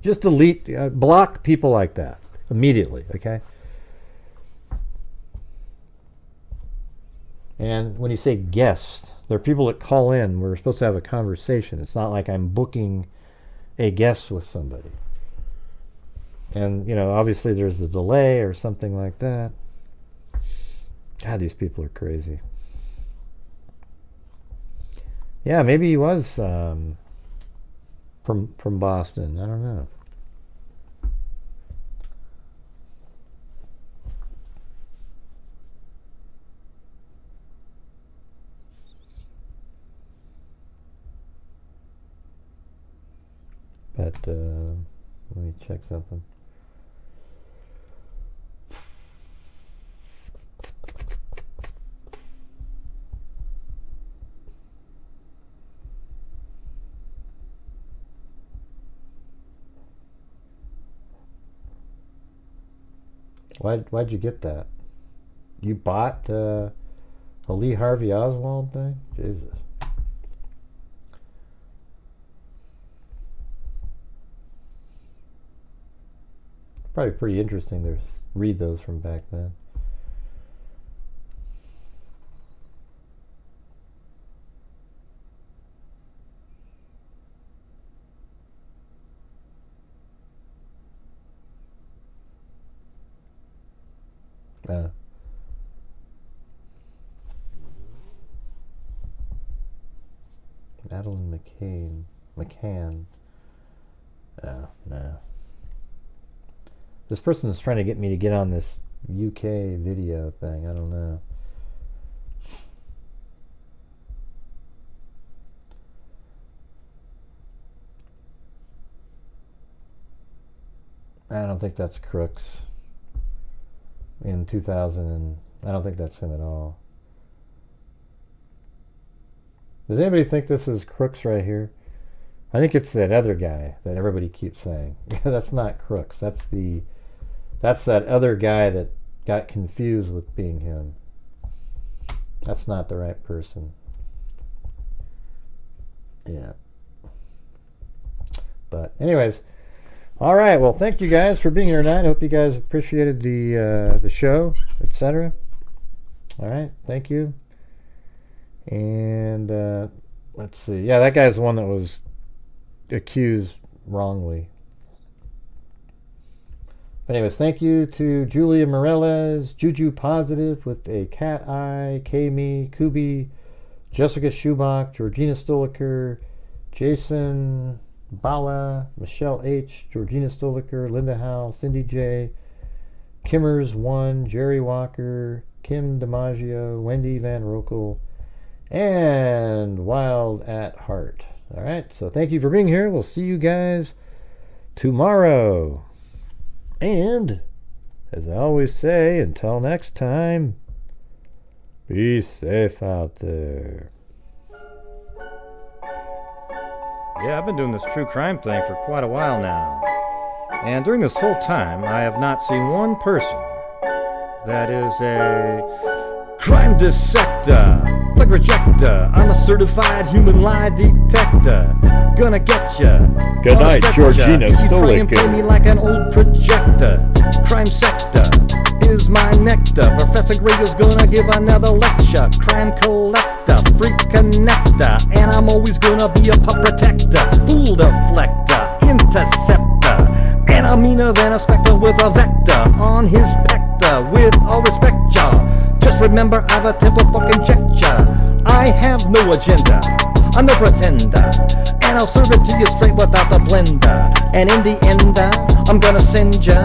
Just delete, block people like that immediately, okay? And when you say guest, there are people that call in. We're supposed to have a conversation. It's not like I'm booking a guest with somebody. And, obviously there's a delay or something like that. God, these people are crazy. Yeah, maybe he was from Boston. I don't know. But let me check something. Why'd you get that? You bought a Lee Harvey Oswald thing? Jesus. Probably pretty interesting to read those from back then. Madeline McCann. Oh, no. This person is trying to get me to get on this UK video thing. I don't know. I don't think that's Crooks. In 2000, I don't think that's him at all. Does anybody think this is Crooks right here? I think it's that other guy that everybody keeps saying. That's not Crooks. That's that other guy that got confused with being him. That's not the right person. Yeah. But anyways, all right. Well, thank you guys for being here tonight. I hope you guys appreciated the show, etc. All right. Thank you. And let's see. Yeah, that guy's the one that was accused wrongly. Anyways, thank you to Julia Morales, Juju Positive with a cat eye, Kami, Kubi, Jessica Schubach, Georgina Stoliker, Jason Bala, Michelle H, Georgina Stoliker, Linda Howe, Cindy J, Kimmers1, Jerry Walker, Kim DiMaggio, Wendy Van Rokel, and Wild at Hart. All right, so thank you for being here. We'll see you guys tomorrow. And, as I always say, until next time, be safe out there. Yeah, I've been doing this true crime thing for quite a while now. And during this whole time, I have not seen one person that is a crime dissector, plug rejector. I'm a certified human lie detector. Gonna get ya. Good night, Georgina Stoliker. You try and play me like an old projector. Crime sector is my nectar. Professor Grader's gonna give another lecture. Crime collector, freak connector, and I'm always gonna be a pup protector. Fool deflector, interceptor, and I'm meaner than a specter with a vector on his pector. With all respect, y'all, just remember I've a temper fucking check ya. I have no agenda. I'm no pretender, and I'll serve it to you straight without the blender. And in the end, I'm gonna send ya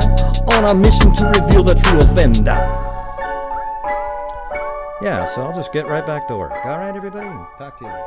on a mission to reveal the true offender. Yeah, so I'll just get right back to work. All right, everybody? Talk to you later.